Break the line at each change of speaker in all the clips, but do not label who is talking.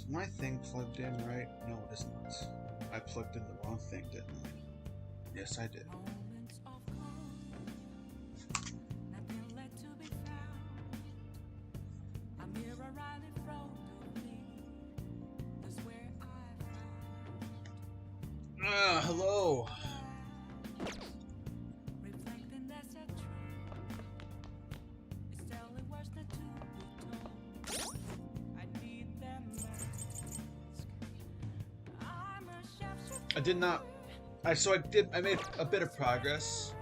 my thing plugged in right? No, it is not. I plugged in the wrong thing, didn't I? Yes, I did. Hello. I did not. I made a bit of progress.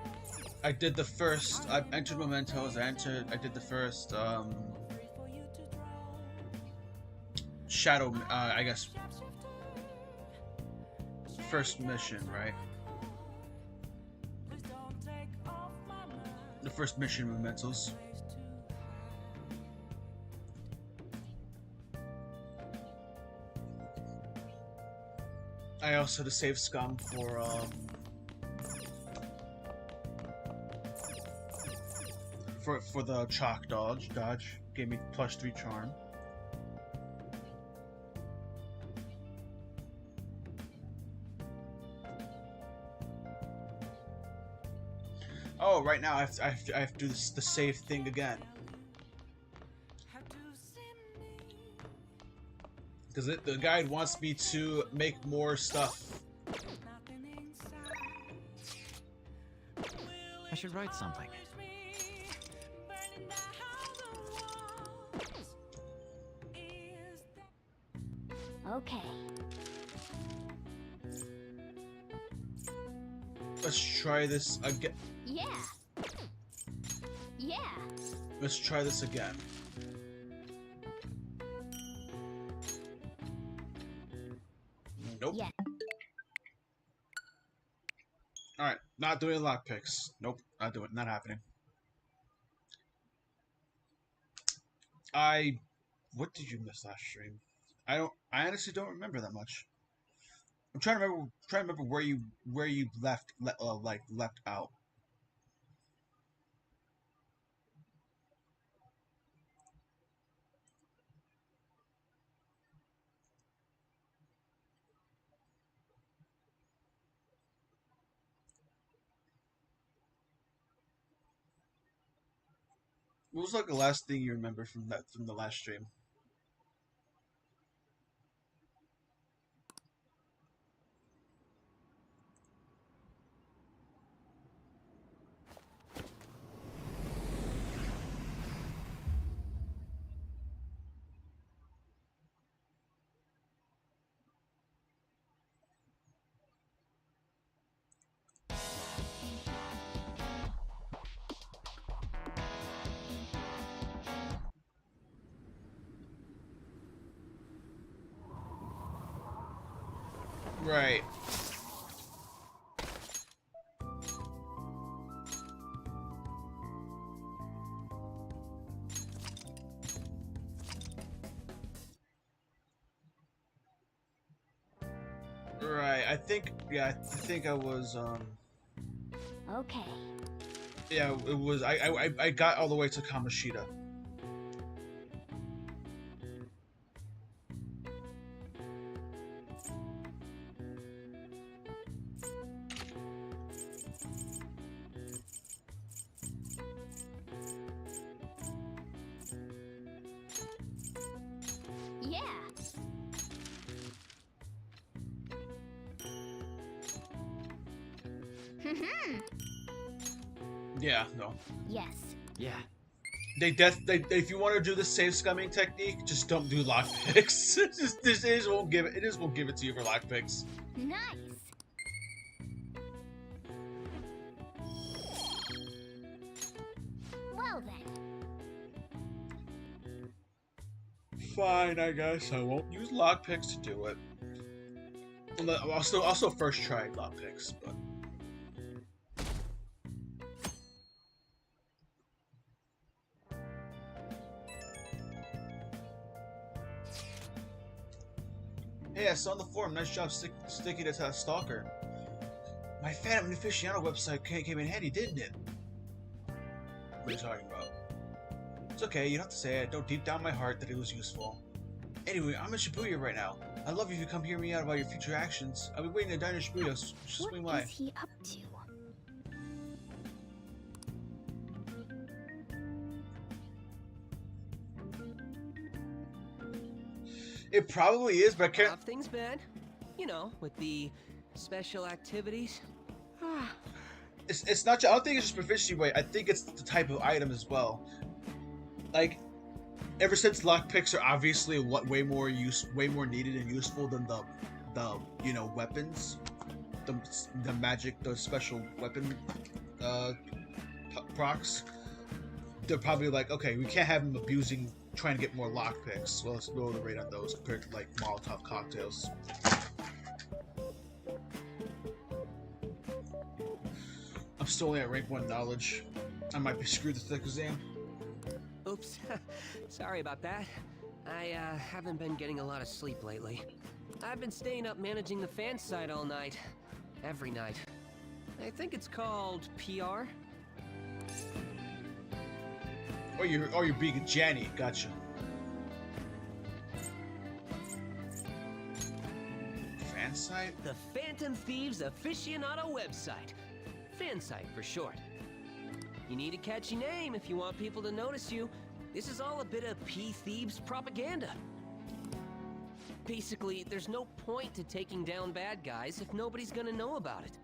I did the first. I entered mementos. I did the first. Shadow. I guess. First mission, right? The first mission mementos. I also had to save scum for the chalk dodge. Gave me +3 charm. Oh, right now I have to do the save thing again. Because the guide wants me to make more stuff.
I should write something.
Okay.
Let's try this again.
Yeah. Yeah.
Let's try this again. Nope.
Yeah.
Alright, not doing lockpicks. Nope, not doing it. Not happening. What did you miss last stream? I honestly don't remember that much. I'm trying to remember where you left out. What was like the last thing you remember from the last stream? Right. Right. I think I was
Okay.
yeah, it was I got all the way to Kamoshida.
Yeah.
Yeah, no.
Yes.
Yeah.
If you want to do the save scumming technique, just don't do lockpicks. It just won't give it to you for lockpicks.
Nice. Well then.
Fine, I guess I won't use lockpicks to do it. Also first try lockpicks, but. Hey, I saw on the forum, nice job sticking to Stalker. My Phantom Aficionado website came in handy, didn't it? What are you talking about? It's okay, you don't have to say it. I know deep down my heart that it was useful. Anyway, I'm in Shibuya right now. I'd love if you come hear me out about your future actions. I'll be waiting at Diner Shibuya. Just swing by.
What is he up to?
It probably is, but I can't.
Have things been, you know, with the special activities.
It's not. I don't think it's just proficiency weight. I think it's the type of item as well. Like, ever since lockpicks are obviously way more needed and useful than the weapons, the magic, the special weapon procs. They're probably like, okay, we can't have him trying to get more lockpicks, so let's lower the rate on those compared to like Molotov cocktails. I'm still only at rank 1 knowledge. I might be screwed with the exam.
Oops, sorry about that. I haven't been getting a lot of sleep lately. I've been staying up managing the fan site all night. Every night. I think it's called PR.
Or you're being a Janny, gotcha. Fan site?
The Phantom Thieves aficionado website. Fan site for short. You need a catchy name if you want people to notice you. This is all a bit of P-Thieves propaganda. Basically, there's no point to taking down bad guys if nobody's gonna know about it.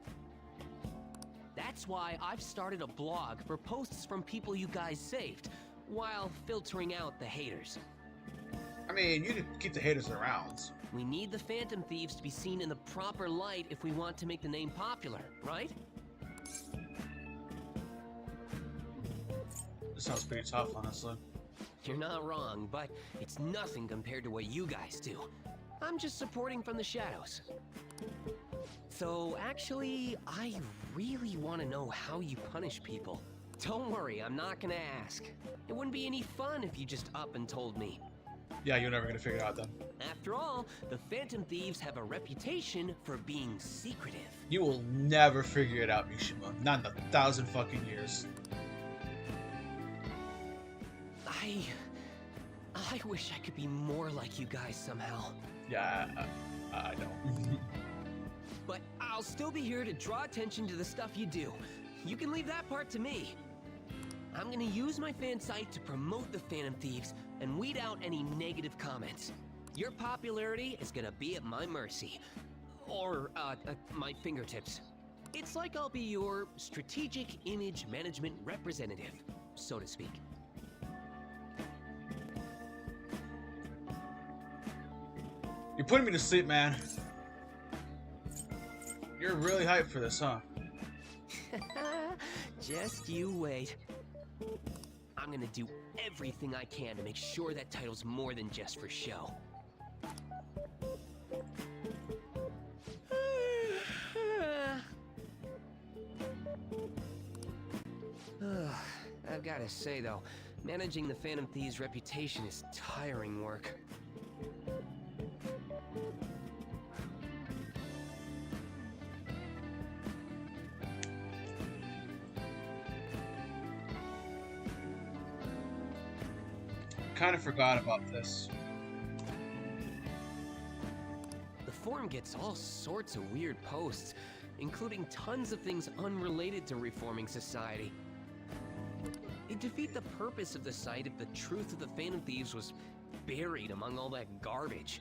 That's why I've started a blog for posts from people you guys saved, while filtering out the haters.
I mean, you can keep the haters around.
We need the Phantom Thieves to be seen in the proper light if we want to make the name popular, right?
This sounds pretty tough, honestly.
You're not wrong, but it's nothing compared to what you guys do. I'm just supporting from the shadows. So, actually, I really want to know how you punish people. Don't worry, I'm not gonna ask. It wouldn't be any fun if you just up and told me.
Yeah, you're never gonna figure it out then.
After all, the Phantom Thieves have a reputation for being secretive.
You will never figure it out, Mishima. Not in 1,000 fucking years.
I wish I could be more like you guys somehow.
Yeah, I know.
But I'll still be here to draw attention to the stuff you do. You can leave that part to me. I'm gonna use my fan site to promote the Phantom Thieves and weed out any negative comments. Your popularity is gonna be at my mercy. Or, at my fingertips. It's like I'll be your strategic image management representative, so to speak.
You're putting me to sleep, man. You're really hyped for this, huh?
Just you wait. I'm gonna do everything I can to make sure that title's more than just for show. I've gotta say though, managing the Phantom Thieves' reputation is tiring work.
Kind of forgot about this.
The forum gets all sorts of weird posts, including tons of things unrelated to reforming society. It'd defeat the purpose of the site if the truth of the Phantom Thieves was buried among all that garbage.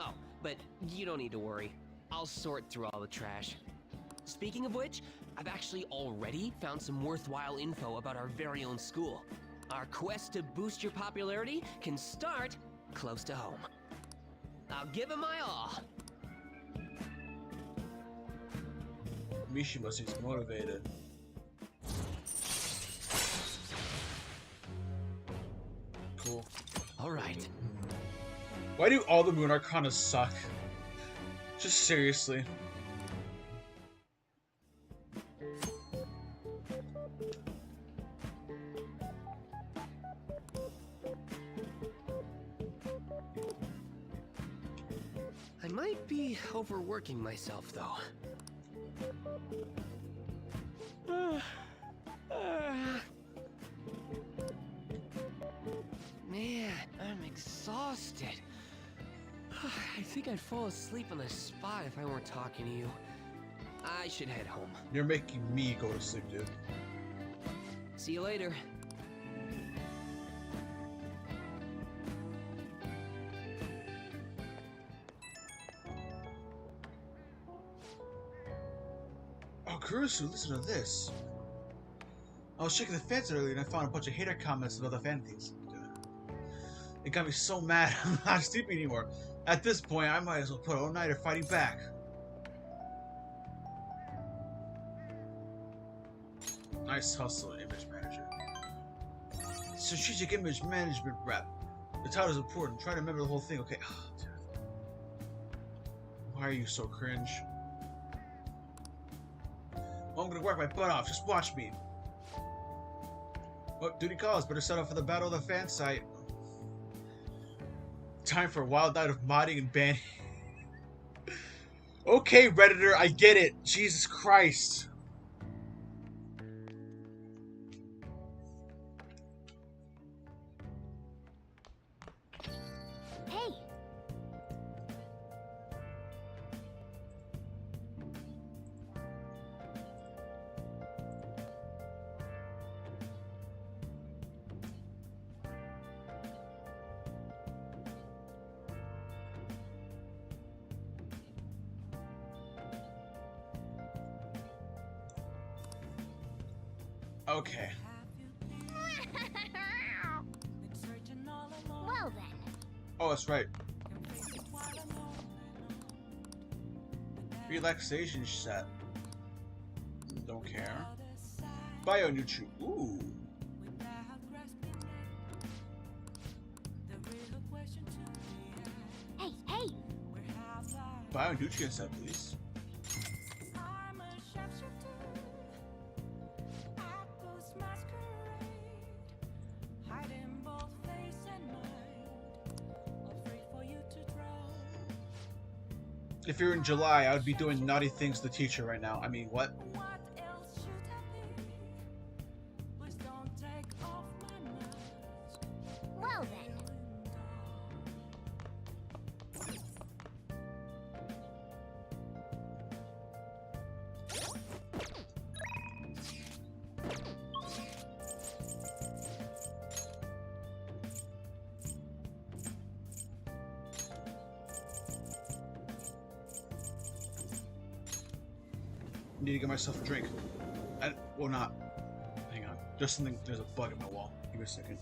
Oh, but you don't need to worry. I'll sort through all the trash. Speaking of which, I've actually already found some worthwhile info about our very own school. Our quest to boost your popularity can start close to home. I'll give it my all.
Mishima seems motivated. Cool.
All right.
Why do all the Moon Arcana suck? Just seriously.
I might be overworking myself, though. Man, I think I'd fall asleep on the spot if I weren't talking to you. I should head home.
You're making me go to sleep, dude.
See you later.
Oh, Kurusu, listen to this. I was checking the fans earlier and I found a bunch of hater comments about the fan things. It got me so mad I'm not sleeping anymore. At this point, I might as well put all nighter fighting back. Nice hustle, image manager. Strategic image management rep. The title's important. Try to remember the whole thing. Okay. Oh, dude. Why are you so cringe? Well, I'm gonna work my butt off. Just watch me. Oh, duty calls. Better set up for the battle of the fan site. Time for a wild night of modding and banning. Okay, Redditor, I get it. Jesus Christ.
Hey!
Okay.
Well then.
Oh, that's right. Relaxation set. Don't care. Bio-Nutri. Ooh.
Hey, hey!
Bio-Nutrient set, please. If you're in July, I would be doing naughty things to the teacher right now. I mean, what?
Well then.
Need to get myself a drink. Well, not. Hang on. There's something. There's a bug in my wall. Give me a second.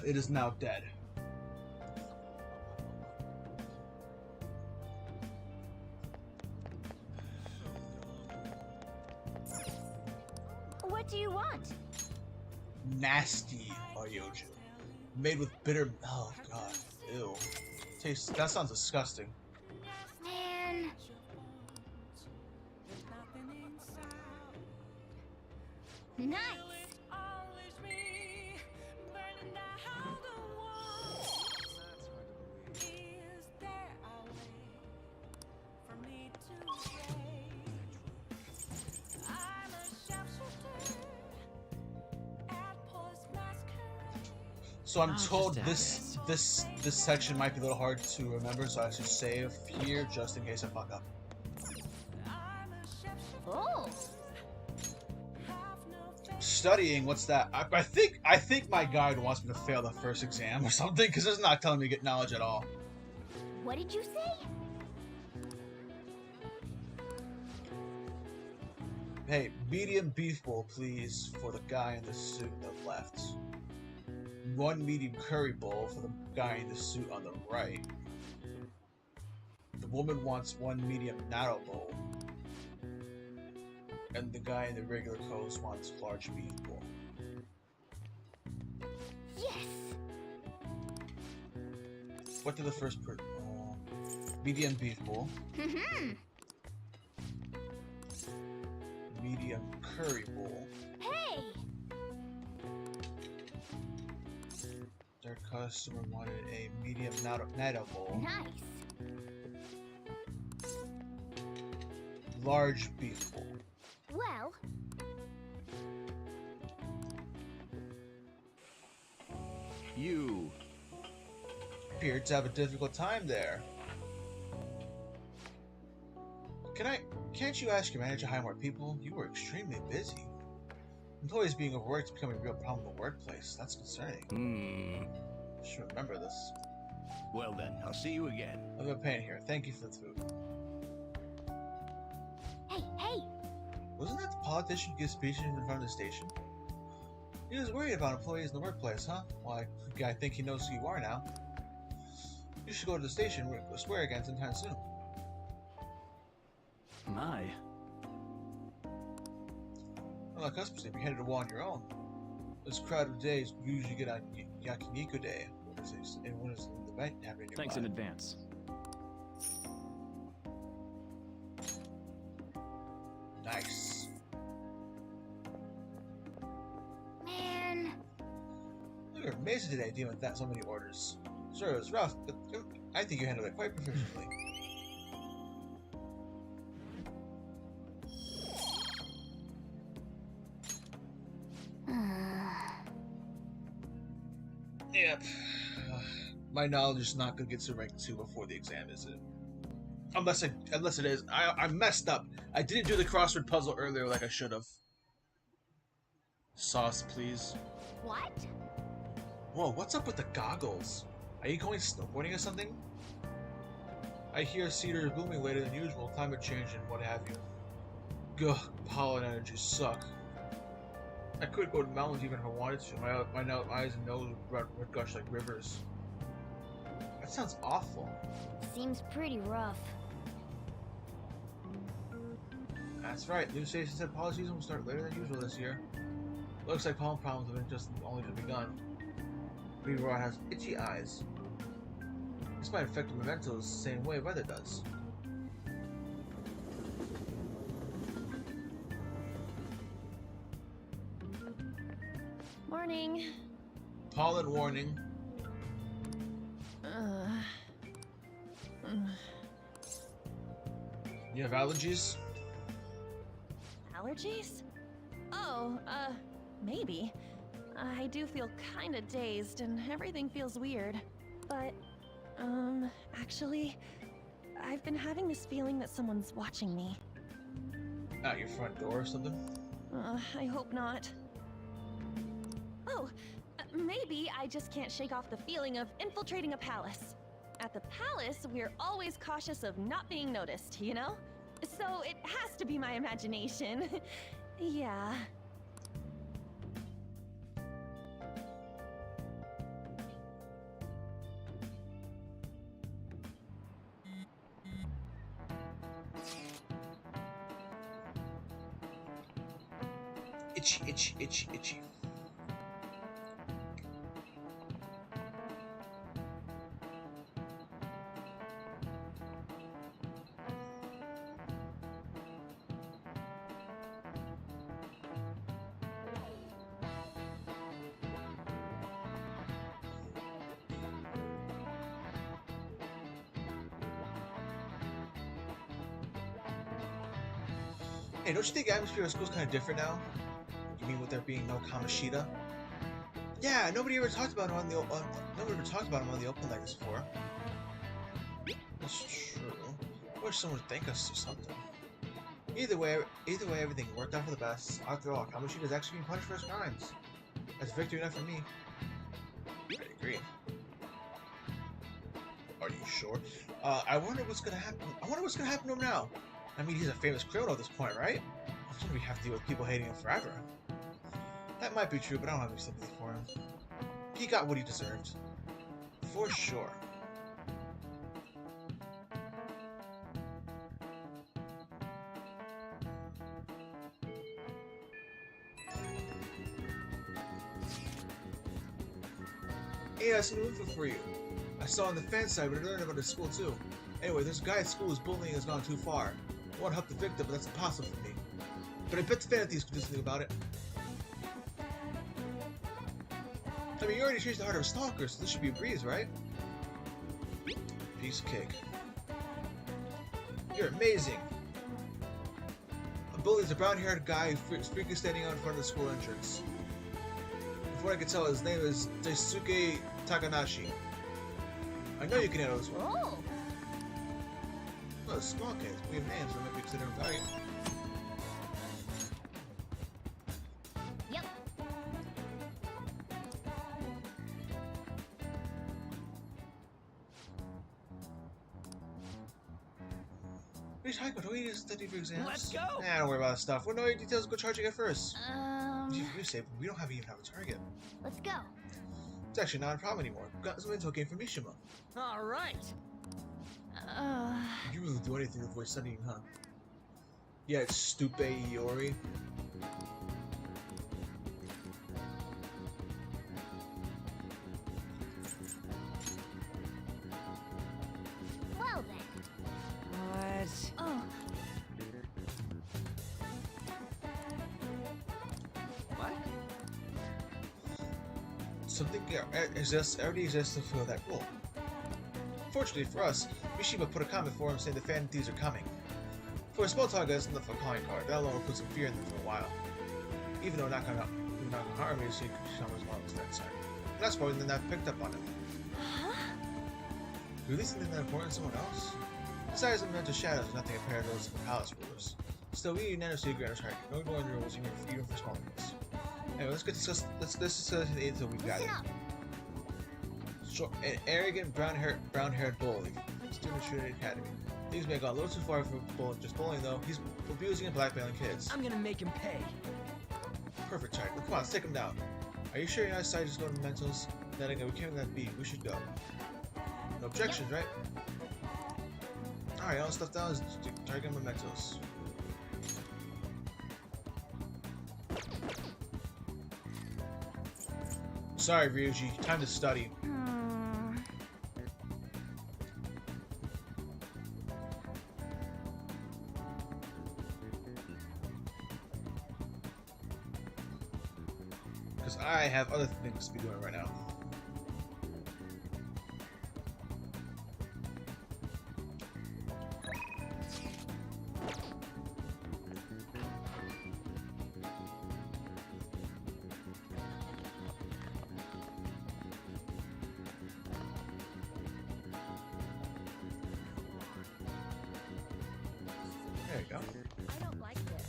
It is now dead.
What do you want?
Nasty Aryoju. Made with bitter. Oh god. Ew. Tastes. That sounds disgusting.
Man. Nice.
So I'm told this section might be a little hard to remember, so I should save here just in case I fuck up.
Oh.
Studying, what's that? I think my guide wants me to fail the first exam or something, because it's not telling me to get knowledge at all.
What did you say?
Hey, medium beef bowl, please, for the guy in the suit on the left. 1 medium curry bowl for the guy in the suit on the right. The woman wants 1 medium natto bowl. And the guy in the regular clothes wants large beef bowl.
Yes.
What did the first person? Medium beef bowl. Medium curry bowl.
Hey.
Their customer wanted a medium natto bowl.
Nice.
Large beef bowl.
Well,
You.
Appeared to have a difficult time there. Can't you ask your manager to hire more people? You were extremely busy. Employees being overworked is becoming a real problem in the workplace. That's concerning. I should remember this.
Well then, I'll see you again.
I'm a pain here. Thank you for the food.
hey.
Wasn't that the politician who gives speeches in front of the station? He was worried about employees in the workplace, huh? Well, I think he knows who you are now. You should go to the station. We'll swear again sometime soon.
My.
Unlike customers, if you're headed to war on your own. This crowded days usually get on Yakiniku Day. And when is the event happening nearby?
Thanks in advance.
Nice.
Man.
You're amazing today dealing with so many orders. Sure, it was rough, but I think you handled it quite proficiently. Yep. My knowledge is not gonna get to rank 2 before the exam, is it? Unless it is. I messed up. I didn't do the crossword puzzle earlier like I should have. Sauce, please.
What?
Whoa, what's up with the goggles? Are you going snowboarding or something? I hear Cedar is blooming later than usual, climate change and what have you. Gugh, pollen allergies suck. I could go to the mountains even if I wanted to. My eyes and nose would gush like rivers. That sounds awful.
Seems pretty rough.
That's right, new station said pollen season will start later than usual this year. Looks like pollen problems have just only begun. Reroy has itchy eyes. This might affect the mementos the same way weather does.
Morning.
Pollen warning. You have allergies?
Allergies? Oh, maybe. I do feel kinda dazed and everything feels weird. But, actually, I've been having this feeling that someone's watching me.
Out your front door or something?
I hope not. Oh, maybe I just can't shake off the feeling of infiltrating a palace. At the palace, we're always cautious of not being noticed, you know? So it has to be my imagination. Yeah.
Itchy, itchy, itchy, itchy. Hey, don't you think the atmosphere of school's kind of different now? You mean with there being no Kamoshida? Yeah, nobody ever talked about him on the open like this before. That's true. I wish someone would thank us or something. Either way, everything worked out for the best. After all, Kamoshida is actually being punished for his crimes. That's victory enough for me. I agree. Are you sure? I wonder what's gonna happen. I wonder what's gonna happen to him now. I mean, he's a famous criminal at this point, right? It's gonna have to deal with people hating him forever. That might be true, but I don't have any sympathy for him. He got what he deserved. For sure. Hey, I have some info for you. I saw on the fan side, but I learned about the school too. Anyway, there's a guy at school whose bullying has gone too far. I want to help the victim, but that's impossible for me. But I bet the fan thieves could do something about it. I mean, you already changed the heart of a stalker, so this should be a breeze, right? Piece of cake. You're amazing! A bully is a brown-haired guy who's freaking standing out in front of the school entrance. Before I can tell, his name is Daisuke Takanashi. I know you can handle this one.
Oh,
Well, small case. We have names that might be considered valuable.
yep.
What are you talking about? Don't we need to study for exams?
Let's go!
Nah, don't worry about that stuff. We'll know your details. Go charging it first. You say we don't even have a target.
Let's go.
It's actually not a problem anymore. Got some intel came from Mishima.
All right.
You really do anything to avoid studying, huh? Yeah, it's stupid Iori.
Well then.
What?
Oh,
What?
Something already exists to fill that role. Fortunately for us, Mishima put a comment for him saying the fan thieves are coming. For a small target, that's enough for a calling card. That alone will put some fear in them for a while. Even though not gonna harm you, so you can show as well as that side. And that's probably then that picked up on him. Really something that important to someone else? Besides, the mental shadows is nothing compared to those of the palace rulers. Still, we unanimously agree on this target. No ignoring the rules, even for small things. Anyway, let's discuss the intel we've got.
Listen up.
Short, an arrogant brown-haired bully, student at Trinity Academy. Things may have gone a little too far for just bullying, though. He's abusing and blackmailing kids.
I'm gonna make him pay.
Perfect, Charlie. Come on, let's take him down. Are you sure you're not decided to just go to Mementos? Then again, we can't let that be. We should go. No objections, right? Alright, all stuff down is target Mementos. Sorry, Ryuji. Time to study. Because I have other things to be doing right now. There you go.
I don't like this.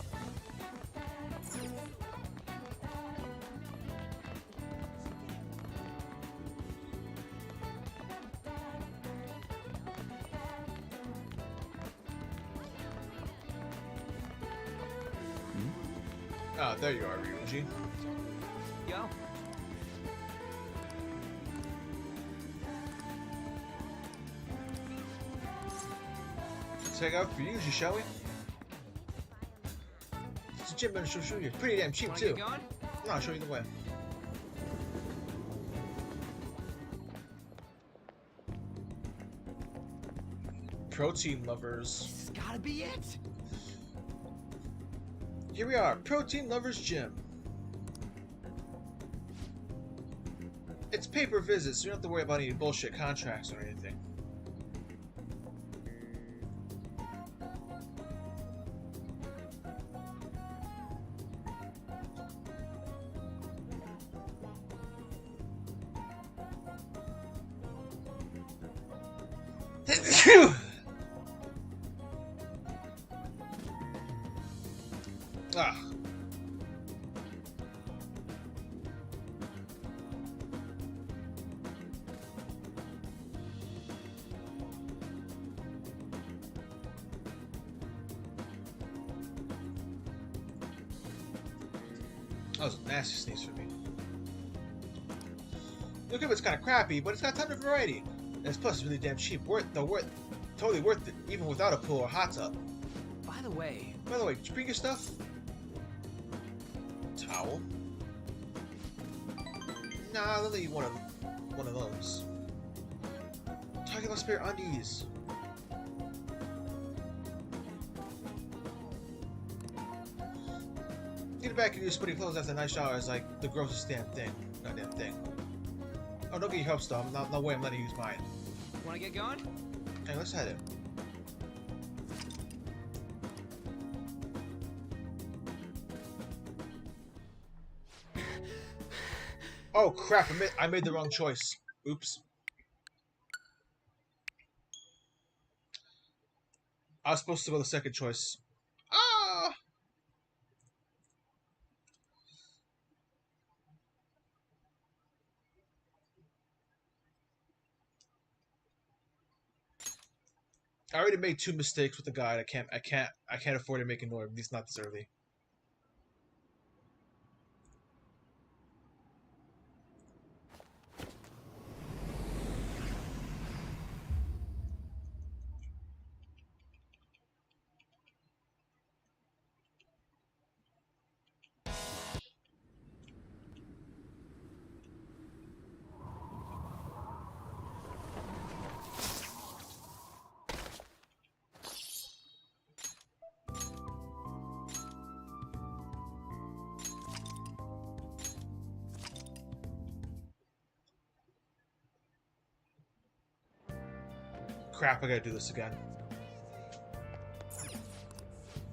Ah, there you are, Ryuji.
Go.
Check out Ryuji, shall we? It's a gym better show you. Pretty damn cheap
Wanna
too.
get going?
No, I'll show you the way. Protein lovers.
This has gotta be it.
Here we are, Protein Lovers Gym. It's paper visits, so you don't have to worry about any bullshit contracts or anything. Ah. That was a nasty sneeze for me. The equipment's kind of crappy, but it's got a ton of variety. And it's plus it's really damn cheap. Totally worth it, even without a pool or hot tub.
By the way,
Did you bring your stuff? Towel? Nah, I'll let you one of those. Talking about spare undies. Getting back and use putting clothes after a nice shower is like the grossest damn thing. Goddamn thing. Oh, don't get your help stuff. No way I'm letting you use mine.
wanna get going?
Hey, let's head in. Oh crap, I made the wrong choice. Oops. I was supposed to go the second choice. Ah! I already made 2 mistakes with the guide. I can't afford to make another, at least not this early. Crap, I gotta do this again.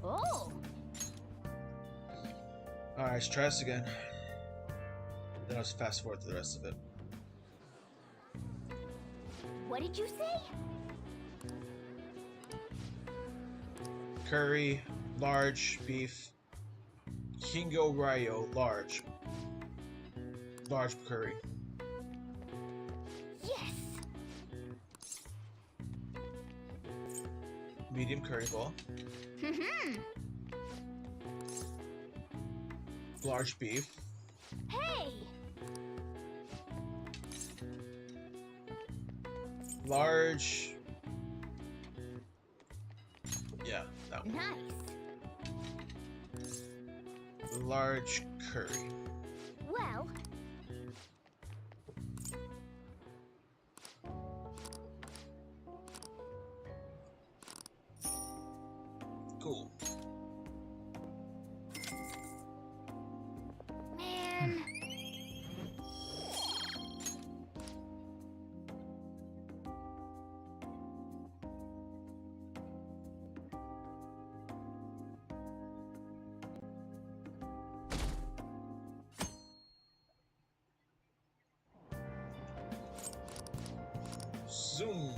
Oh,
Alright, let's try this again. Then I'll just fast forward to the rest of it.
what did you say?
Curry, large, beef. Kingo Ryo, large. Large curry.
Yes.
Medium curry ball. Large beef.
Hey.
Large. Yeah, that one.
Nice.
Large curry.
Well,
Cool.
man.
Zoom.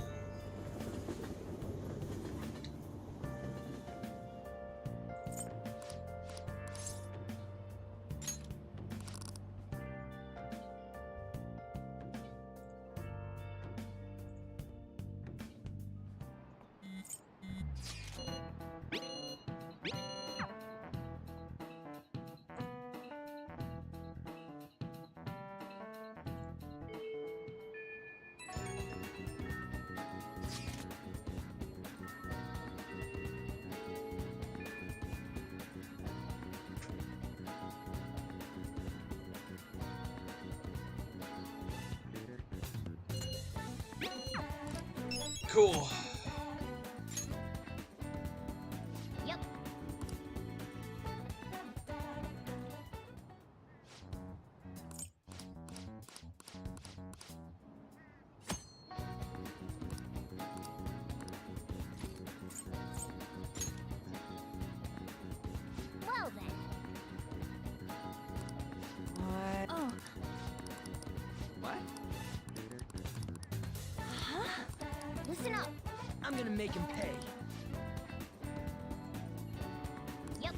Cool.
Yep. Well then.
What? Oh.
What?
Huh?
Listen up.
I'm gonna make him pay.
Yep.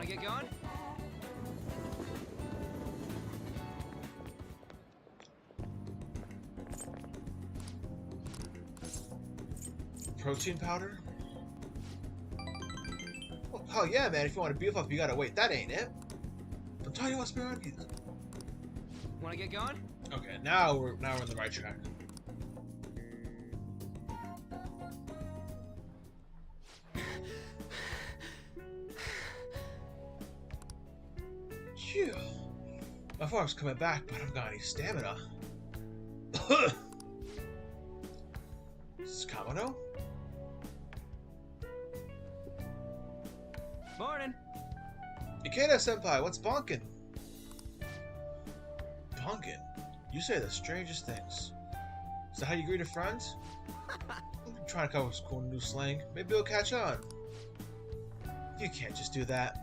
Wanna get going?
Protein powder? Well, hell yeah, man. If you want to beef up, you gotta wait. That ain't it. I'm telling you what's behind you.
Wanna get going?
Okay, now we're on the right track. Phew. My farm's coming back, but I don't got any stamina. Is this Kamado?
Morning.
Ikeda-senpai, what's bonkin'? Bonkin'? You say the strangest things. Is that how you greet a friend? I'm trying to come up with some cool new slang. Maybe it'll catch on. You can't just do that.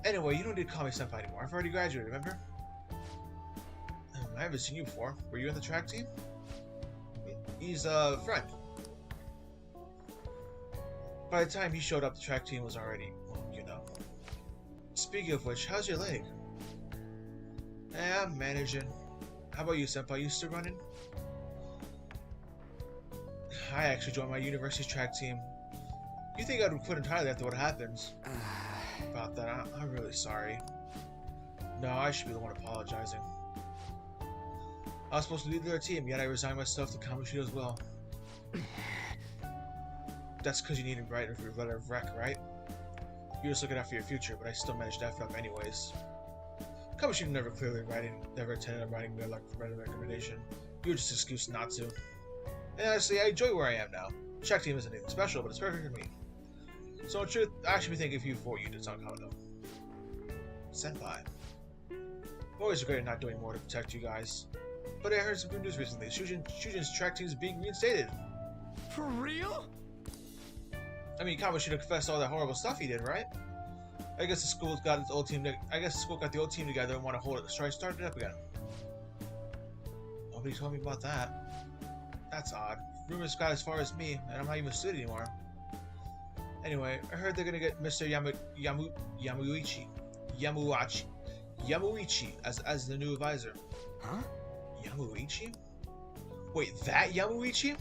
Anyway, you don't need to call me senpai anymore. I've already graduated, remember? I haven't seen you before. Were you in the track team? He's a friend. By the time he showed up, the track team was already, well, you know. Speaking of which, how's your leg? I'm managing. How about you, senpai? You still running? I actually joined my university's track team. You think I'd quit entirely after what happened? About that, I'm really sorry. No, I should be the one apologizing. I was supposed to lead their team, yet I resigned myself to Kamoshida as well. That's because you needed writing for your letter of rec, right? You're just looking out for your future, but I still managed to F it up anyways. Kamoshida never attended a writing letter recommendation. You were just an excuse not to. And honestly, I enjoy where I am now. Track team isn't anything special, but it's perfect for me. So in truth, I should be thinking of you before you did something though. Senpai. I'm always regretting not doing more to protect you guys. But I heard some good news recently. Shujin's track team is being reinstated.
For real?
I mean, Kamoshida confessed all that horrible stuff he did, right? I guess the school's got its old team. I guess the school got the old team together and want to hold it. So I started it up again. Nobody told me about that. That's odd. Rumors got as far as me, and I'm not even a student anymore. Anyway, I heard they're gonna get Mr. Yamuichi as the new advisor.
Huh?
Yamuichi? Wait, that Yamuichi?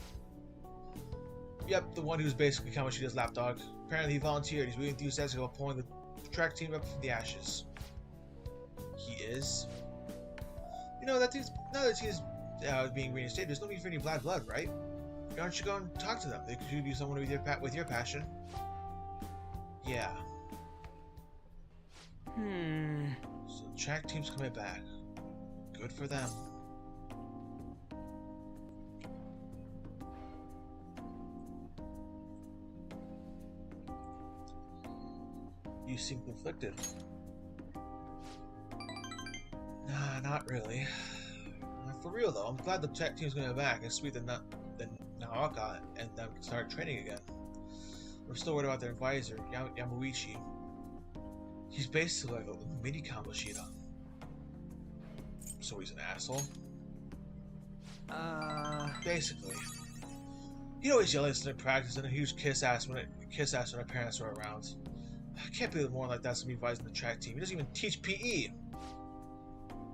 Yep, the one who's basically Kamoshida's lapdog. Apparently he volunteered. He's really enthusiastic about pulling the track team up from the ashes. He is? You know, now that team's being reinstated, there's no need for any bad blood, right? Why don't you go and talk to them? They could be someone with your passion. Yeah. So the track team's coming back. Good for them. You seem conflicted. Nah, not really. For real though, I'm glad the track team's going back. It's sweet that Naoka and them can start training again. I'm still worried about their advisor, Yamuichi. He's basically like a mini Kamoshida. So he's an asshole? Basically. He'd always yell at practice and a huge kiss ass when our parents were around. I can't believe more like that's somebody advising the track team. He doesn't even teach PE.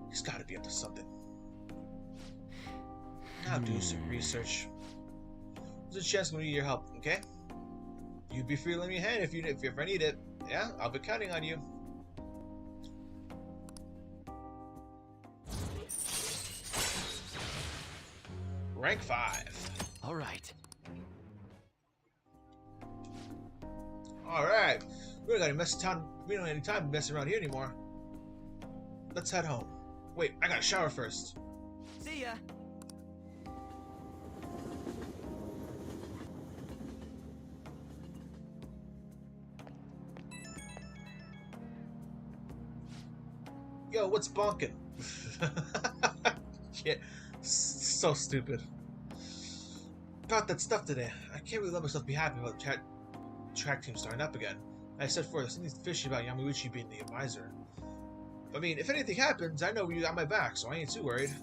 He's gotta be up to something. Now do some research. There's a chance I'm gonna need your help, okay? You'd be free to lend me a hand if you ever need it. Yeah, I'll be counting on you. Rank 5.
All right.
Alright. We don't have any time to mess around here anymore. Let's head home. Wait, I gotta shower first.
See ya.
Yo, what's bonkin'? Yeah, so stupid. About that stuff today. I can't really let myself be happy about the track team starting up again. I said for something's fishy about Yamuichi being the advisor. I mean, if anything happens, I know you got my back, so I ain't too worried.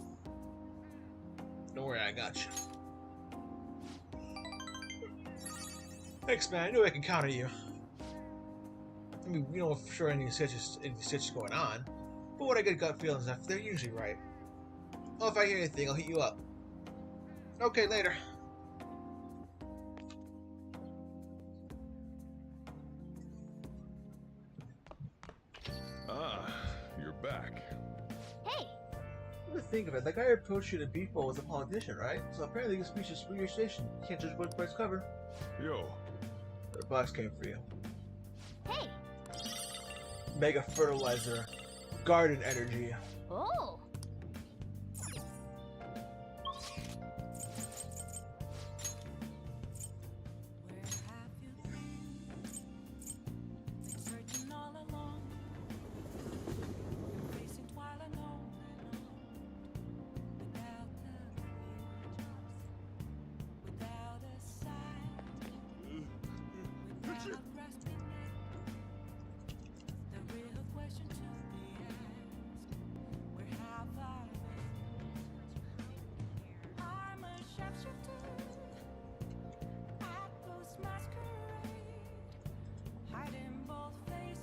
Don't worry, I got you. Thanks, man. I knew I could count on you. mean, we don't know for sure any stitches going on, but what I get gut feelings is they're usually right. Well, if I hear anything, I'll hit you up. Okay, later.
Ah, you're back.
Hey,
Come to think of it, that guy who approached you to Beefball was a politician, right? So apparently this speech is for your station. You can't judge book by its cover.
Yo,
The box came for you.
hey.
Mega fertilizer. Garden energy.
Oh.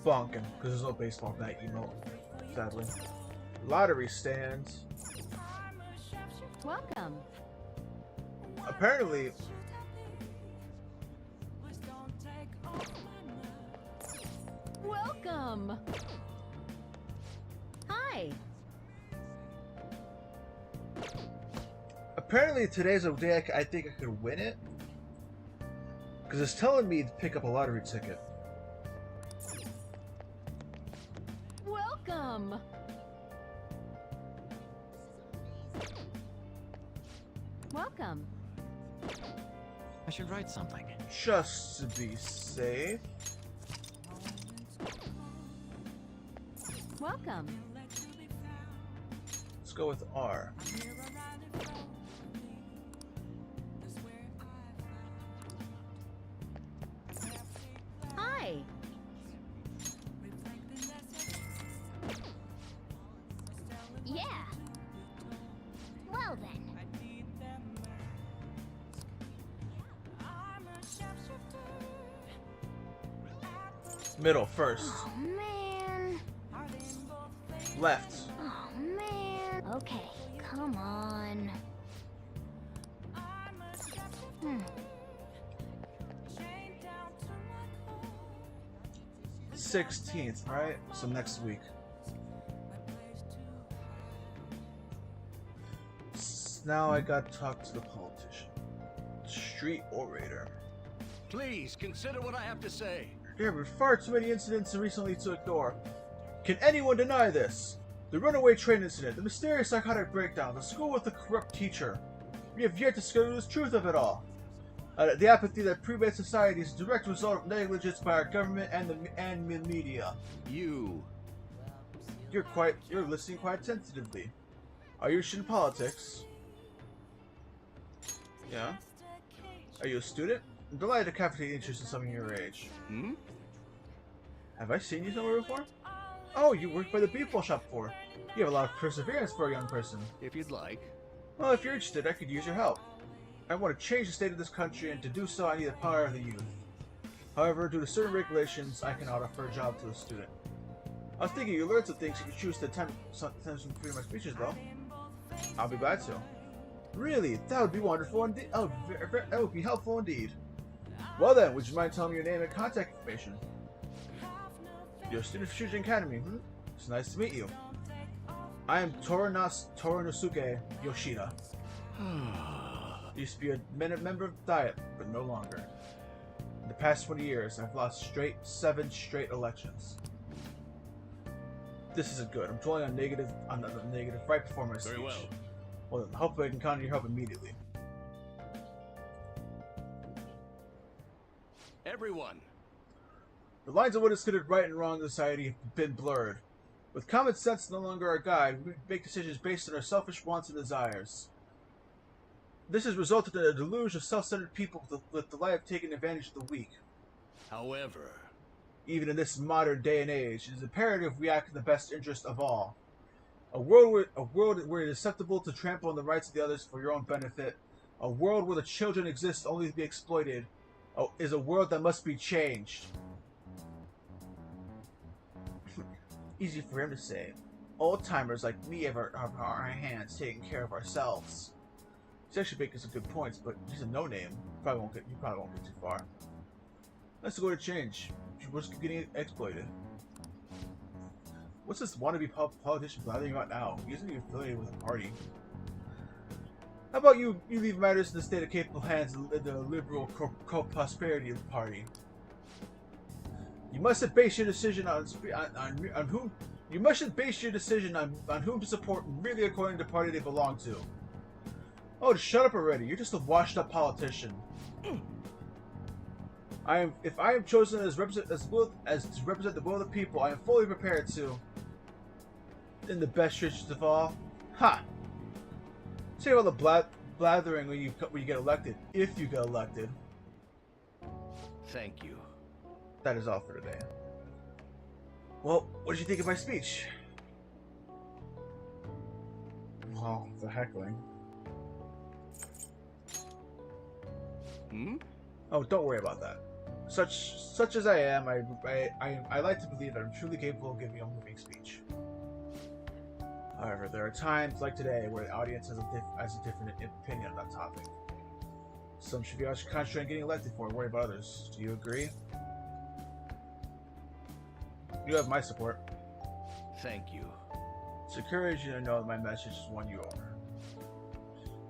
Bonkin, because there's no baseball bat emote, sadly. Lottery stands.
Welcome.
Apparently,
Welcome. Hi.
apparently today's a day I think I could win it. Because it's telling me to pick up a lottery ticket.
Welcome. Welcome.
I should write something.
Just to be safe.
Welcome.
Let's go with R.
Hi.
Yeah. Well then.
Middle first.
Oh man.
Left.
Oh man. Okay, come on. Hmm.
16th, right? So next week. Now I got to talk to the politician. Street orator.
Please consider what I have to say.
There were far too many incidents recently to ignore. Can anyone deny this? The runaway train incident, the mysterious psychotic breakdown, the school with the corrupt teacher. We have yet to discover the truth of it all. The apathy that pervades society is a direct result of negligence by our government and the media.
You.
You're listening quite sensitively. Are you interested in politics? Yeah. Are you a student? I'm delighted to capture interest in someone your age.
Hmm?
Have I seen you somewhere before? Oh, you work by the Beefball shop before. You have a lot of perseverance for a young person.
If you'd like.
Well, if you're interested, I could use your help. I want to change the state of this country, and to do so, I need the power of the youth. However, due to certain regulations, I cannot offer a job to a student. I was thinking you learned some things if you choose to attend some freedom of speeches, though. I'll be glad to. Really, that would be wonderful indeed. Oh, that would be helpful indeed. Well then, would you mind telling me your name and contact information? You're a student of Shujin Academy, hmm? It's nice to meet you. I am Torinosuke Yoshida. Used to be a member of Diet, but no longer. In the past 20 years, I've lost 7 straight elections. This isn't good. I'm dwelling on the negative right before my speech.
Very well.
Well then, hopefully I can count on your help immediately.
Everyone.
The lines of what is considered right and wrong in society have been blurred. With common sense no longer our guide, we make decisions based on our selfish wants and desires. This has resulted in a deluge of self-centered people with the life taking advantage of the weak.
However.
Even in this modern day and age, it is imperative we act in the best interest of all. A world where it is acceptable to trample on the rights of the others for your own benefit. A world where the children exist only to be exploited. Is a world that must be changed. easy for him to say. Old timers like me have our hands taking care of ourselves. He's actually making some good points, but he's a no-name. You probably won't get too far. Let's go to change. We're just getting exploited. What's this wannabe politician blathering about now? He isn't even affiliated with the party. How about you leave matters in the state of capable hands of the liberal prosperity of the party? You mustn't base your decision on whom. You mustn't base your decision on whom to support merely according to the party they belong to. Oh, just shut up already! You're just a washed-up politician. If I am chosen as to represent the will of the people, I am fully prepared to. In the best interest of all, ha! Say all the blathering when you get elected, if you get elected.
Thank you.
That is all for today. Well, what did you think of my speech? Oh, the heckling.
Hmm?
Oh, don't worry about that. Such as I am, I like to believe that I'm truly capable of giving a moving speech. However, there are times like today where the audience has a different opinion on that topic. Some should be concentrating on getting elected for and worry about others. Do you agree? You have my support.
Thank you.
It's encouraging to know that my message has won you over.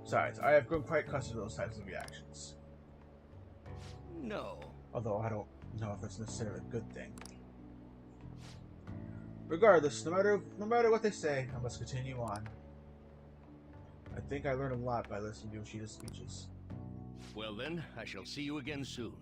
Besides, I have grown quite accustomed to those types of reactions.
No.
Although I don't know if that's necessarily a good thing. Regardless, no matter what they say, I must continue on. I think I learned a lot by listening to Yoshida's speeches.
Well then, I shall see you again soon.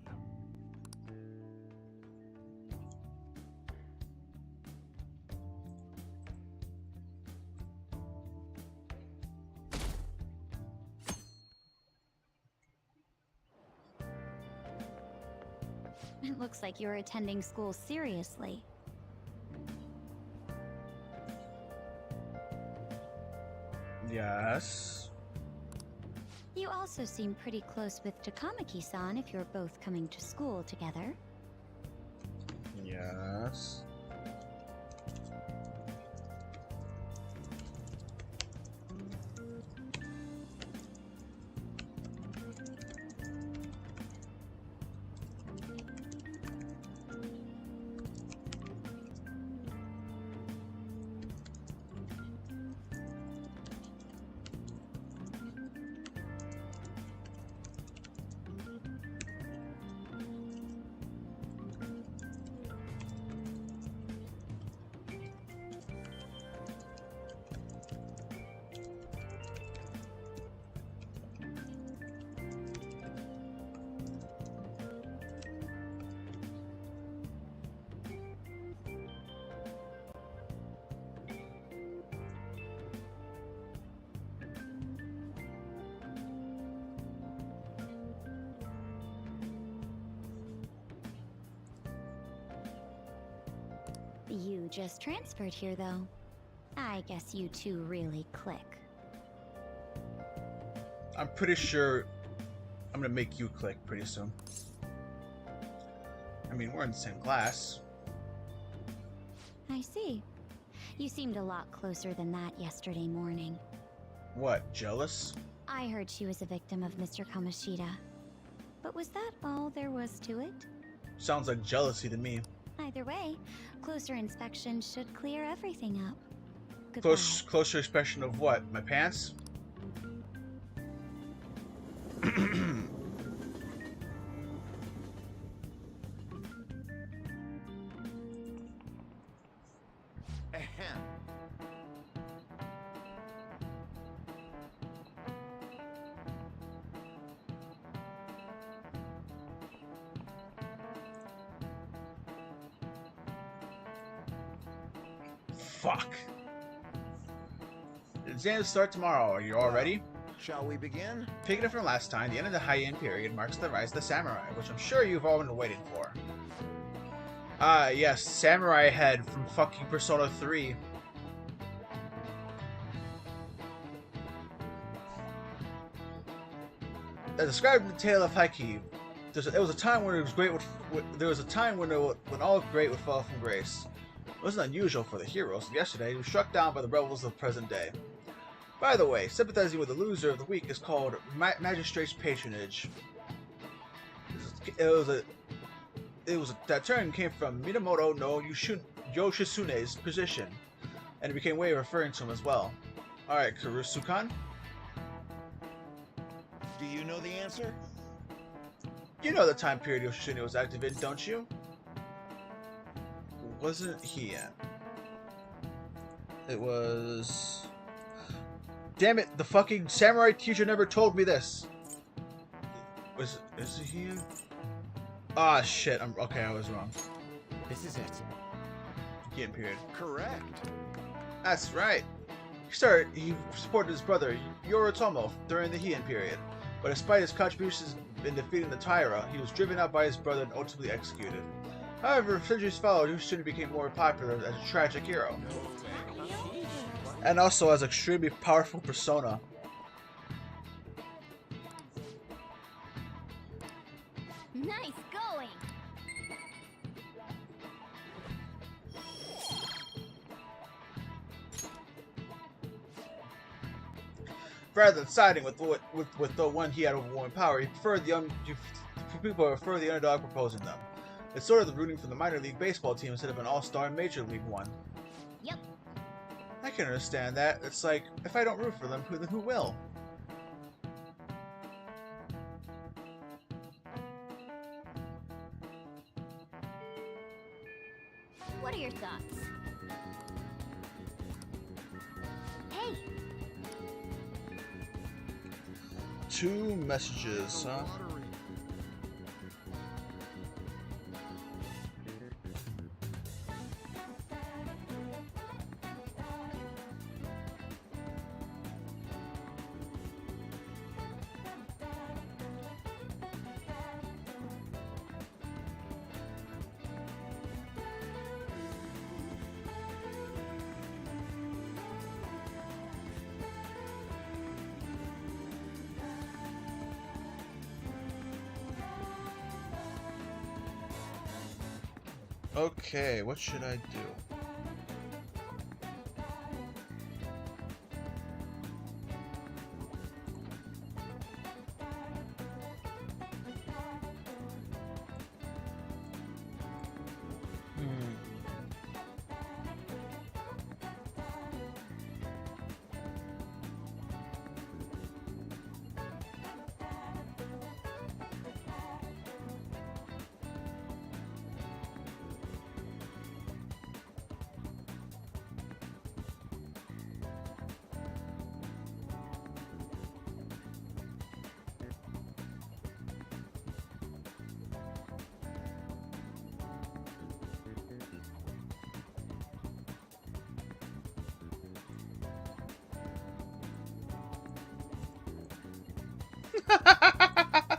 It looks like you're attending school seriously.
Yes.
You also seem pretty close with Takamaki-san if you're both coming to school together.
Yes.
You just transferred here, though. I guess you two really click.
I'm pretty sure I'm gonna make you click pretty soon. I mean, we're in the same class.
I see. You seemed a lot closer than that yesterday morning.
What, jealous?
I heard she was a victim of Mr. Kamoshida. But was that all there was to it?
Sounds like jealousy to me.
Either way, closer inspection should clear everything up. Goodbye.
Closer inspection of what? My pants?
Ahem.
Fuck. The exams start tomorrow. Are you all ready?
Shall we begin?
Picking up from last time, the end of the high-end period marks the rise of the samurai, which I'm sure you've all been waiting for. Yes, Samurai Head from fucking Persona 3. As described in the tale of Haikyuu, there was a time when it was great. There was a time when all great would fall from grace. It wasn't unusual for the heroes. Yesterday, he was struck down by the rebels of the present day. By the way, sympathizing with the loser of the week is called magistrate's patronage. That term came from Minamoto no Yoshitsune's position, and it became a way of referring to him as well. Alright, Kurusukan?
Do you know the answer?
You know the time period Yoshitsune was active in, don't you? Wasn't he in? It was... Damn it, the fucking samurai teacher never told me this! Is he in? Ah, shit, okay, I was wrong.
This is it.
Heian period.
Correct.
That's right. He supported his brother, Yoritomo, during the Heian period. But despite his contributions in defeating the Taira, he was driven out by his brother and ultimately executed. However, centuries followed, he soon became more popular as a tragic hero. And also as an extremely powerful persona.
Nice going!
Rather than siding with the one he had overwhelming power, he preferred people prefer the underdog proposing them. It's sort of the rooting for the minor league baseball team instead of an all-star major league one.
Yep.
I can understand that. It's like, if I don't root for them, then who will?
What are your thoughts? Hey!
2 messages, huh? Okay, what should I do?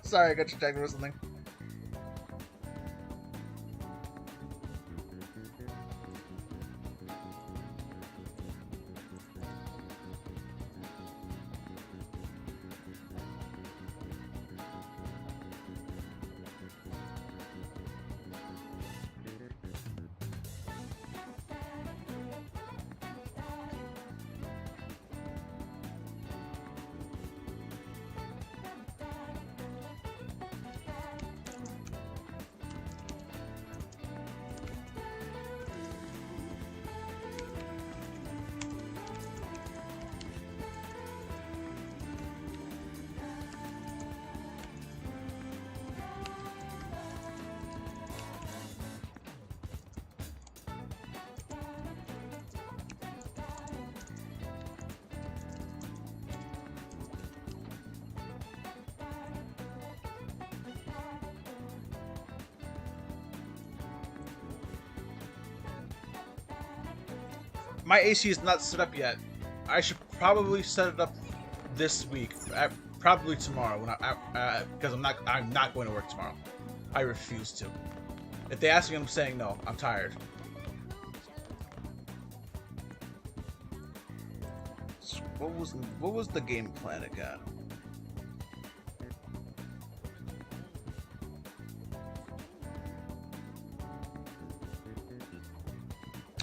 Sorry, I got distracted with something. My AC is not set up yet. I should probably set it up this week. Probably tomorrow, when because I'm not going to work tomorrow. I refuse to. If they ask me, I'm saying no. I'm tired. So what was the game plan again?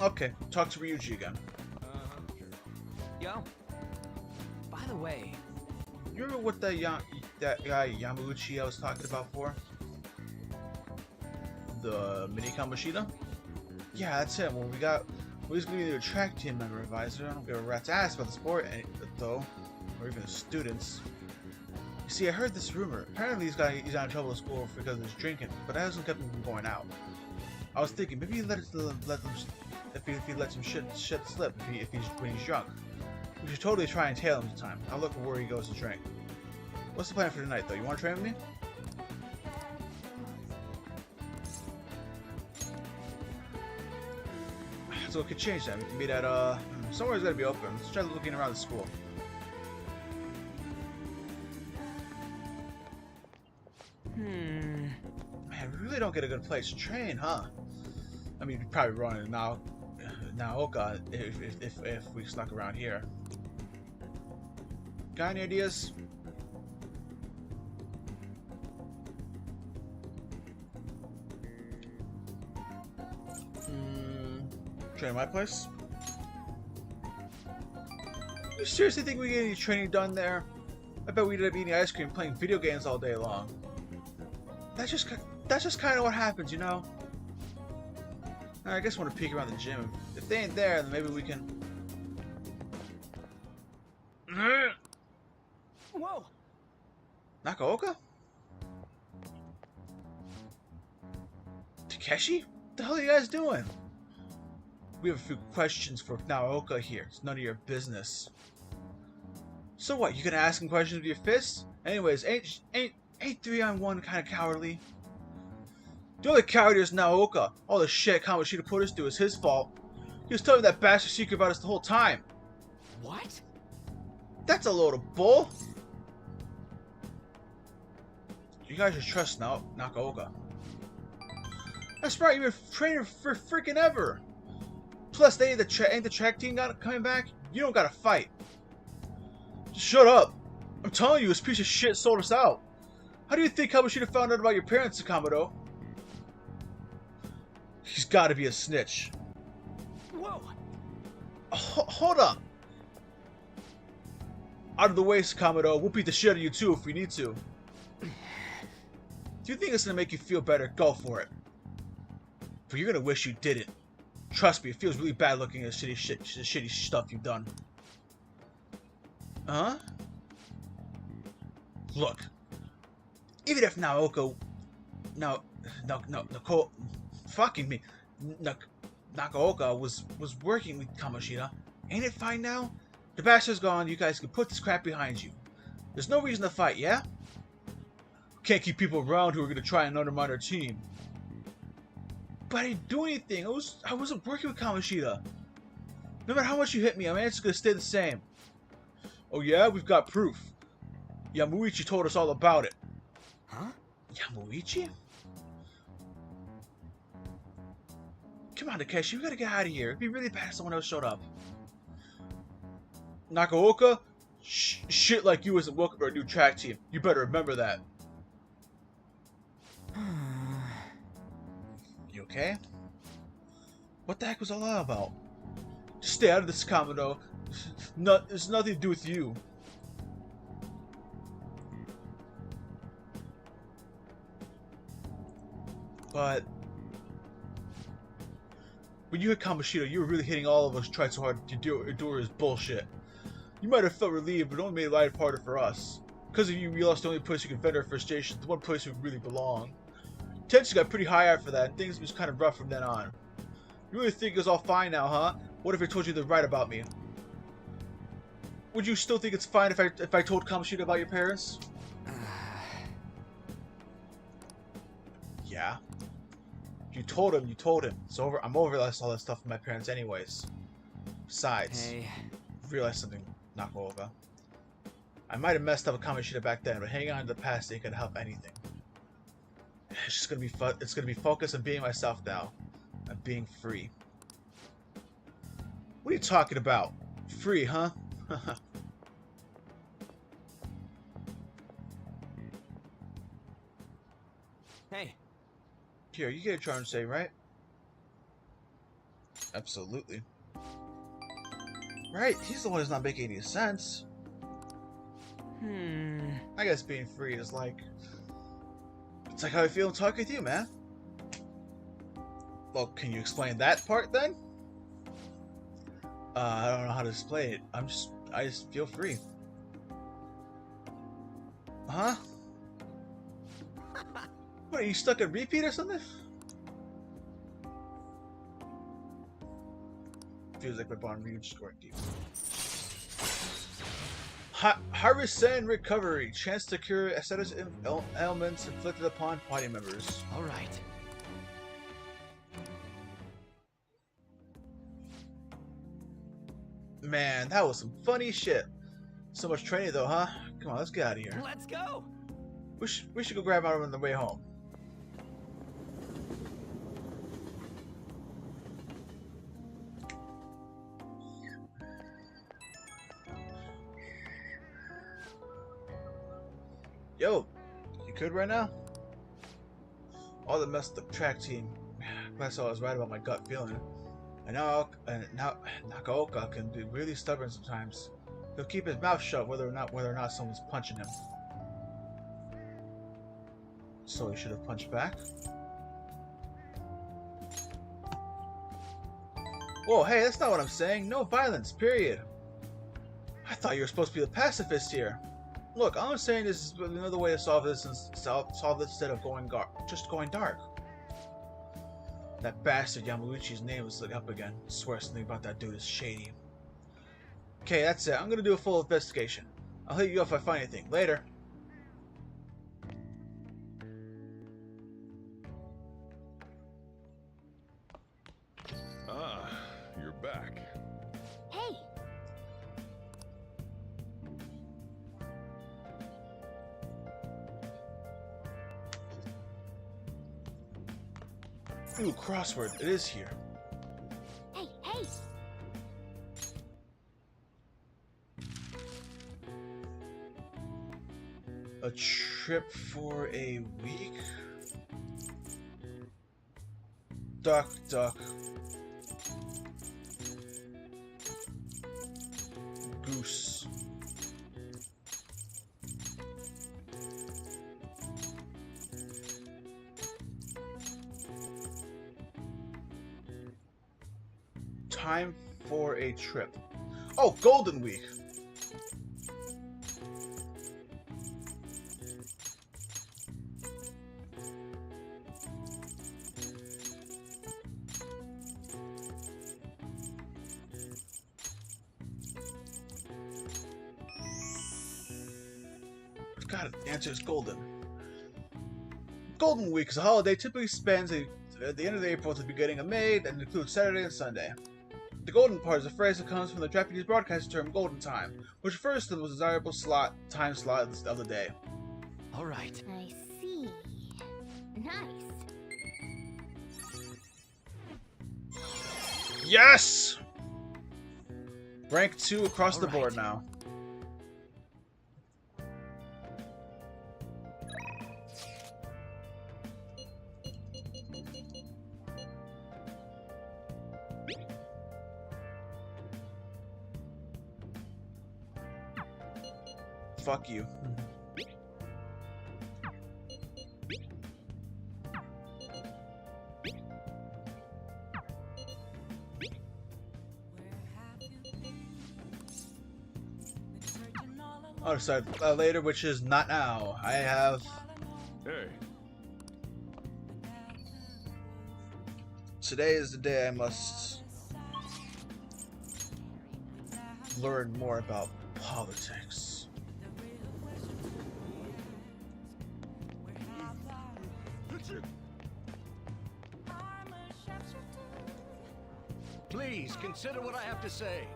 Okay, talk to Ryuji again.
Yo. By the way,
You remember what that guy Yamauchi I was talking about before? The mini Kamoshida? Yeah, that's him. Well, we was gonna be the track team member advisor. I don't give a rat's ass about the sport though, or even the students. You see, I heard this rumor. Apparently, he's out of trouble at school because of his drinking, but that hasn't kept him from going out. I was thinking maybe he let them if he lets him shit slip when he's drunk. We should totally try and tail him sometime. I'll look for where he goes to drink. What's the plan for tonight, though? You want to train with me? So it could change that. We can meet at somewhere's gotta be open. Let's try looking around the school. Man, we really don't get a good place to train, huh? I mean, we'd probably run in Naoka if we snuck around here. Got any ideas? Train at my place? You seriously think we get any training done there? I bet we'd end up eating ice cream playing video games all day long. That's just kind of what happens, you know? I guess I want to peek around the gym. If they ain't there, then maybe we can...
whoa.
Nakaoka? Takeshi? What the hell are you guys doing? We have a few questions for Naoka here. It's none of your business. So what, you gonna ask him questions with your fists? Anyways, ain't 3-on-1 kind of cowardly? The only coward is Naoka. All the shit Kamoshida put us through is his fault. He was telling that bastard secret about us the whole time.
What?
That's a load of bull. You guys should trust Nakaoka. That's right, you've been training for freaking ever. Plus, ain't the track team coming back? You don't gotta fight. Just shut up. I'm telling you, this piece of shit sold us out. How do you think Kamoshida found out about your parents, Sakamoto? He's gotta be a snitch.
Whoa.
Hold up. Out of the way, Sakamoto. We'll beat the shit out of you too if we need to. Do you think it's gonna make you feel better? Go for it. But you're gonna wish you didn't. Trust me, it feels really bad looking at the shitty stuff you've done. Huh? Look. Even if Naoka... Nakaoka was working with Kamoshida, ain't it fine now? The bastard's gone, you guys can put this crap behind you. There's no reason to fight, yeah? Can't keep people around who are gonna try and undermine our team. But I didn't do anything. I wasn't working with Kamoshida. No matter how much you hit me, I'm just gonna stay the same. Oh yeah, we've got proof. Yamauchi told us all about it.
Huh?
Yamauchi? Come on, Takeshi, we gotta get out of here. It'd be really bad if someone else showed up. Nakaoka? Shit like you isn't welcome to our new track team. You better remember that. You okay? What the heck was all that about? Just stay out of this, Sakamoto. It's nothing to do with you. But when you hit Kamoshida, you were really hitting all of us who tried so hard to endure his bullshit. You might have felt relieved, but it only made life harder for us. Because of you, we lost the only place we could defend our frustrations, the one place we really belong. Tension got pretty high after that, and things was kind of rough from then on. You really think it was all fine now, huh? What if I told you the right about me? Would you still think it's fine if I told Kamoshida about your parents? Yeah. You told him. It's over. I'm over all that stuff with my parents anyways. Besides,
Hey.
I realized something, Nakaoka. I might have messed up with Kamoshida back then, but hanging on to the past ain't gonna help anything. It's just gonna be it's gonna be focused on being myself now. I'm being free. What are you talking about? Free, huh?
Hey.
Here, you get a charm save, right? Absolutely. Right, he's the one who's not making any sense. I guess being free is like... It's like how I feel talking with you, man. Well, can you explain that part then? I don't know how to explain it. I just feel free. Huh? What, are you stuck in repeat or something? Feels like my bond reach scoring deep. Harvest and recovery. Chance to cure status ailments inflicted upon party members.
All right.
Man, that was some funny shit. So much training though, huh? Come on, let's get out of here.
Let's go.
We should go grab our on the way home. Yo, you good right now? All the messed up track team. Glad I was right about my gut feeling. And now Nakaoka can be really stubborn sometimes. He'll keep his mouth shut whether or not someone's punching him. So he should have punched back. Whoa, hey, that's not what I'm saying. No violence, period. I thought you were supposed to be the pacifist here. Look, all I'm saying is another way to solve this instead of just going dark. That bastard Yamauchi's name is up again. I swear something about that dude is shady. Okay, that's it. I'm gonna do a full investigation. I'll hit you up if I find anything. Later.
Ah, you're back.
Hey,
Ooh, crossword. It is here.
hey, hey!
A trip for a week? Duck, duck. Goose. Time for a trip. Oh, Golden Week. God, the answer is golden. Golden Week is a holiday typically spans at the end of April to the beginning of May and includes Saturday and Sunday. The golden part is a phrase that comes from the Japanese broadcasting term golden time, which refers to the most desirable time slot of the day.
All right.
I see. Nice.
Yes! Rank 2 across the board
Alright.
now. Fuck you. I'll decide later, which is not now. I have...
Hey,
Today is the day I must learn more about politics.
Please consider what I have to say.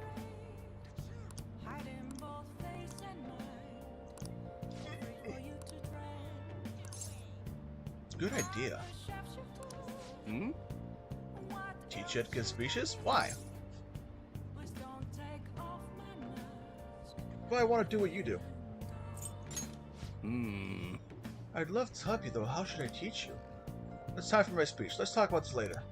Good idea.
Hmm?
Teach etiquette speeches? Why? Well, I want to do what you do.
Hmm.
I'd love to help you, though. How should I teach you? It's time for my speech. Let's talk about this later.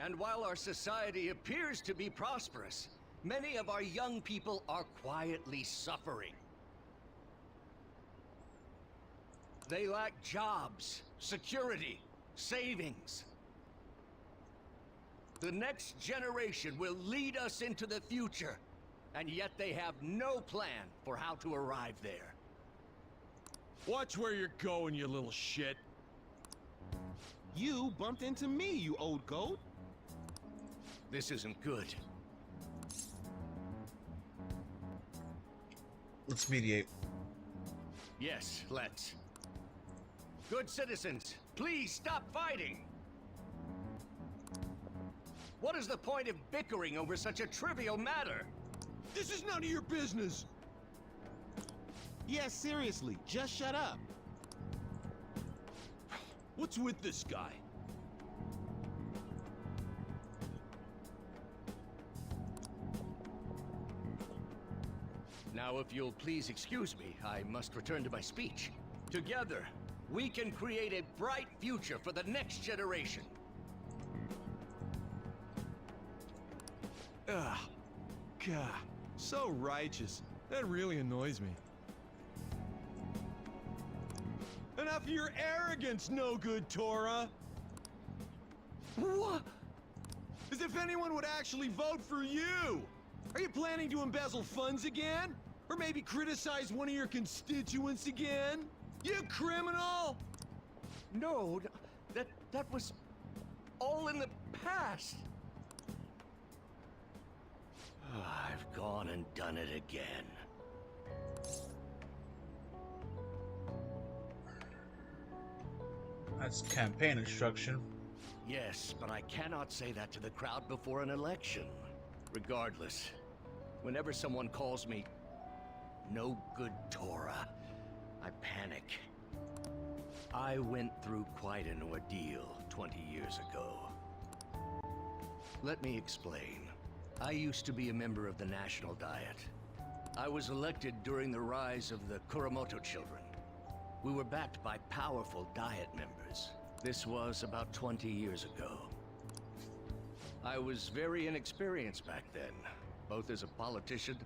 And while our society appears to be prosperous, many of our young people are quietly suffering. They lack jobs, security, savings. The next generation will lead us into the future, and yet they have no plan for how to arrive there.
Watch where you're going, you little shit.
You bumped into me, you old goat.
This isn't good.
Let's mediate.
Yes, let's. Good citizens, please stop fighting! What is the point of bickering over such a trivial matter?
This is none of your business.
Yeah, seriously, just shut up.
What's with this guy?
Now, if you'll please excuse me, I must return to my speech. Together, we can create a bright future for the next generation.
Ugh. God, so righteous. That really annoys me. Enough of your arrogance, no good Torah!
What?
As if anyone would actually vote for you! Are you planning to embezzle funds again? Or maybe criticize one of your constituents again? You criminal!
No, that was all in the past. I've gone and done it again.
That's campaign instruction.
Yes, but I cannot say that to the crowd before an election. Regardless, whenever someone calls me no good Torah, I panic. I went through quite an ordeal 20 years ago. Let me explain. I used to be a member of the National Diet. I was elected during the rise of the Kuramoto children. We were backed by powerful Diet members. This was about 20 years ago. I was very inexperienced back then, both as a politician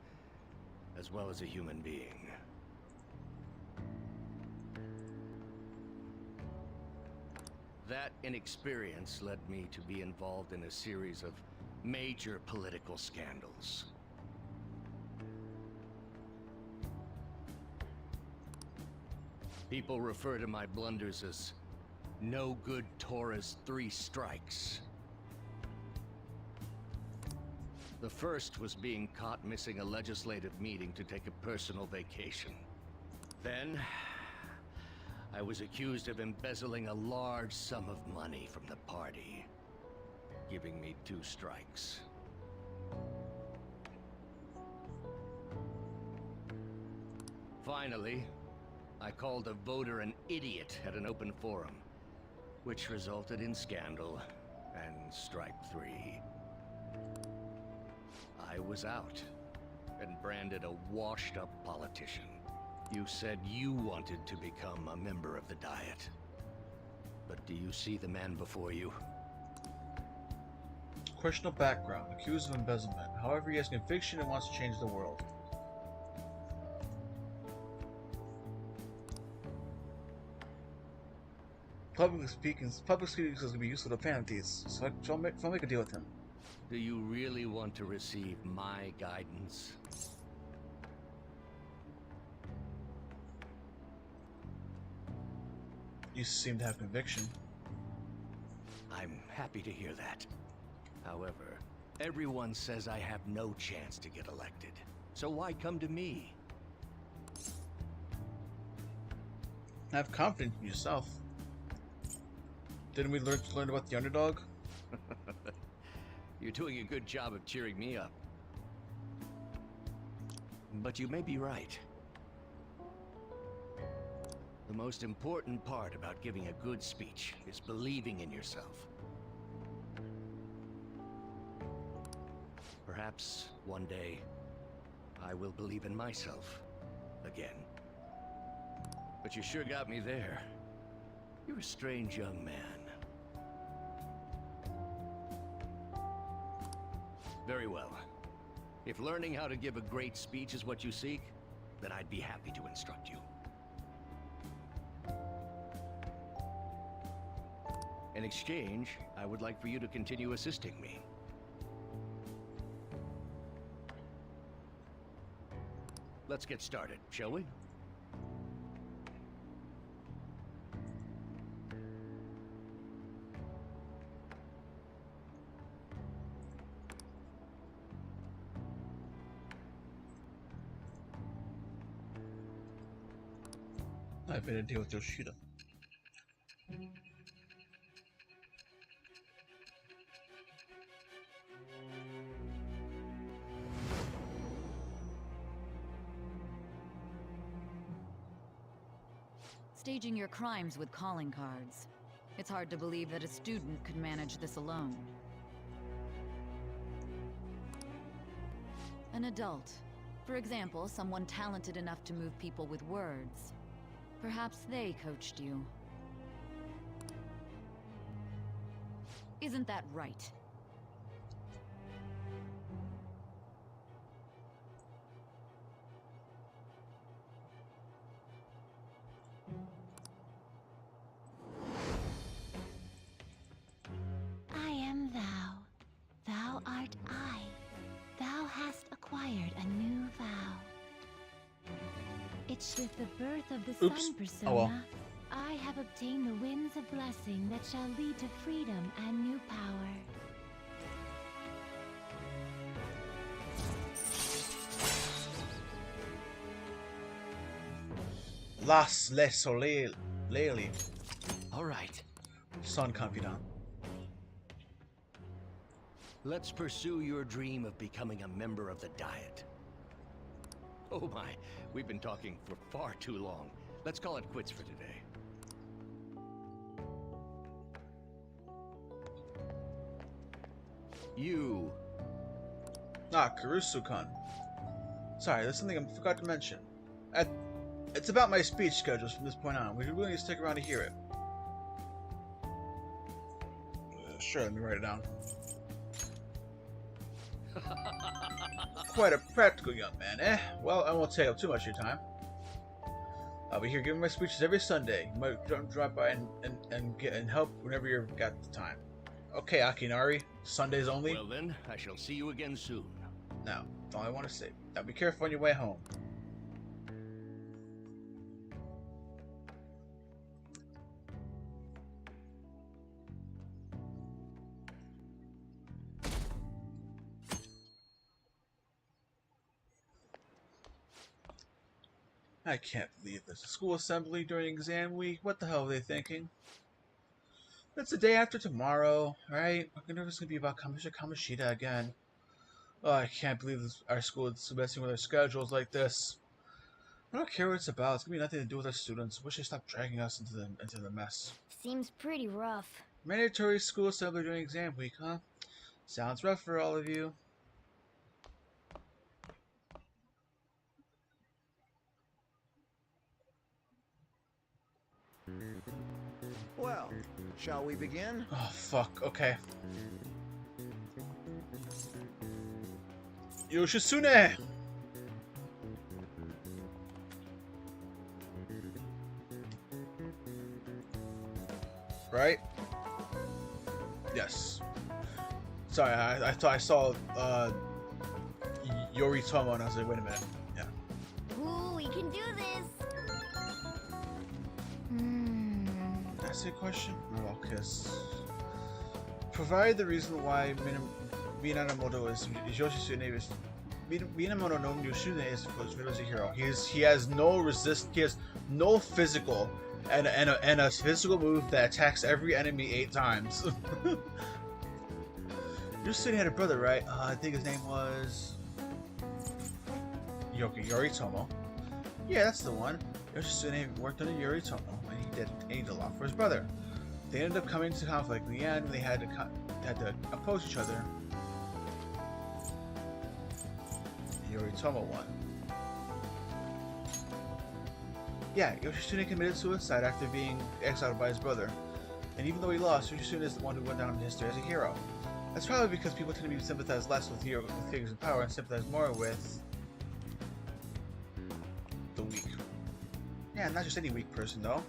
as well as a human being. That inexperience led me to be involved in a series of major political scandals. People refer to my blunders as no good Torah's 3 strikes. The first was being caught missing a legislative meeting to take a personal vacation. Then, I was accused of embezzling a large sum of money from the party, giving me 2 strikes. Finally, I called a voter an idiot at an open forum, which resulted in scandal and strike 3. I was out and branded a washed-up politician. You said you wanted to become a member of the Diet. But do you see the man before you?
Questionable background, accused of embezzlement. However, he has conviction and wants to change the world. Public speaking is going to be useful to Phantom-Thieves, so I'll make a deal with him.
Do you really want to receive my guidance?
You seem to have conviction.
I'm happy to hear that. However, everyone says I have no chance to get elected. So why come to me?
Have confidence in yourself. Didn't we learn about the underdog?
You're doing a good job of cheering me up. But you may be right. The most important part about giving a good speech is believing in yourself. Perhaps one day, I will believe in myself again. But you sure got me there. You're a strange young man. Very well. If learning how to give a great speech is what you seek, then I'd be happy to instruct you. In exchange, I would like for you to continue assisting me. Let's get started, shall we?
I better deal with Yoshida.
Staging your crimes with calling cards. It's hard to believe that a student could manage this alone. An adult. For example, someone talented enough to move people with words. Perhaps they coached you. Isn't that right?
I am thou. Thou art I. Thou hast acquired a new vow. It's with the birth of the
Oops.
sun persona.
Oh well.
I have obtained the winds of blessing that shall lead to freedom and new power.
Las Le Soleil.
All right.
Sun confidant.
Let's pursue your dream of becoming a member of the Diet. Oh my, we've been talking for far too long. Let's call it quits for today. You.
Ah, Karusu-kun. Sorry, there's something I forgot to mention. It's about my speech schedules from this point on. We really need to stick around to hear it. Sure, let me write it down. Quite a practical young man, eh? Well, I won't take up too much of your time. I'll be here giving my speeches every Sunday. You might drop by and help whenever you've got the time. Okay, Akinari. Sundays only?
Well then, I shall see you again soon.
Now, that's all I want to say. Now be careful on your way home. I can't believe this. A school assembly during exam week? What the hell are they thinking? It's the day after tomorrow, right? I wonder if it's going to be about Kamoshida again. Oh, I can't believe our school is messing with our schedules like this. I don't care what it's about. It's going to be nothing to do with our students. Wish they stopped dragging us into the mess.
Seems pretty rough.
Mandatory school assembly during exam week, huh? Sounds rough for all of you.
Well, shall we begin?
Oh, fuck. Okay. Yoshitsune! Right? Yes. Sorry, I thought I saw Yoritomo and I was like, wait a minute. Yeah.
Ooh, we can do this!
That's a question? No, because provide the reason why Minamoto is Yoshitsune is Minamoto no Yoshitsune is a hero. He has no resist. He has no physical and a physical move that attacks every enemy 8 times. Yoshitsune had a brother, right? I think his name was Yoritomo. Yeah, that's the one. Yoshitsune worked under Yoritomo, and he did a lot for his brother. They ended up coming to conflict. In the end, they had to oppose each other. Yoritomo won. Yeah, Yoshitsune committed suicide after being exiled by his brother. And even though he lost, Yoshitsune is the one who went down in history as a hero. That's probably because people tend to sympathize less with figures in power and sympathize more with the weak. Yeah, not just any weak person though.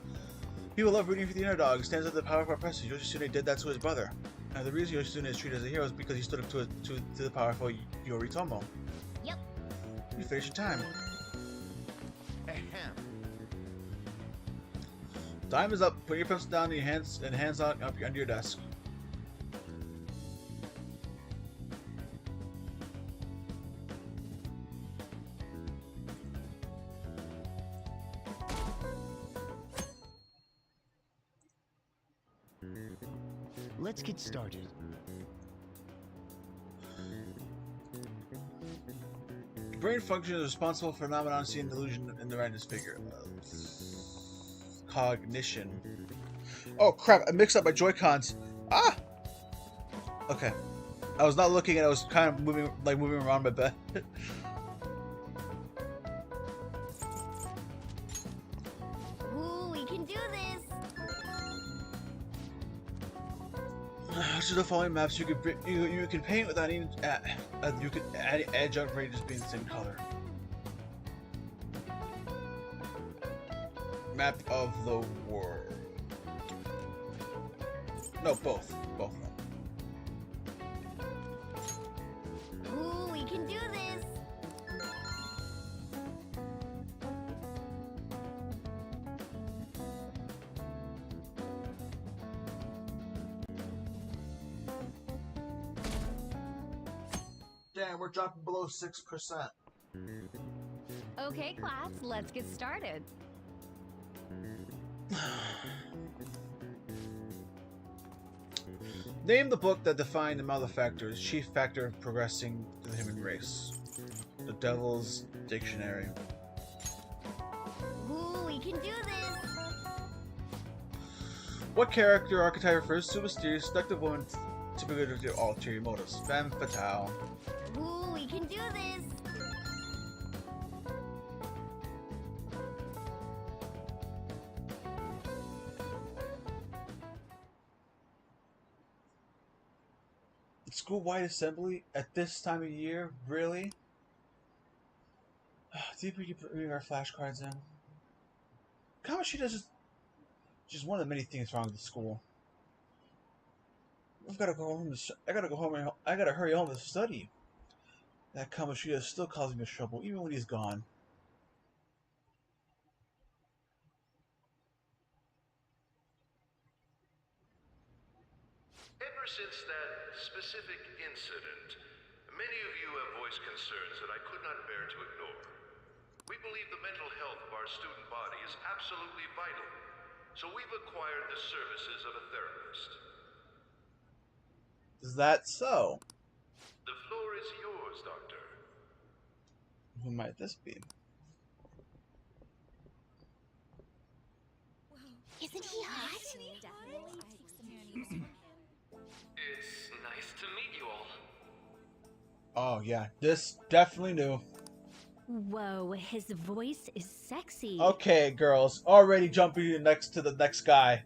People love rooting for the underdog. Stands up to the powerful oppressor. Yoshitsune did that to his brother. And the reason Yoshitsune is treated as a hero is because he stood up to the powerful Yoritomo.
Yep.
You finished in time.
Ahem.
Time is up. Put your pencil down and your hands on up under your desk.
Let's get started.
Brain function is responsible for phenomenon seen delusion in the random figure. Cognition. Oh crap! I mixed up my Joy-Cons. Ah. Okay. I was not looking and I was kind of moving around my bed.
Ooh, we can do this.
To the following maps, you can paint without even you can add adjunct ranges being the same color. Map of the world. No, both of them.
Ooh, we can do this.
Damn, we're dropping below 6%.
Okay, class, let's get started.
Name the book that defined the malefactor's chief factor of progressing the human race. The Devil's Dictionary.
Ooh, we can do this.
What character archetype refers to a mysterious, seductive woman typically with their ulterior motives? Femme fatale.
Ooh, we can do this.
School-wide assembly at this time of year? Really? Do you think we can bring our flashcards in? Kamoshida is just one of the many things wrong with the school. I've got to go home. I gotta go home. I gotta hurry home to study. That Kamoshida is still causing us trouble, even when he's gone.
Ever since that specific incident, many of you have voiced concerns that I could not bear to ignore. We believe the mental health of our student body is absolutely vital, so we've acquired the services of a therapist.
Is that so?
The floor is yours, Doctor.
Who might this be?
Isn't he hot?
It's nice to meet you all.
Oh yeah, this definitely new.
Whoa, his voice is sexy.
Okay, girls, already jumping to the next guy.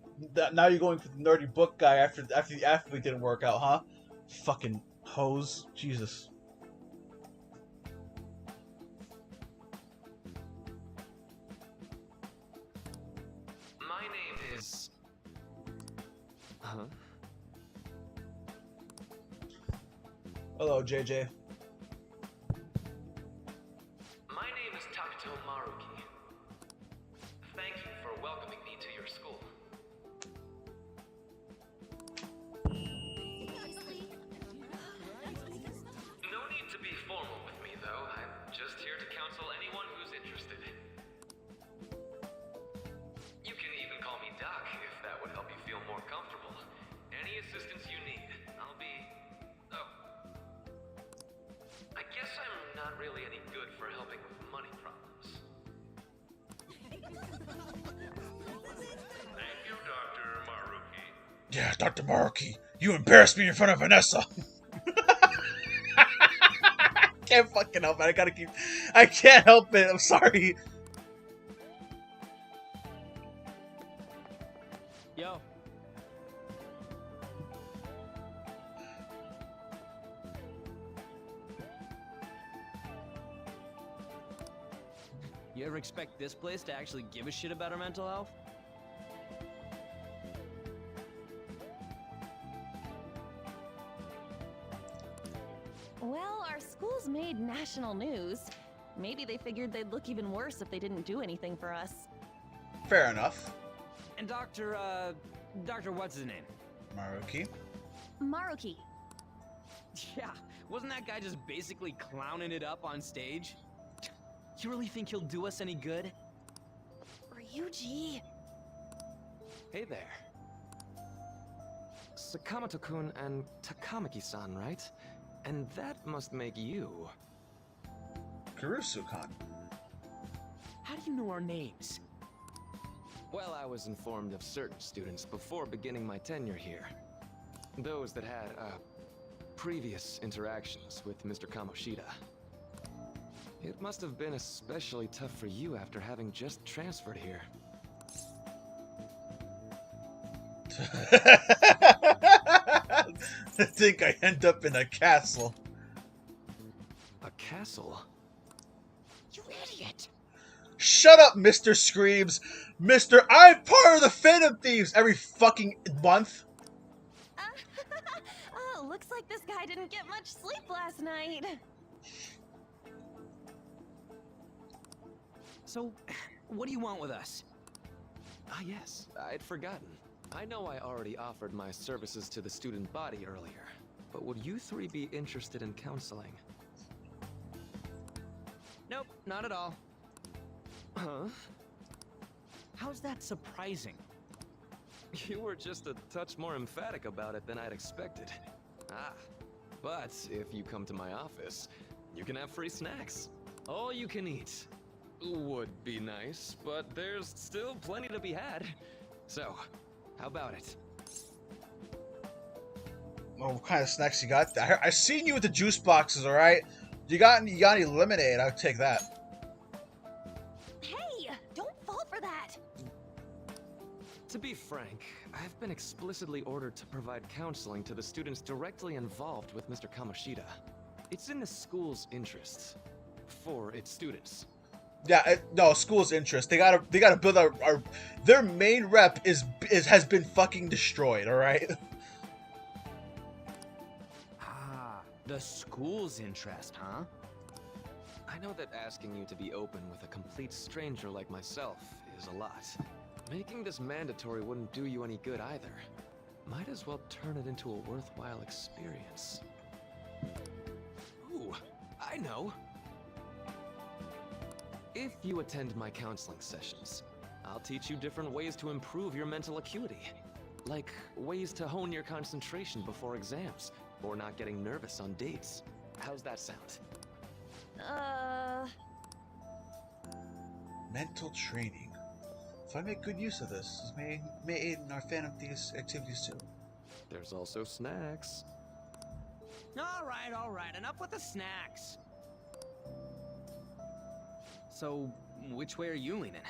Now you're going for the nerdy book guy after the athlete didn't work out, huh? Fucking hose, Jesus.
My name is... Huh?
Hello, JJ.
My name is Takuto Maruki. Thank you for welcoming me to your school. No need to be formal with me, though. I'm just here to counsel anyone who's interested. You can even call me Doc, if that would help you feel more comfortable. Any assistance you need, I'll be... Oh. I guess I'm not really any good for helping with money problems.
Thank you, Dr. Maruki.
Yeah, Dr. Maruki, you embarrassed me in front of Vanessa. Can't fucking help it. I can't help it. I'm sorry.
Yo. You ever expect this place to actually give a shit about our mental health?
Well, our school's made national news. Maybe they figured they'd look even worse if they didn't do anything for us.
Fair enough.
And Dr. what's his name?
Maruki.
Maruki.
Yeah, wasn't that guy just basically clowning it up on stage? You really think he'll do us any good?
Ryuji.
Hey there. Sakamoto-kun and Takamaki-san, right? And that must make you...
Kurusu-kan.
How do you know our names?
Well, I was informed of certain students before beginning my tenure here. Those that had, previous interactions with Mr. Kamoshida. It must have been especially tough for you after having just transferred here.
I think I end up in a castle.
A castle?
You idiot!
Shut up, Mr. Screams! Mr. I'm part of the Phantom Thieves every fucking month!
Oh, looks like this guy didn't get much sleep last night.
So, what do you want with us?
Ah yes, I'd forgotten. I know I already offered my services to the student body earlier, but would you three be interested in counseling?
Nope, not at all.
Huh?
How's that surprising?
You were just a touch more emphatic about it than I'd expected. Ah, but if you come to my office, you can have free snacks. All you can eat. Would be nice, but there's still plenty to be had. So, how about it?
Oh, what kind of snacks you got? I seen you with the juice boxes, alright? You got any lemonade, I'll take that.
Hey, don't fall for that.
To be frank, I've been explicitly ordered to provide counseling to the students directly involved with Mr. Kamoshida. It's in the school's interests. For its students.
Yeah, no, school's interest. They gotta build our their main rep has been fucking destroyed, alright?
Ah, the school's interest, huh?
I know that asking you to be open with a complete stranger like myself is a lot. Making this mandatory wouldn't do you any good either. Might as well turn it into a worthwhile experience. Ooh, I know! If you attend my counseling sessions, I'll teach you different ways to improve your mental acuity. Like ways to hone your concentration before exams, or not getting nervous on dates. How's that sound?
Mental training. If I make good use of this may aid in our Phantom Thieves activities too.
There's also snacks.
Alright, enough with the snacks. So, which way are you leaning?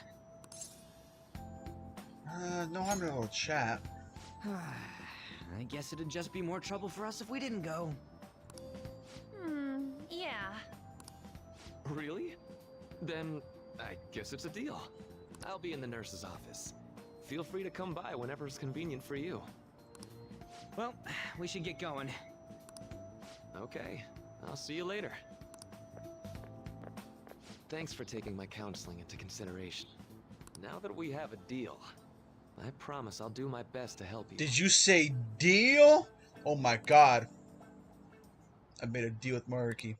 No, I'm in a little chat.
I guess it'd just be more trouble for us if we didn't go.
Yeah.
Really? Then, I guess it's a deal. I'll be in the nurse's office. Feel free to come by whenever it's convenient for you.
Well, we should get going.
Okay, I'll see you later. Thanks for taking my counseling into consideration. Now that we have a deal, I promise I'll do my best to help you.
Did you say deal? Oh my god. I made a deal with Maruki.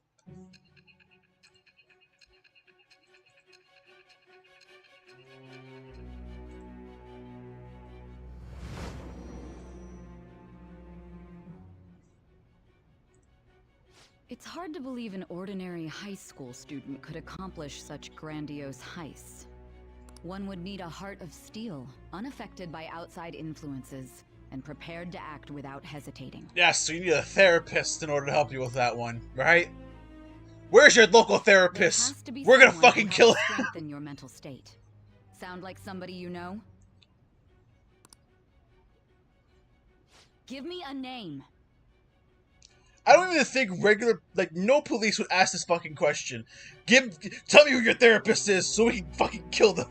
It's hard to believe an ordinary high school student could accomplish such grandiose heists. One would need a heart of steel, unaffected by outside influences, and prepared to act without hesitating.
Yes, so you need a therapist in order to help you with that one, right? Where's your local therapist? We're gonna fucking kill him.
Strengthen your mental state. Sound like somebody you know? Give me a name.
I don't even think regular, like, no police would ask this fucking question. Tell me who your therapist is so we can fucking kill them.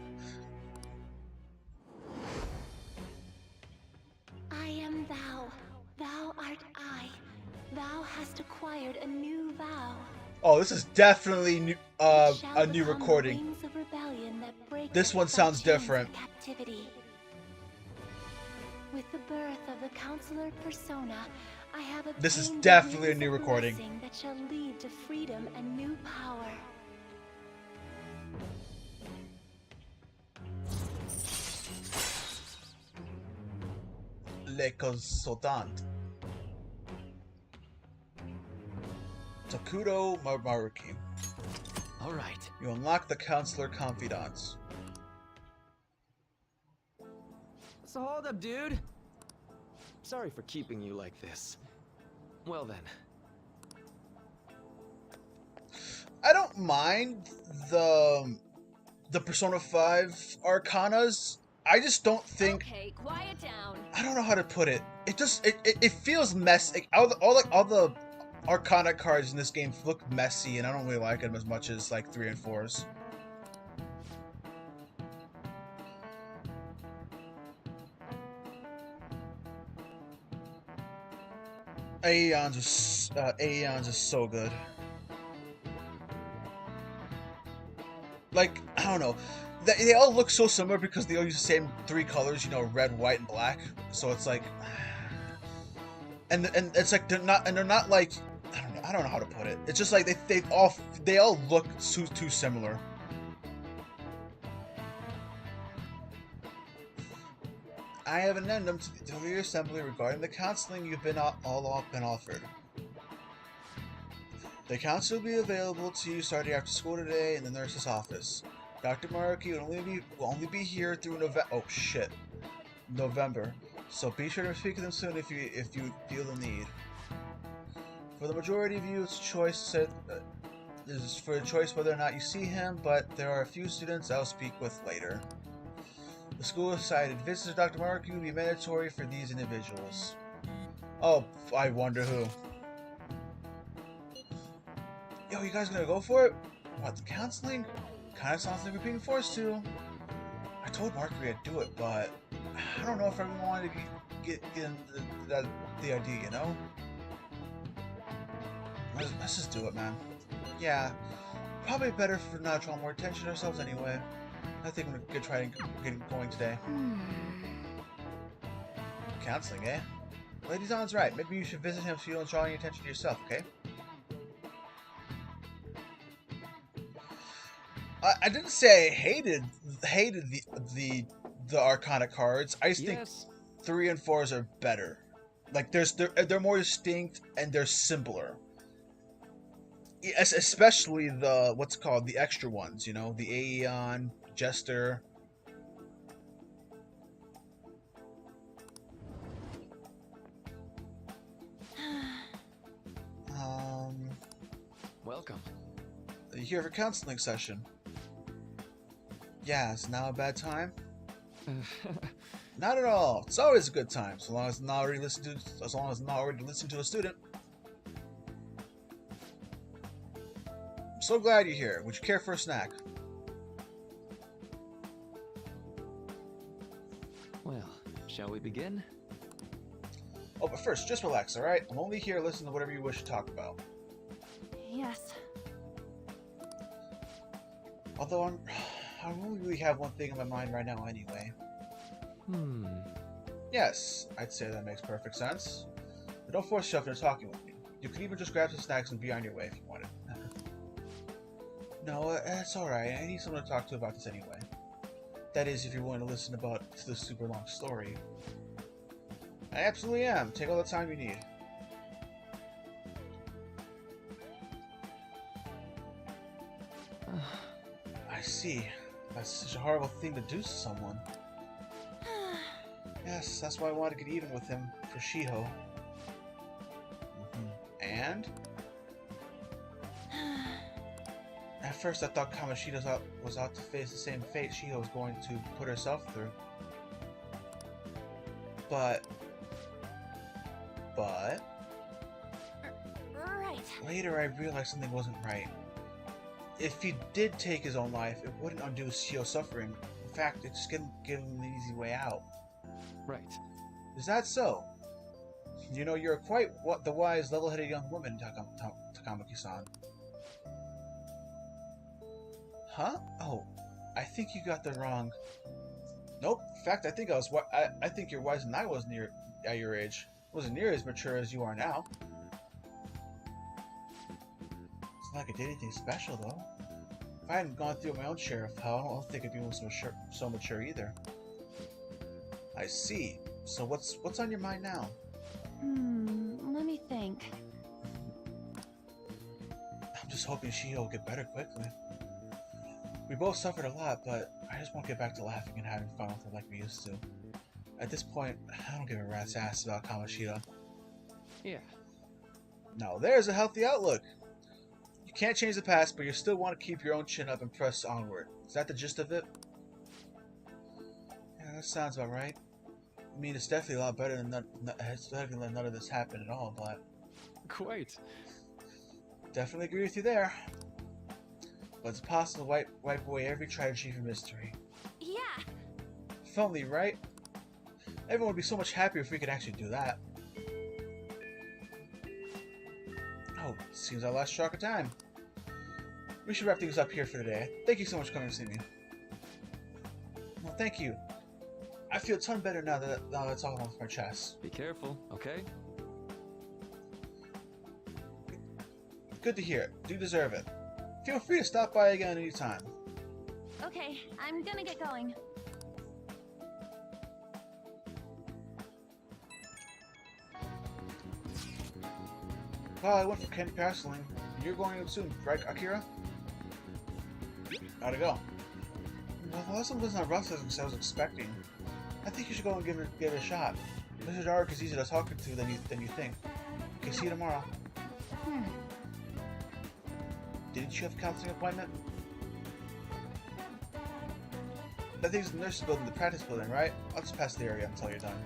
I am thou. Thou art I. Thou hast acquired a new vow.
Oh, this is definitely new,
It shall
a new
become the
recording.
wings of rebellion that break
This one
us by
sounds
chains of
different.
Captivity. With the birth of the Counselor Persona, I have obtained
This is
the
definitely a
wings
new
of
recording.
blessing that shall lead to freedom and new power.
Le Consultant. Takudo Maruki.
All right.
You unlock the Counselor Confidants.
So hold up, dude. Sorry for keeping you like this. Well then.
I don't mind the Persona 5 Arcanas. I just don't think.
Okay, quiet down.
I don't know how to put it. It just it feels messy. All the Arcana cards in this game look messy, and I don't really like them as much as like 3 and 4s. Aeons is so good. Like, I don't know. They all look so similar because they all use the same 3 colors, you know, red, white, and black. So it's like, and it's like they're not like, I don't know how to put it. It's just like they all look too similar. I have an addendum to the assembly regarding the counseling you've been offered. The counsel will be available to you starting after school today in the nurse's office. Dr. Maruki will only be here through November. So be sure to speak to them soon if you feel the need. For the majority of you, it's choice for a choice whether or not you see him, but there are a few students I'll speak with later. The school decided visits to Dr. Maruki will be mandatory for these individuals. Oh, I wonder who. Yo, you guys gonna go for it? What, the counseling? Kinda sounds like we're being forced to. I told Mercury I'd do it, but I don't know if everyone wanted to get the idea, you know? Let's just do it, man. Yeah, probably better for not drawing more attention to ourselves anyway. I think we're gonna try and get going today. Counseling, eh? Lady Zan's right. Maybe you should visit him so you don't draw any attention to yourself, okay? I didn't say I hated the Arcana cards. I just think 3 and 4s are better. Like they're more distinct and they're simpler. Yes, especially the the extra ones. You know, the Aeon, Jester.
Welcome.
Are you here for counseling session? Yeah, is now a bad time? Not at all. It's always a good time, so long as I'm not already listening to a student. I'm so glad you're here. Would you care for a snack?
Well, shall we begin?
Oh, but first, just relax, alright? I'm only here to listen to whatever you wish to talk about.
Yes.
Although I only really have one thing in my mind right now anyway. Yes, I'd say that makes perfect sense. But don't force yourself into talking with me. You can even just grab some snacks and be on your way if you wanted. No, it's alright. I need someone to talk to about this anyway. That is, if you're willing to listen to the super long story. I absolutely am. Take all the time you need. I see. That's such a horrible thing to do to someone. Yes, that's why I wanted to get even with him for Shiho. And? At first I thought Kamoshida was out to face the same fate Shiho was going to put herself through. But... Later, I realized something wasn't right. If he did take his own life, it wouldn't undo Shio's suffering. In fact, it just give him an easy way out.
Right.
Is that so? You know, you're quite the wise, level-headed young woman, Takamaki-san. Huh? Oh, I think you got the wrong... Nope. In fact, I think I think you're wiser than I was at your age. Wasn't near as mature as you are now. It's not like I did anything special, though. If I hadn't gone through my own share of hell, I don't think I'd be so mature either. I see. So what's on your mind now?
Let me think.
I'm just hoping Shio will get better quickly. We both suffered a lot, but I just won't get back to laughing and having fun with her like we used to. At this point, I don't give a rat's ass about Kamoshida.
Yeah.
Now there's a healthy outlook. You can't change the past, but you still want to keep your own chin up and press onward. Is that the gist of it? Yeah, that sounds about right. I mean, it's definitely a lot better than none of this happened at all, but...
Quite.
Definitely agree with you there. But it's possible to wipe away every tragedy from history.
Yeah.
If only, right? Everyone would be so much happier if we could actually do that. Oh, seems I lost track of time. We should wrap things up here for today. Thank you so much for coming to see me. Well, thank you. I feel a ton better now that it's all off my chest.
Be careful, okay?
Good to hear. Do deserve it. Feel free to stop by again anytime.
Okay, I'm gonna get going.
Well, I went for candy counseling. You're going soon, right, Akira? How'd it go? Well, the lesson wasn't as rough as I was expecting. I think you should go and give it a shot. Mr. Dark is easier to talk to than you think. Okay, see you tomorrow. Didn't you have a counseling appointment? I think it's the nurse's building, the practice building, right? I'll just pass the area until you're done.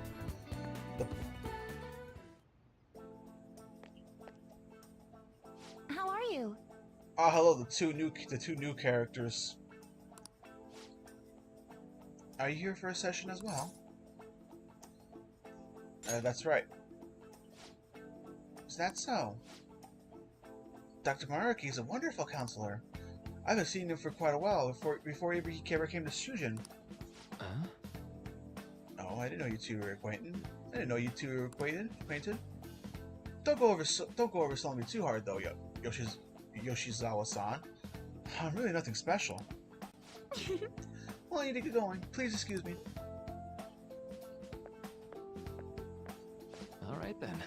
How are you?
Oh, hello, the two new characters. Are you here for a session as well? That's right. Is that so? Dr. Maruki is a wonderful counselor. I've been seeing him for quite a while, before he ever came to Shujin.
Huh?
Oh, I didn't know you two were acquainted. I didn't know you two were acquainted. Don't go overselling me too hard, though, Yoshizawa-san. I'm really nothing special. Well, I need to get going. Please excuse me.
All right then.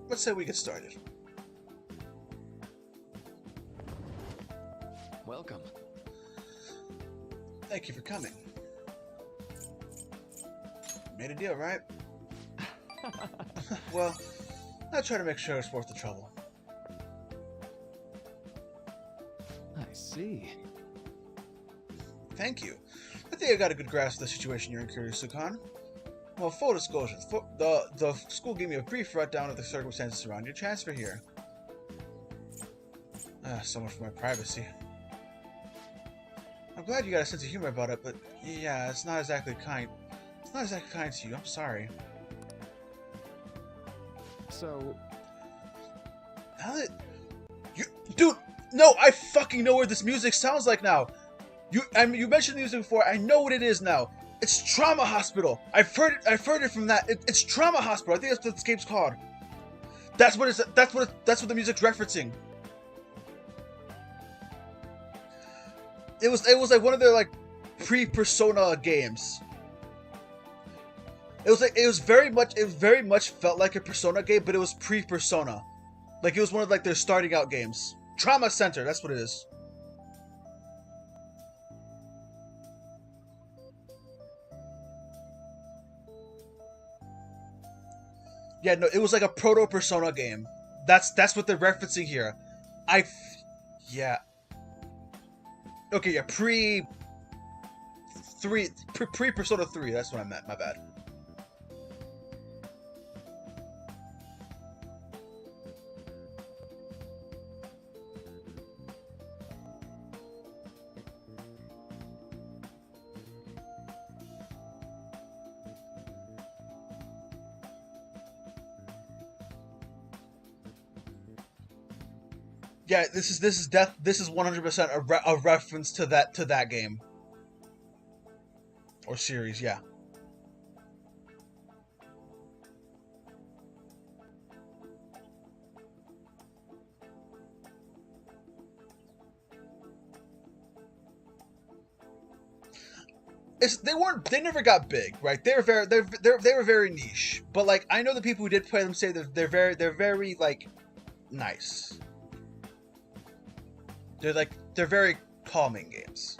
Let's say we get started.
Welcome.
Thank you for coming. Made a deal, right? Well, I try to make sure it's worth the trouble.
I see.
Thank you. I think I got a good grasp of the situation you're in, Kiryu-san. Well, full disclosure, the school gave me a brief rundown of the circumstances surrounding your transfer here. So much for my privacy. I'm glad you got a sense of humor about it, but yeah, it's not exactly kind. It's not exactly kind to you. I'm sorry.
So,
Now that dude, no, I fucking know what this music sounds like now. You mentioned the music before. I know what it is now. It's Trauma Hospital. I've heard it from that. It's Trauma Hospital. I think that's what this game's called. That's what the music's referencing. It was like one of their like pre-Persona games. It very much felt like a Persona game, but it was pre-Persona. Like it was one of like their starting out games. Trauma Center, that's what it is. Yeah, no, it was like a proto-Persona game. That's what they're referencing here. Yeah. Okay, yeah, pre-Persona 3, that's what I meant, my bad. Yeah, this is 100% a reference to that game or series. Yeah. They never got big, right? They were very niche. But like, I know the people who did play them say that they're very like nice. They're very calming games.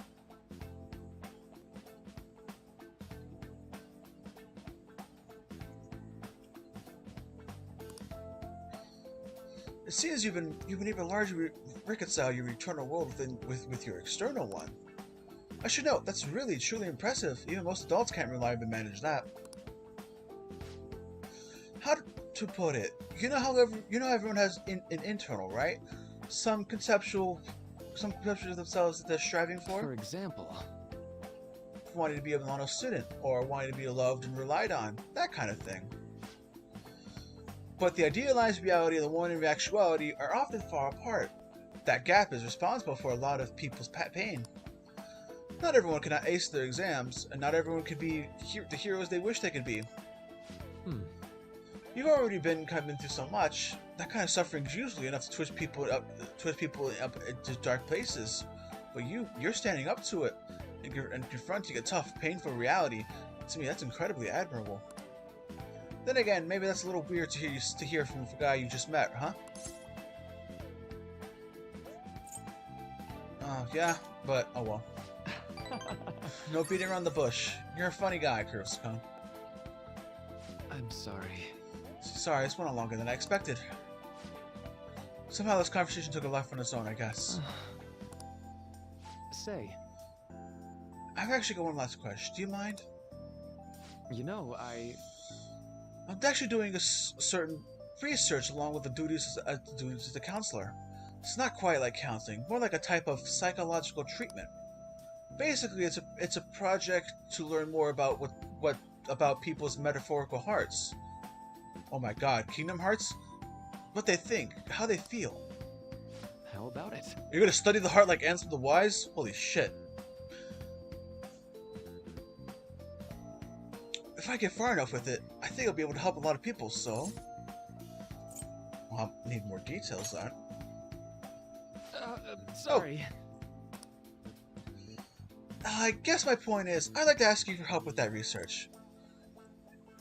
It seems you've been able to largely reconcile your internal world with your external one. I should note, that's really truly impressive. Even most adults can't reliably manage that. How to put it? You know how everyone has an internal, right? Some conceptual of themselves that they're striving for.
For example,
wanting to be a model student, or wanting to be loved and relied on, that kind of thing. But the idealized reality and the one in actuality are often far apart. That gap is responsible for a lot of people's pain. Not everyone can ace their exams, and not everyone can be the heroes they wish they could be. You've already been through so much. That kind of suffering is usually enough to twist people up into dark places. But you're standing up to it and confronting a tough, painful reality. To me, that's incredibly admirable. Then again, maybe that's a little weird to hear from the guy you just met, huh? Yeah, but oh well. No beating around the bush. You're a funny guy, Kurosuke.
I'm sorry.
Sorry, this went on longer than I expected. Somehow this conversation took a life on its own, I guess.
Say.
I've actually got one last question. Do you mind?
You know,
I'm actually doing a certain research along with the duties of the counselor. It's not quite like counseling, more like a type of psychological treatment. Basically, it's a project to learn more about about people's metaphorical hearts. Oh my god, Kingdom Hearts? What they think, how they feel.
How about it?
You're gonna study the heart like Ansem the Wise? Holy shit. If I get far enough with it, I think I'll be able to help a lot of people, so... I'll need more details on it.
Sorry.
I guess my point is, I'd like to ask you for help with that research.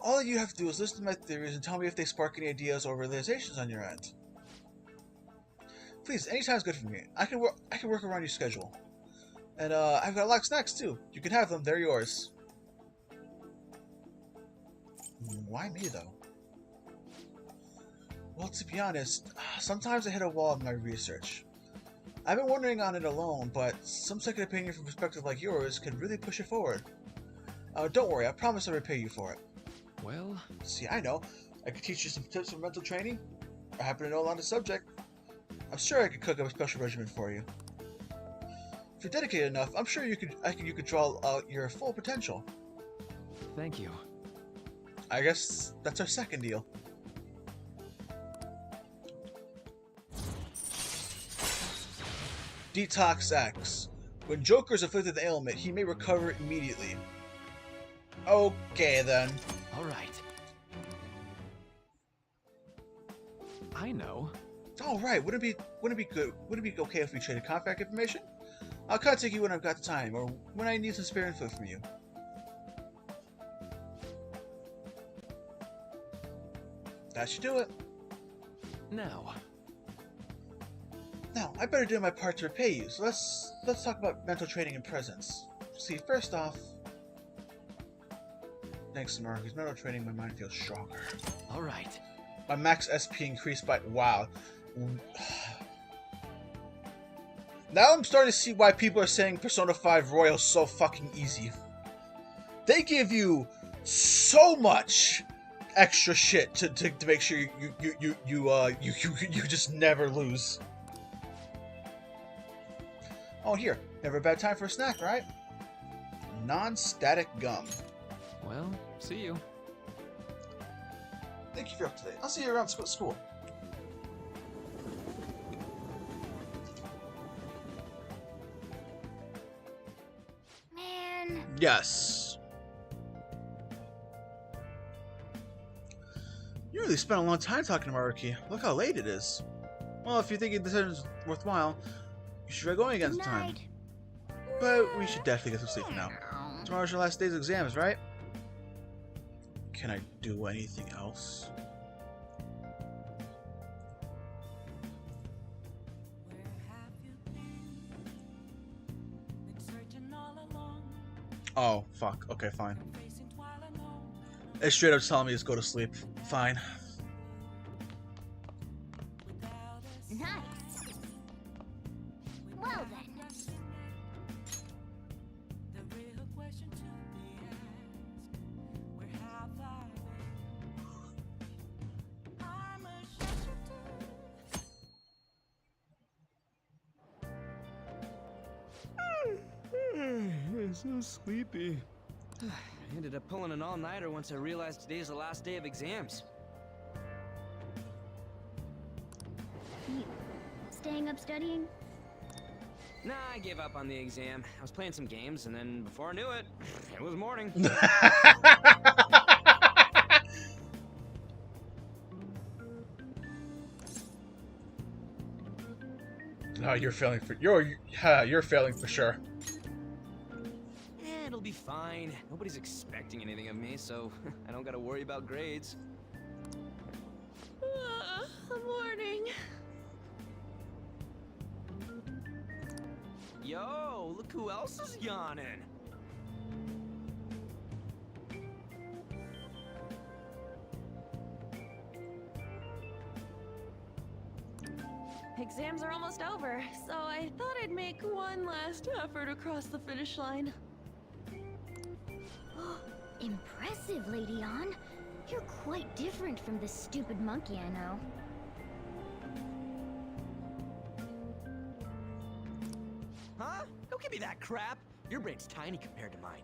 All you have to do is listen to my theories and tell me if they spark any ideas or realizations on your end. Please, anytime's good for me. I can work around your schedule. And I've got a lot of snacks too. You can have them, they're yours. Why me though? Well, to be honest, sometimes I hit a wall in my research. I've been wondering on it alone, but some second opinion from a perspective like yours could really push it forward. Don't worry, I promise I'll repay you for it.
Well...
See, I know. I could teach you some tips for mental training. I happen to know a lot of the subject. I'm sure I could cook up a special regimen for you. If you're dedicated enough, I'm sure you could draw out your full potential.
Thank you.
I guess that's our second deal. Detox X. When Joker's afflicted with the ailment, he may recover immediately. Okay then.
Alright. I know.
Alright, wouldn't it be okay if we traded contact information? I'll contact you when I've got the time, or when I need some spare info from you. That should do it.
Now,
I better do my part to repay you, so let's talk about mental training and presence. See, first off, thanks to Maruki's mental training, my mind feels stronger.
Alright.
My max SP increased by... wow. Now I'm starting to see why people are saying Persona 5 Royal's so fucking easy. They give you so much extra shit to make sure you just never lose. Oh, here. Never a bad time for a snack, right? Non-static gum.
Well, see you.
Thank you for up today. I'll see you around school. Yes. You really spent a long time talking to Maruki. Look how late it is. Well, if you think the decision is worthwhile, you should try going again sometime. But we should definitely get some sleep for now. Tomorrow's your last day's exams, right? Can I do anything else? Oh, fuck. Okay, fine. It's straight up telling me to go to sleep. Fine.
Nice. Well then.
I'm so sleepy. I ended up pulling an all-nighter once I realized today's the last day of exams.
You staying up studying?
Nah, I gave up on the exam. I was playing some games, and then before I knew it, it was morning.
No, you're failing for you're failing for sure.
It'll be fine. Nobody's expecting anything of me, so I don't gotta worry about grades.
Morning.
Yo, look who else is yawning.
Exams are almost over, so I thought I'd make one last effort across the finish line.
Impressive, Lady Ann. You're quite different from this stupid monkey I know.
Huh? Don't give me that crap. Your brain's tiny compared to mine.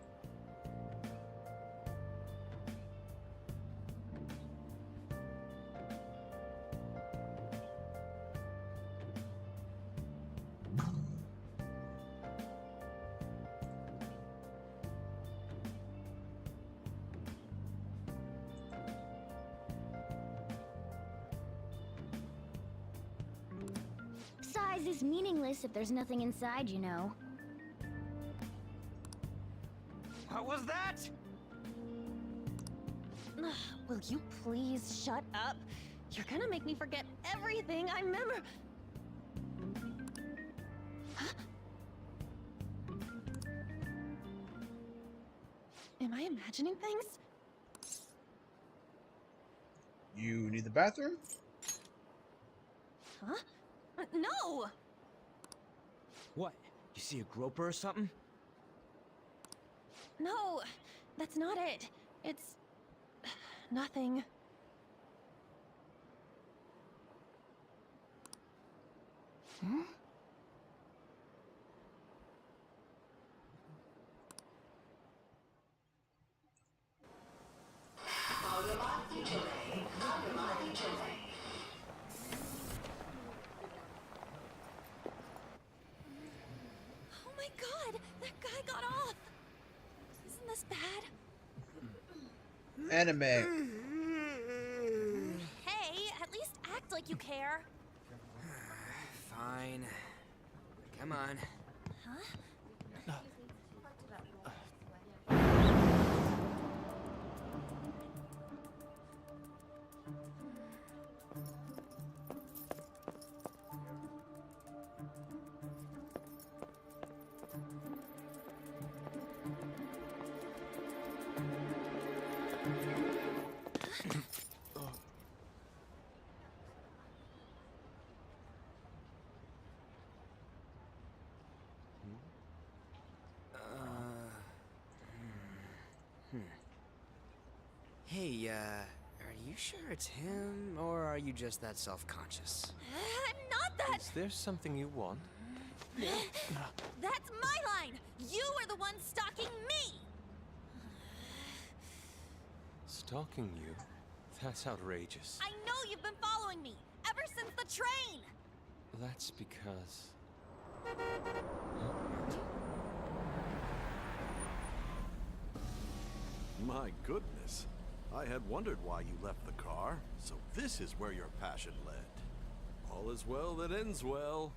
Size is meaningless if there's nothing inside, you know.
What was that?
Will you please shut up? You're gonna make me forget everything I remember. Huh? Am I imagining things?
You need the bathroom?
Huh? No!
What? You see a groper or something?
No, that's not it. It's nothing.
Hmm?
Oh my god, that guy got off. Isn't this bad?
Anime.
Hey, at least act like you care.
Fine. Come on.
Huh?
Hey, are you sure it's him, or are you just that self-conscious?
I'm not that.
Is there something you want?
That's my line. You are the one stalking me.
Stalking you? That's outrageous.
I know you've been following me ever since the train.
That's because...
My goodness. I had wondered why you left the car, so this is where your passion led. All is well that ends well.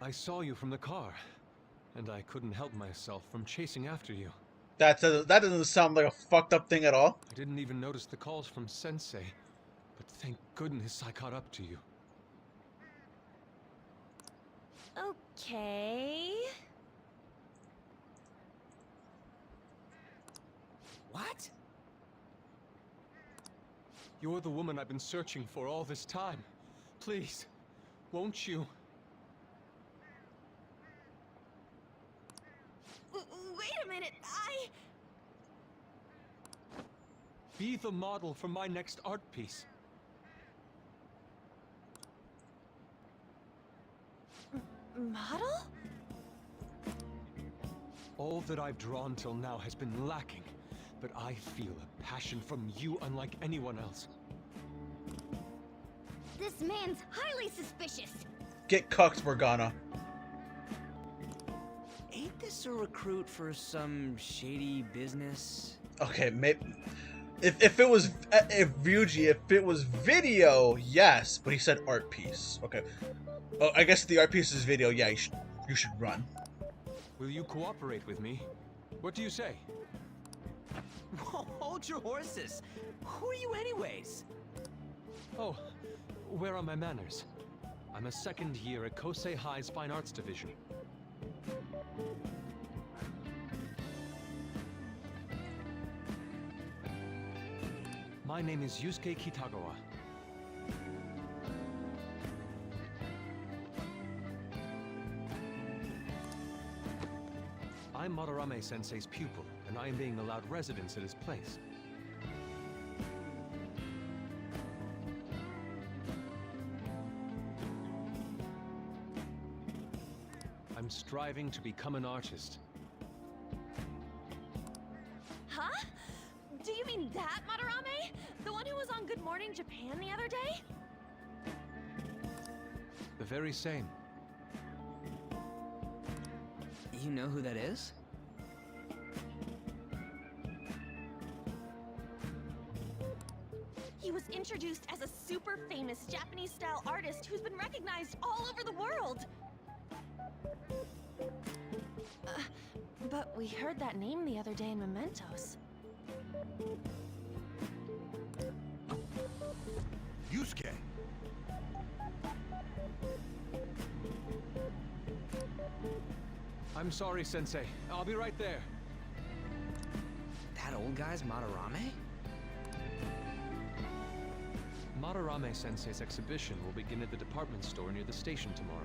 I saw you from the car, and I couldn't help myself from chasing after you.
That doesn't sound like a fucked up thing at all.
I didn't even notice the calls from Sensei, but thank goodness I caught up to you.
Okay.
What?
You're the woman I've been searching for all this time. Please, won't you?
Wait a minute,
Be the model for my next art piece.
Model?
All that I've drawn till now has been lacking, but I feel a passion from you unlike anyone else.
This man's highly suspicious.
Get cucked, Morgana.
Ain't this a recruit for some shady business?
Okay, maybe if it was Ryuji, if it was video, yes, but he said art piece. Okay, oh, I guess if the art piece is video. Yeah, you should run.
Will you cooperate with me? What do you say?
Hold your horses. Who are you anyways?
Oh, where are my manners? I'm a second year at Kosei High's Fine Arts Division. My name is Yusuke Kitagawa. I'm Madarame Sensei's pupil, and I am being allowed residence at his place. I'm striving to become an artist.
Huh? Do you mean that Madarame? The one who was on Good Morning Japan the other day?
The very same.
You know who that is?
He was introduced as a super famous Japanese-style artist who's been recognized all over the world. But we heard that name the other day in Mementos.
Yusuke!
I'm sorry, Sensei. I'll be right there.
That old guy's Madarame?
Madarame Sensei's exhibition will begin at the department store near the station tomorrow.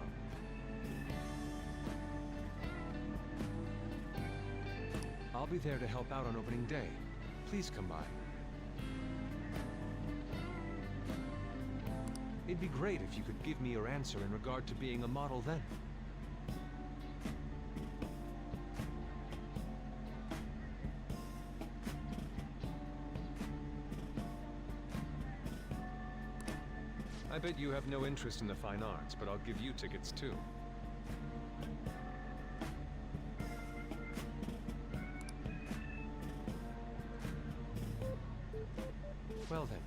I'll be there to help out on opening day. Please come by. It'd be great if you could give me your answer in regard to being a model then. I bet you have no interest in the fine arts, but I'll give you tickets too. Well then,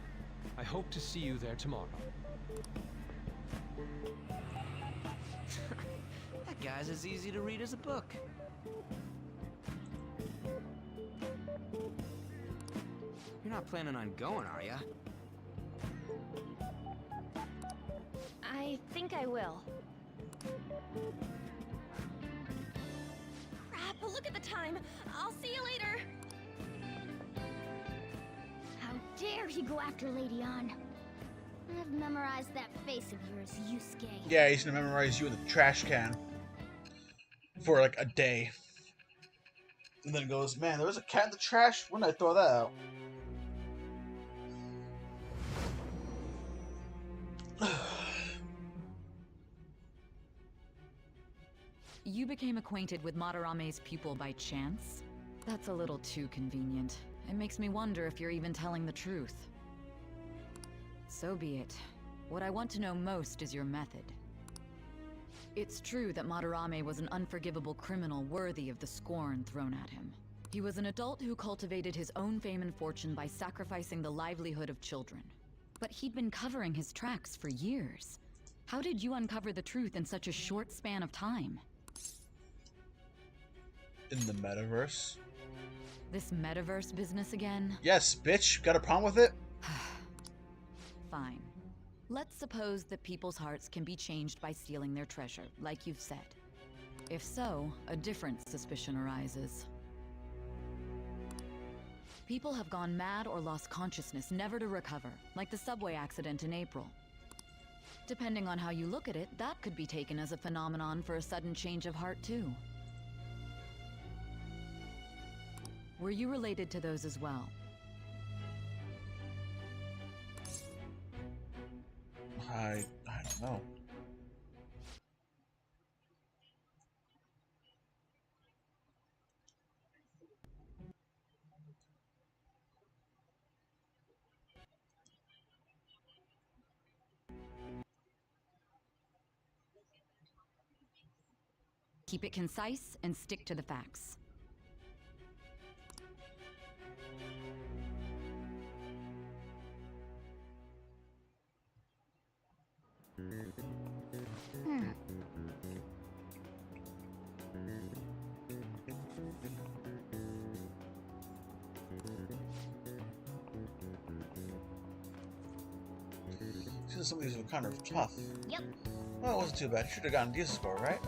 I hope to see you there tomorrow.
That guy's as easy to read as a book. You're not planning on going, are ya?
I think I will. Crap, look at the time. I'll see you later.
How dare he go after Lady Ann? I've memorized that face of yours, Yusuke.
Yeah, he's gonna memorize you in the trash can for like a day, and then goes, "Man, there was a cat in the trash. When did I throw that out?"
You became acquainted with Madarame's pupil by chance? That's a little too convenient. It makes me wonder if you're even telling the truth. So be it. What I want to know most is your method. It's true that Madarame was an unforgivable criminal worthy of the scorn thrown at him. He was an adult who cultivated his own fame and fortune by sacrificing the livelihood of children. But he'd been covering his tracks for years. How did you uncover the truth in such a short span of time?
In the metaverse?
This metaverse business again?
Yes, bitch. Got a problem with it?
Fine. Let's suppose that people's hearts can be changed by stealing their treasure, like you've said. If so, a different suspicion arises. People have gone mad or lost consciousness, never to recover, like the subway accident in April. Depending on how you look at it, that could be taken as a phenomenon for a sudden change of heart, too. Were you related to those as well?
I don't know.
Keep it concise and stick to the facts.
Some of these were kind of tough.
Yep.
Well, it wasn't too bad. Should have gotten a decent score, right?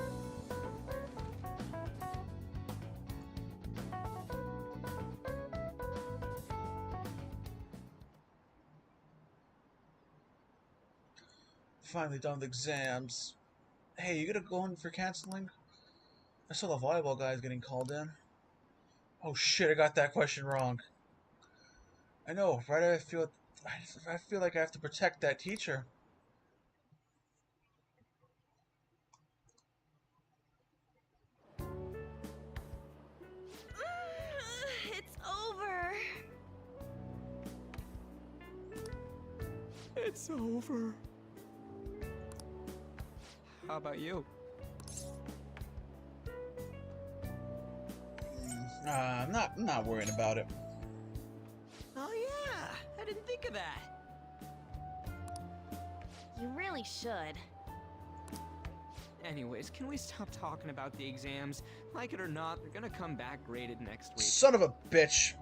Finally done with exams. Hey, you gonna go in for canceling? I saw the volleyball guys getting called in. Oh shit, I got that question wrong. I know, right? I feel like I have to protect that teacher.
It's over.
It's over. How about you?
I'm not worrying about it.
Oh yeah, I didn't think of that.
You really should.
Anyways, can we stop talking about the exams? Like it or not, they're gonna come back graded next week.
Son of a bitch.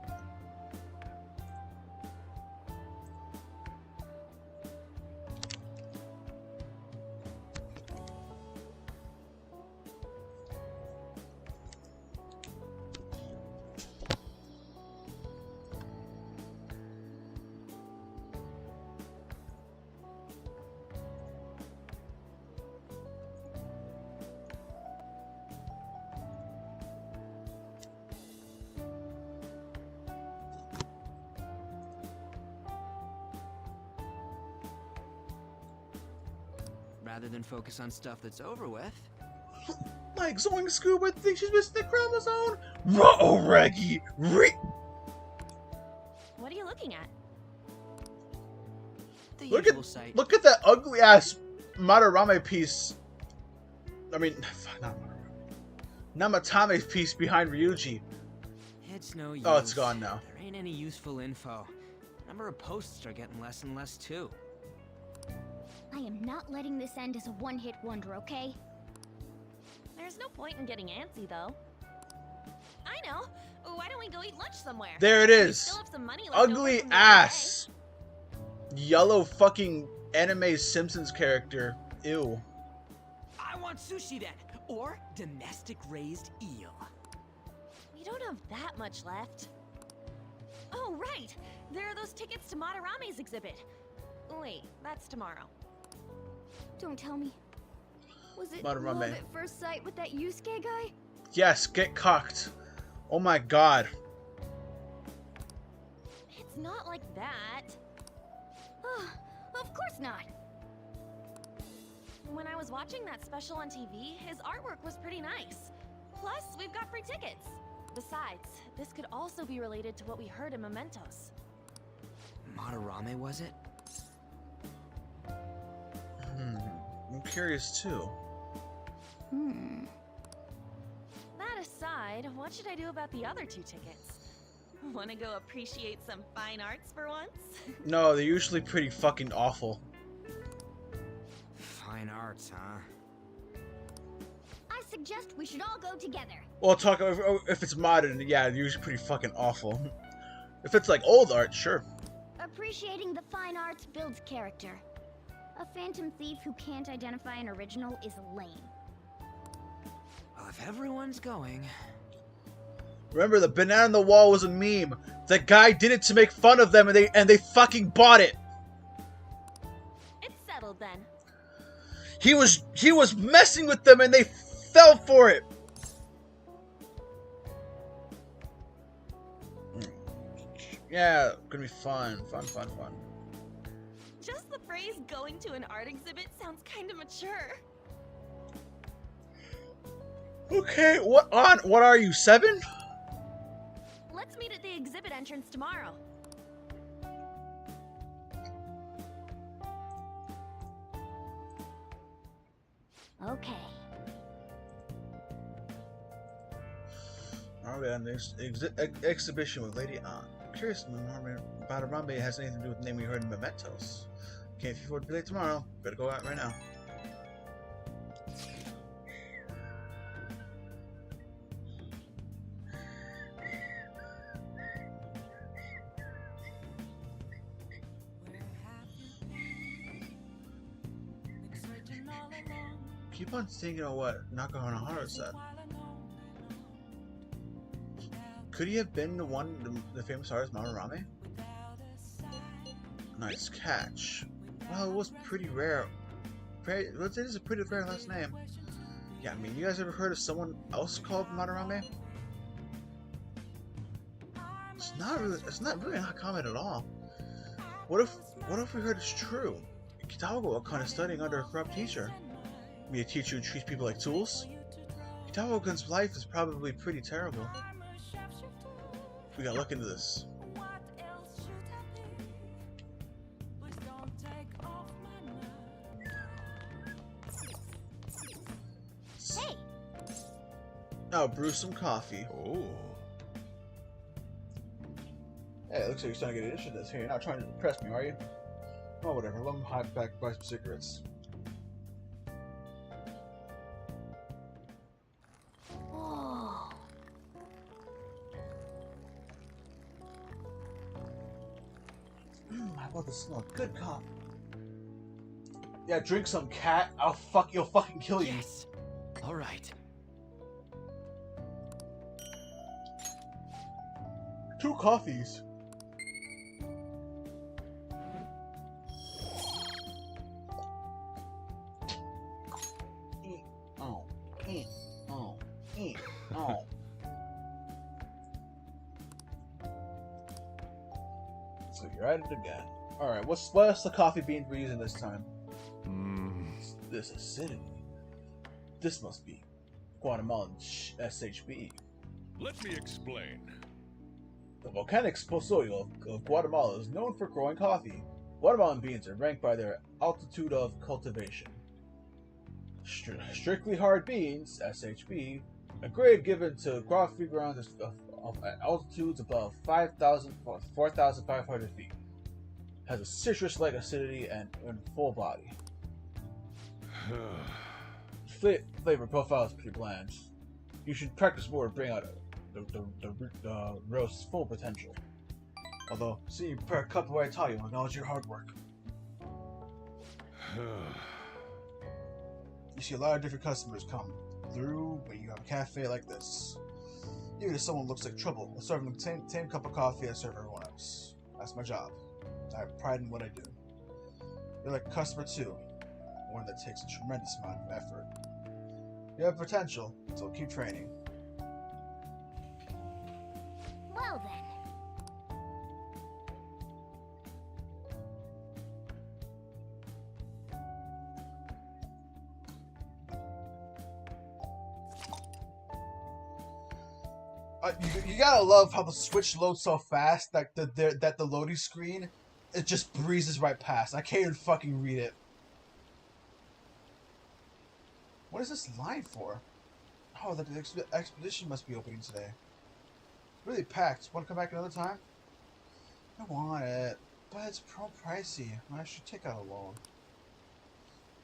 Rather than focus on stuff that's over with.
Like Zoink Scuba thinks she's missing the chromosome. Ruh-oh, Reggie.
What are you looking at?
The
Look
usual
at
site.
look at that ugly ass Madarame piece. I mean, fuck, not Madarame. Namatame's piece behind Ryuji.
It's no use.
Oh, it's gone now.
There ain't any useful info. Number of posts are getting less and less too.
I am not letting this end as a one-hit wonder, okay?
There's no point in getting antsy, though. I know. Why don't we go eat lunch somewhere?
There it
We
is.
still have some money left over
Ugly
from the
ass. Yellow fucking anime Simpsons character. Ew.
I want sushi then, or domestic raised eel.
We don't have that much left. Oh, right! There are those tickets to Madarame's exhibit. Wait, that's tomorrow.
Don't tell me. Was it
Madarame.
love at first sight with that Yusuke guy?
Yes, get cocked. Oh my god.
It's not like that.
Of course not.
When I was watching that special on TV, his artwork was pretty nice. Plus, we've got free tickets. Besides, this could also be related to what we heard in Mementos.
Madarame, was it?
curious too.
That aside, what should I do about the other 2 tickets? Want to go appreciate some fine arts for once?
No, they're usually pretty fucking awful.
Fine arts, huh?
I suggest we should all go together.
Well, if it's modern, yeah, they're usually pretty fucking awful. If it's like old art, sure.
Appreciating the fine arts builds character. A phantom thief who can't identify an original is lame.
Well, if everyone's going...
Remember, the banana on the wall was a meme. The guy did it to make fun of them, and they fucking bought it.
It's settled then.
He was messing with them, and they fell for it. Yeah, gonna be fun.
Just the phrase going to an art exhibit sounds kind of mature.
Okay, what are you, 7?
Let's meet at the exhibit entrance tomorrow.
Okay.
Are we on this exhibition with Lady Ann? Curious about Harambe has anything to do with the name we heard in Mementos. Can't afford to be late tomorrow. Better go out right now. Keep on thinking of what Nakahara said. Could he have been the famous artist Madarame? Nice catch. Well, it was pretty rare. It is a pretty rare last name. Yeah, I mean, you guys ever heard of someone else called Madarame? It's not really not common at all. What if we heard it's true? Kitawa was kind of studying under a corrupt teacher. Be a teacher who treats people like tools? Kitawa-kun's life is probably pretty terrible. We gotta look into this.
Hey!
Oh, brew some coffee.
Oh.
Hey, it looks like you're starting to get interested in this. Here, you're not trying to impress me, are you? Oh, whatever. Let me hide back, buy some cigarettes. How about the smell? Good coffee. Yeah, drink some, cat. You'll fucking kill you.
Yes. All right.
2 coffees. Oh. So you're at it again. Alright, what's the coffee beans we're using this time? This acidity. This must be Guatemalan SHB.
Let me explain.
The volcanic soil of Guatemala is known for growing coffee. Guatemalan beans are ranked by their altitude of cultivation. Strictly hard beans, SHB, a grade given to coffee grounds of altitudes above 4,500 feet. Has a citrus-like acidity and full body. Flavor profile is pretty bland. You should practice more to bring out the roast's full potential. Although, seeing you per cup of white tea will acknowledge your hard work. You see a lot of different customers come through when you have a cafe like this. Even if someone looks like trouble, I serve them the same cup of coffee I serve everyone else. That's my job. I have pride in what I do. You're like a customer too, one that takes a tremendous amount of effort. You have potential, so keep training.
Well then.
You gotta love how the Switch loads so fast that the loading screen, it just breezes right past. I can't even fucking read it. What is this line for? Oh, the expedition must be opening today. Really packed. Want to come back another time? I want it, but it's pricey. I should take out a loan.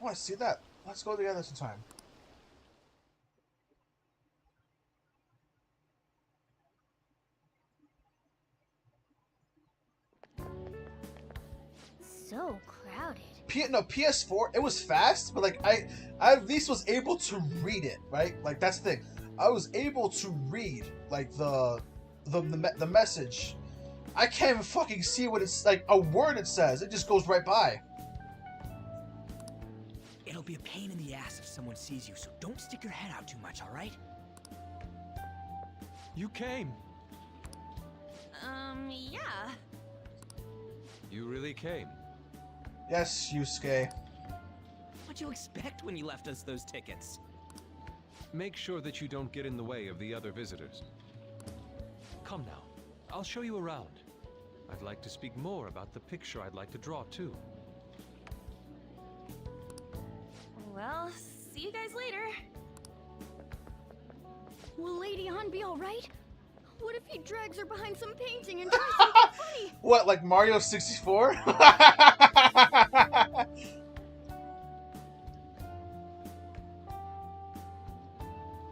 I want to see that. Let's go together sometime.
So crowded.
PS4, it was fast, but like I at least was able to read it, right? Like that's the thing. I was able to read like the message. I can't even fucking see what it's like a word it says. It just goes right by.
It'll be a pain in the ass if someone sees you, so don't stick your head out too much, all right?
You came.
Yeah.
You really came.
Yes, Yusuke.
What'd you expect when you left us those tickets?
Make sure that you don't get in the way of the other visitors. Come now. I'll show you around. I'd like to speak more about the picture I'd like to draw, too.
Well, see you guys later.
Will Lady Han be alright? What if he drags her behind some painting and tries something funny?
What, like Mario 64?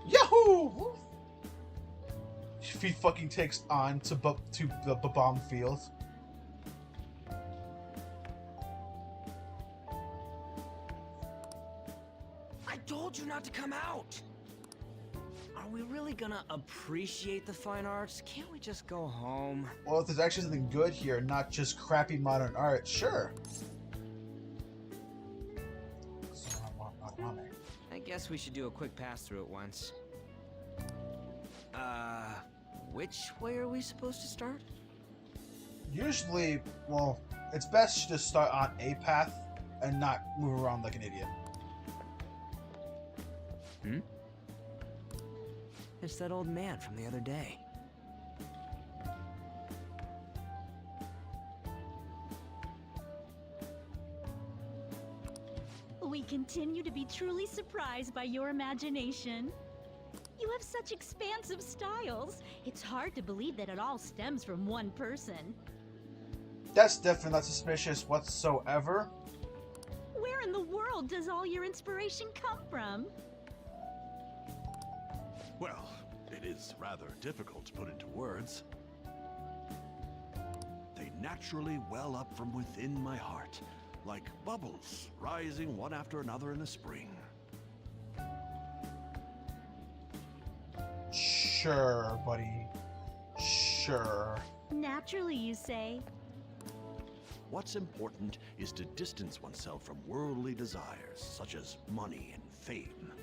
Yahoo! If he fucking takes on to the bomb field.
I told you not to come out! Are we really gonna appreciate the fine arts? Can't we just go home?
Well, if there's actually something good here, not just crappy modern art, sure.
I guess we should do a quick pass through it once. Which way are we supposed to start?
Usually, well, it's best to just start on a path and not move around like an idiot.
Hmm? It's that old man from the other day.
We continue to be truly surprised by your imagination. You have such expansive styles. It's hard to believe that it all stems from one person.
That's definitely not suspicious whatsoever.
Where in the world does all your inspiration come from?
Well, it is rather difficult to put into words. They naturally well up from within my heart, like bubbles rising one after another in the spring.
Sure, buddy. Sure.
Naturally, you say.
What's important is to distance oneself from worldly desires, such as money and fame.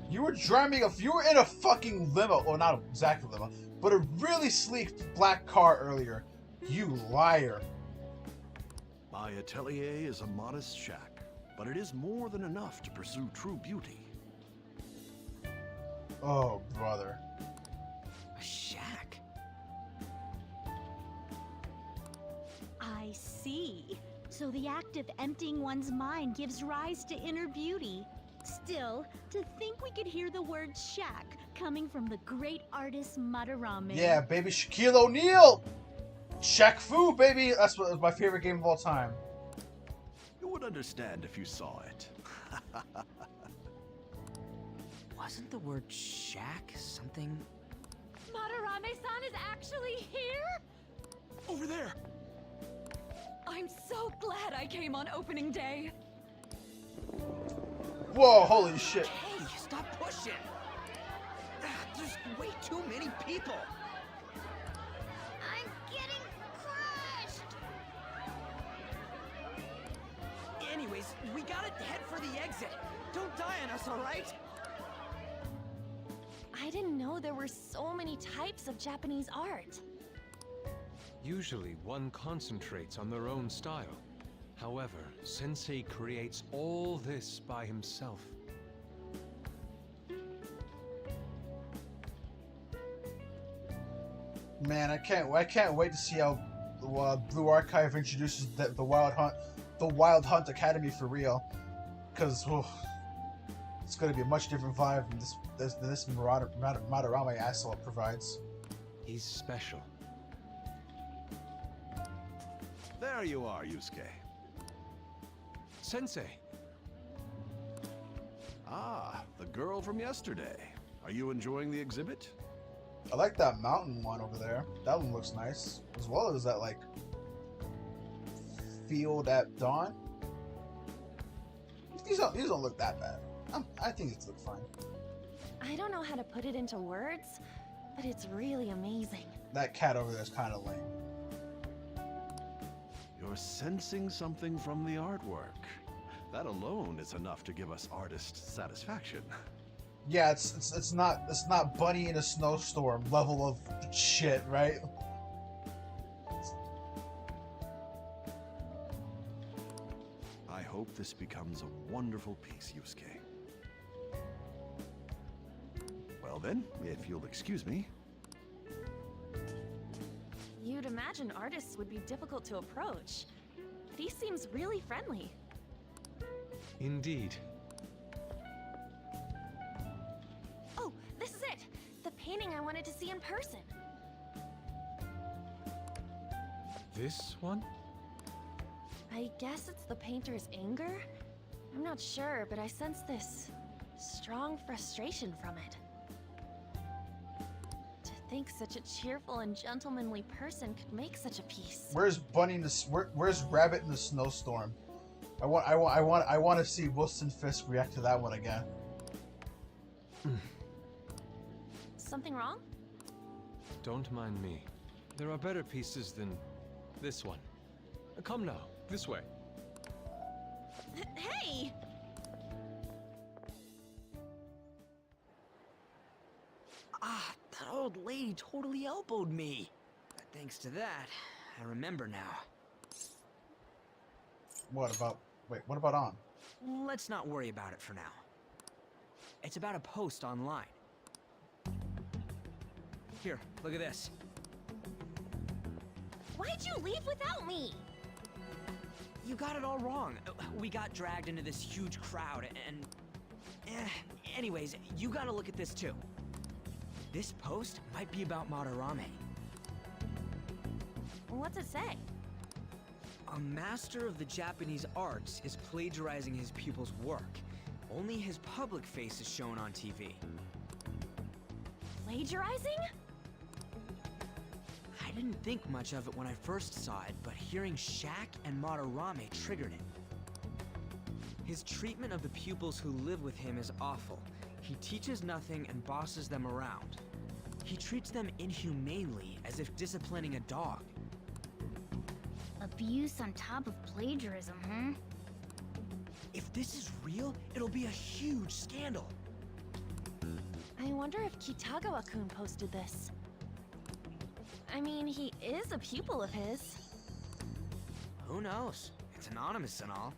You were driving you were in a fucking limo, or not exactly limo, but a really sleek black car earlier. You liar.
My atelier is a modest shack, but it is more than enough to pursue true beauty.
Oh, brother.
A shack?
I see. So the act of emptying one's mind gives rise to inner beauty. Still, to think we could hear the word shack coming from the great artist Madarame.
Yeah, baby, Shaquille O'Neal! Shaq Fu, baby! That's my favorite game of all time.
You would understand if you saw it.
Wasn't the word shack something?
Madarame-san is actually here?
Over there!
I'm so glad I came on opening day.
Whoa, holy shit.
Hey, stop pushing! There's way too many people!
I'm getting crushed!
Anyways, we gotta head for the exit. Don't die on us, alright?
I didn't know there were so many types of Japanese art.
Usually, one concentrates on their own style. However, Sensei creates all this by himself.
Man, I can't wait to see how Blue Archive introduces the Wild Hunt Academy for real. Cause it's going to be a much different vibe than this Madarame asshole provides.
He's special.
There you are, Yusuke.
Sensei!
Ah, the girl from yesterday. Are you enjoying the exhibit?
I like that mountain one over there. That one looks nice. As well as that, like, field at dawn. These don't look that bad. I think these look fine.
I don't know how to put it into words, but it's really amazing.
That cat over there is kind of lame.
You're sensing something from the artwork. That alone is enough to give us artist satisfaction.
Yeah, it's not Bunny in a snowstorm level of shit, right?
I hope this becomes a wonderful piece, Yusuke. Well then, if you'll excuse me.
You'd imagine artists would be difficult to approach. But he seems really friendly.
Indeed.
Oh, this is it! The painting I wanted to see in person.
This one?
I guess it's the painter's anger? I'm not sure, but I sense this strong frustration from it. To think such a cheerful and gentlemanly person could make such a piece.
Where's Bunny in the where's Rabbit in the snowstorm? I want to see Wilson Fisk react to that one again.
Something wrong?
Don't mind me. There are better pieces than this one. Come now, this way.
Hey!
Ah, that old lady totally elbowed me. Thanks to that, I remember now.
What about on?
Let's not worry about it for now. It's about a post online. Here, look at this.
Why'd you leave without me?
You got it all wrong. We got dragged into this huge crowd and... anyways, you gotta look at this too. This post might be about Madarame.
What's it say?
A master of the Japanese arts is plagiarizing his pupil's work. Only his public face is shown on TV.
Plagiarizing?
I didn't think much of it when I first saw it, but hearing Shaq and Madarame triggered it. His treatment of the pupils who live with him is awful. He teaches nothing and bosses them around. He treats them inhumanely, as if disciplining a dog.
Abuse on top of plagiarism, huh?
If this is real, it'll be a huge scandal.
I wonder if Kitagawa-kun posted this. I mean, he is a pupil of his.
Who knows? It's anonymous and all.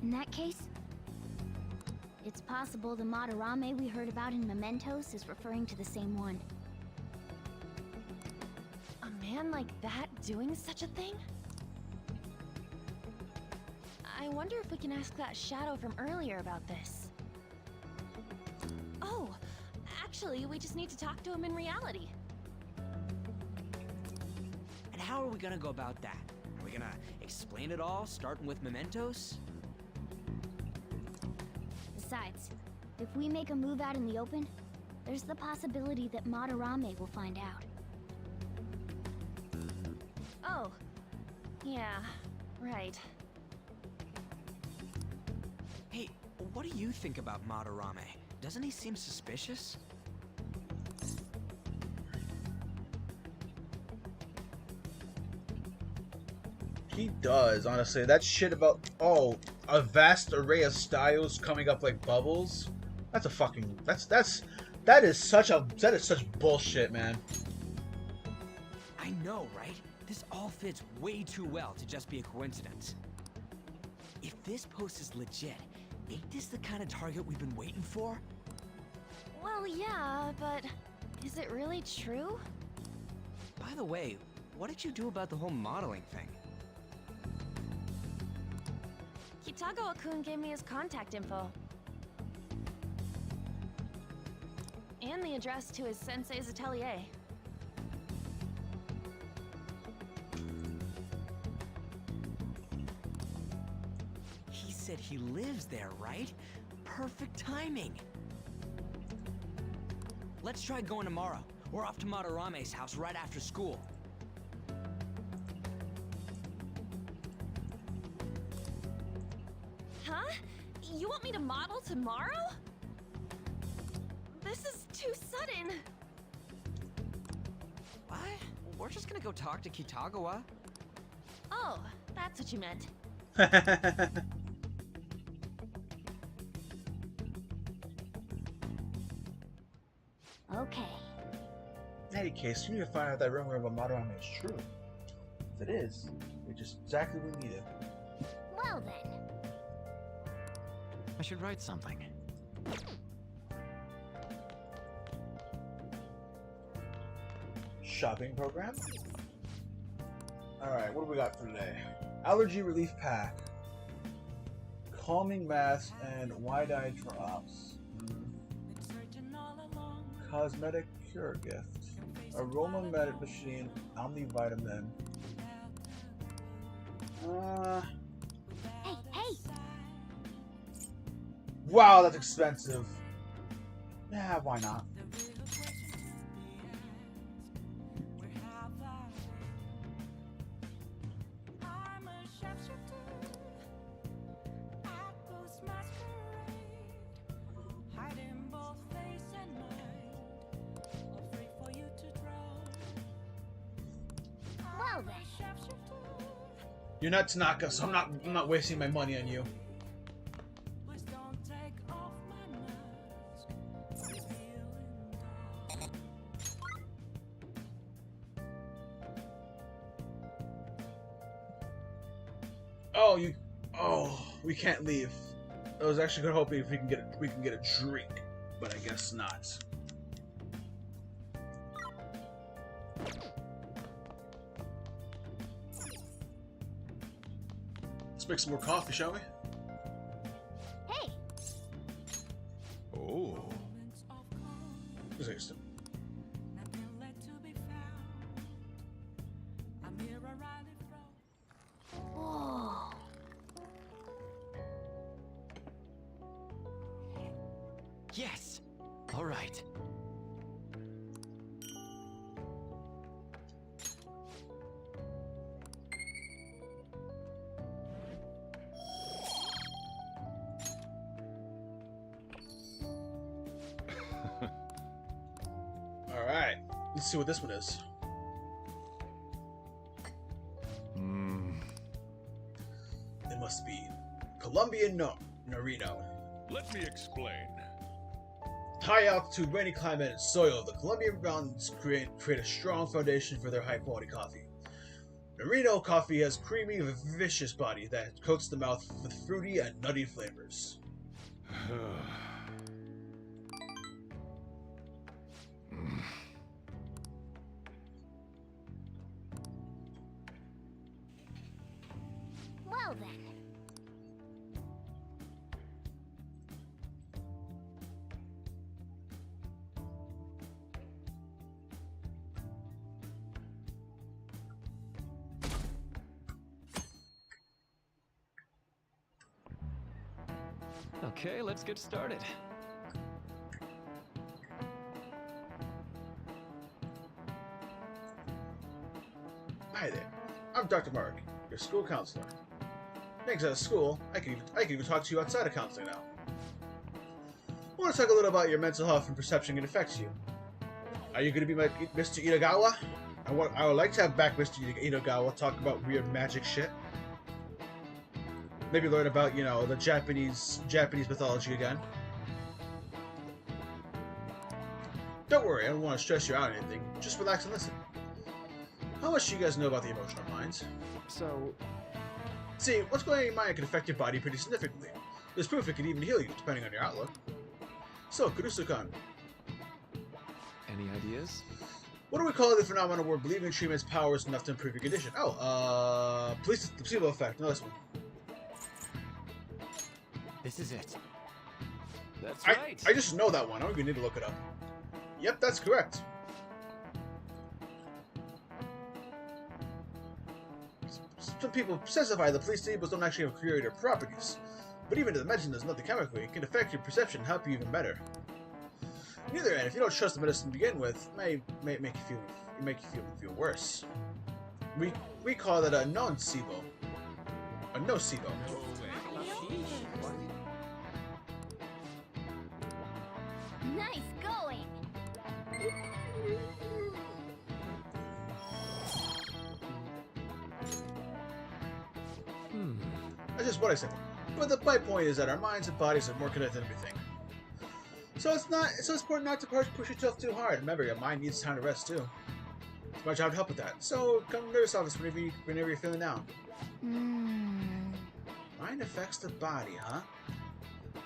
In that case, it's possible the Madarame we heard about in Mementos is referring to the same one.
A man like that doing such a thing? I wonder if we can ask that shadow from earlier about this. Oh, actually, we just need to talk to him in reality.
And how are we gonna go about that? Are we gonna explain it all, starting with Mementos?
Besides, if we make a move out in the open, there's the possibility that Madarame will find out.
Oh, yeah, right.
Hey, what do you think about Madarame? Doesn't he seem suspicious?
He does, honestly. That shit about a vast array of styles coming up like bubbles. That's a fucking that is such bullshit, man.
I know, right? This all fits way too well to just be a coincidence. If this post is legit, ain't this the kind of target we've been waiting for?
Well, yeah, but is it really true?
By the way, what did you do about the whole modeling thing?
Kitagawa-kun gave me his contact info. And the address to his sensei's atelier.
He said he lives there, right? Perfect timing. Let's try going tomorrow. We're off to Madarame's house right after school.
Huh? You want me to model tomorrow? This is too sudden.
What? We're just gonna go talk to Kitagawa.
Oh, that's what you meant.
Okay.
In any case, you need to find out that rumor about Madarame is true. If it is, it's just exactly what we needed.
Well then.
I should write something.
Shopping program? Alright, what do we got for today? Allergy relief pack. Calming mask and wide-eye drops. Cosmetic cure gift. Aroma med machine. Omnivitamin.
Hey, hey!
Wow, that's expensive. Yeah, why not?
Well then.
You're not Tanaka, so I'm not wasting my money on you. We can't leave. I was actually gonna hope if we can get a drink, but I guess not. Let's make some more coffee, shall we?
Hey!
Oh.
Who's next?
Whoa.
Yes! All right.
Alright, let's see what this one is. It must be Colombian Norino.
Let me explain.
High altitude, rainy climate, and soil, the Colombian mountains create a strong foundation for their high quality coffee. Norino coffee has creamy, vicious body that coats the mouth with fruity and nutty flavors.
Well then.
Okay, let's get started.
Hi there, I'm Dr. Mark, your school counselor. Thanks at school, I can even talk to you outside of counseling now. I want to talk a little about your mental health and perception it affects you. Are you going to be my Mr. Itagawa? I would like to have back Mr. Itagawa talk about weird magic shit. Maybe learn about, you know, the Japanese mythology again. Don't worry, I don't want to stress you out or anything. Just relax and listen. How much do you guys know about the emotional minds?
So...
See, what's going on in your mind can affect your body pretty significantly. There's proof it can even heal you, depending on your outlook. So, Kurusu-kun.
Any ideas?
What do we call the phenomenon where believing in treatment's power is enough to improve your condition? Oh, placebo effect. No, this one.
This is it.
That's right.
I just know that one. I don't even need to look it up. Yep, that's correct. Some people specify that placebos don't actually have curative properties, but even if the medicine does nothing chemically, it can affect your perception and help you even better. On the other end, if you don't trust the medicine to begin with, it may make you feel worse. We call that a nocebo. A nocebo.
Nice going!
That's just what I said. But my point is that our minds and bodies are more connected than we think. So it's important not to push yourself too hard. Remember, your mind needs time to rest too. It's my job to help with that. So come to the nurse office whenever you're feeling down. Mind affects the body, huh?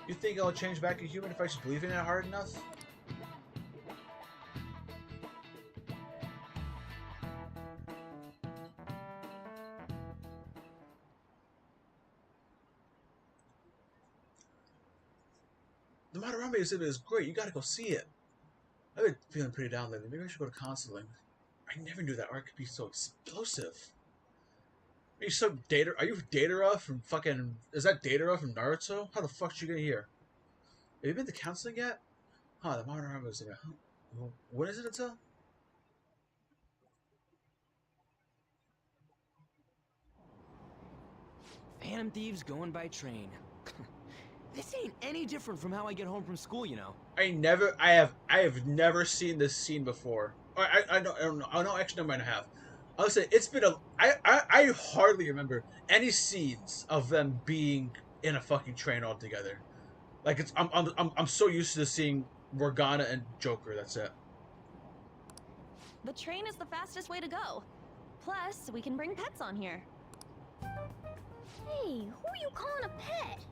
You think I'll change back a human if I just believe in it hard enough? The Madarame exhibit is great. You gotta go see it. I've been feeling pretty down lately. Maybe I should go to counseling. I never knew that art could be so explosive. Are you Datara from fucking... Is that Datara from Naruto? How the fuck did you get here? Have you been to counseling yet? Huh, the Madarame exhibit. Huh? When is it until?
Phantom Thieves going by train. This ain't any different from how I get home from school, you know.
I have never seen this scene before. I don't know. Actually, no, I have. I'll say it's been I hardly remember any scenes of them being in a fucking train all together. Like I'm so used to seeing Morgana and Joker. That's it.
The train is the fastest way to go. Plus, we can bring pets on here.
Hey, who are you calling a pet?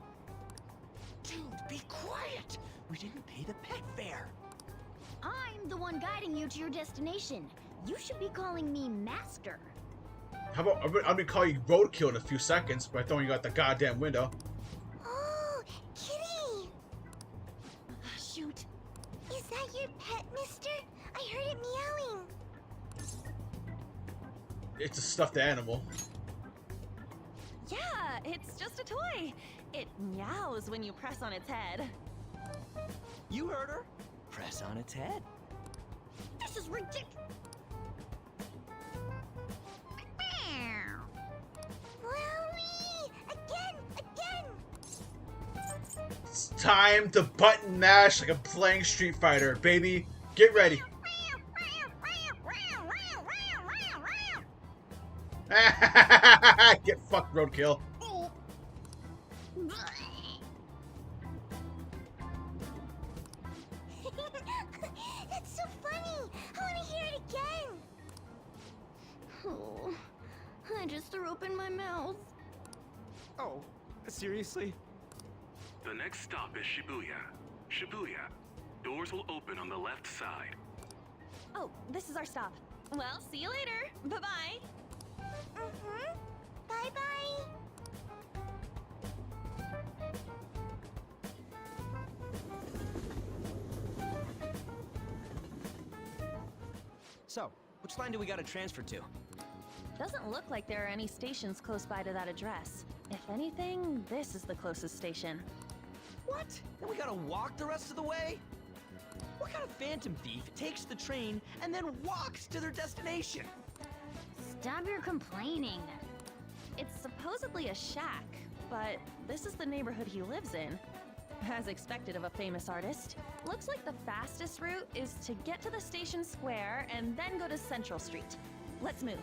Dude, be quiet! We didn't pay the pet fare.
I'm the one guiding you to your destination. You should be calling me Master.
How about I'm gonna call you Roadkill in a few seconds by throwing you out the goddamn window.
Oh, kitty! Shoot. Is that your pet, mister? I heard it meowing.
It's a stuffed animal.
Yeah, it's just a toy. It meows when you press on its head.
You heard her. Press on its head.
This is ridiculous.
It's time to button mash like I'm playing Street Fighter, baby. Get ready. Get fucked, Roadkill.
That's so funny. I want to hear it again. Oh, I just threw open my mouth.
Oh, seriously?
The next stop is Shibuya. Shibuya. Doors will open on the left side.
Oh, this is our stop. Well, see you later. Bye-bye.
Bye-bye.
So, which line do we gotta transfer to?
Doesn't look like there are any stations close by to that address. If anything, this is the closest station.
What? Then we gotta walk the rest of the way? What kind of phantom thief takes the train and then walks to their destination?
Stop your complaining.
It's supposedly a shack, but this is the neighborhood he lives in. As expected of a famous artist. Looks like the fastest route is to get to the station square and then go to Central Street. Let's move.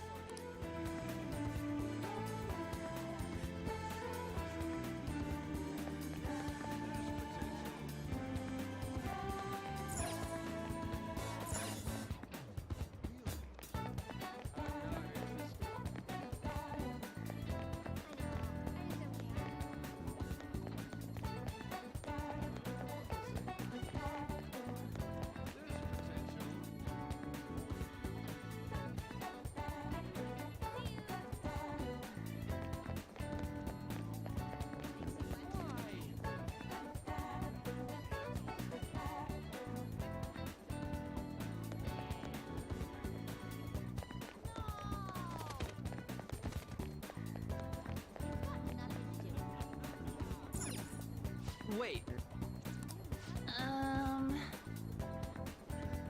Wait.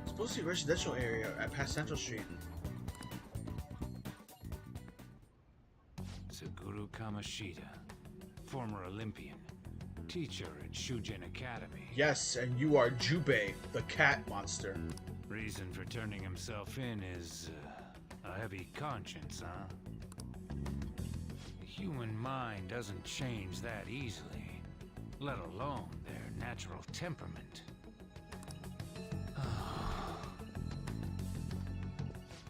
It's supposed to be a residential area at past Central Street.
Suguru Kamoshida, former Olympian, teacher at Shujin Academy.
Yes, and you are Jubei, the cat monster.
Reason for turning himself in is a heavy conscience, huh? The human mind doesn't change that easily, let alone their natural temperament.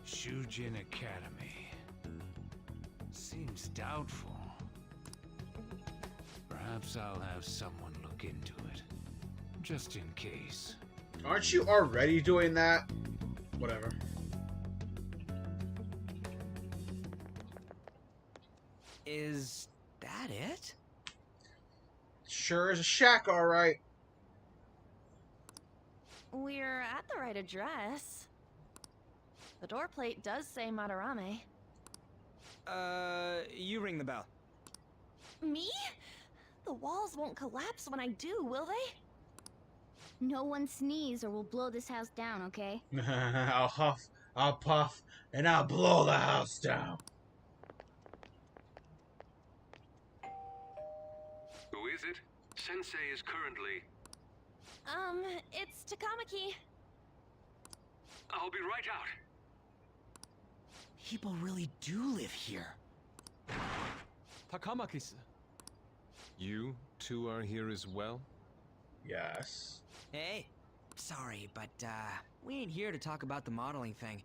Shujin Academy. Seems doubtful. Perhaps I'll have someone look into it, just in case.
Aren't you already doing that? Whatever.
Is that it?
Sure is a shack, alright.
We're at the right address. The door plate does say Madarame.
You ring the bell.
Me? The walls won't collapse when I do, will they?
No one sneeze or we'll blow this house down, okay?
I'll huff, I'll puff, and I'll blow the house down.
Who is it? Sensei is currently...
It's Takamaki.
I'll be right out.
People really do live here.
Takamaki-san. You two are here as well?
Yes.
Hey, sorry, but we ain't here to talk about the modeling thing.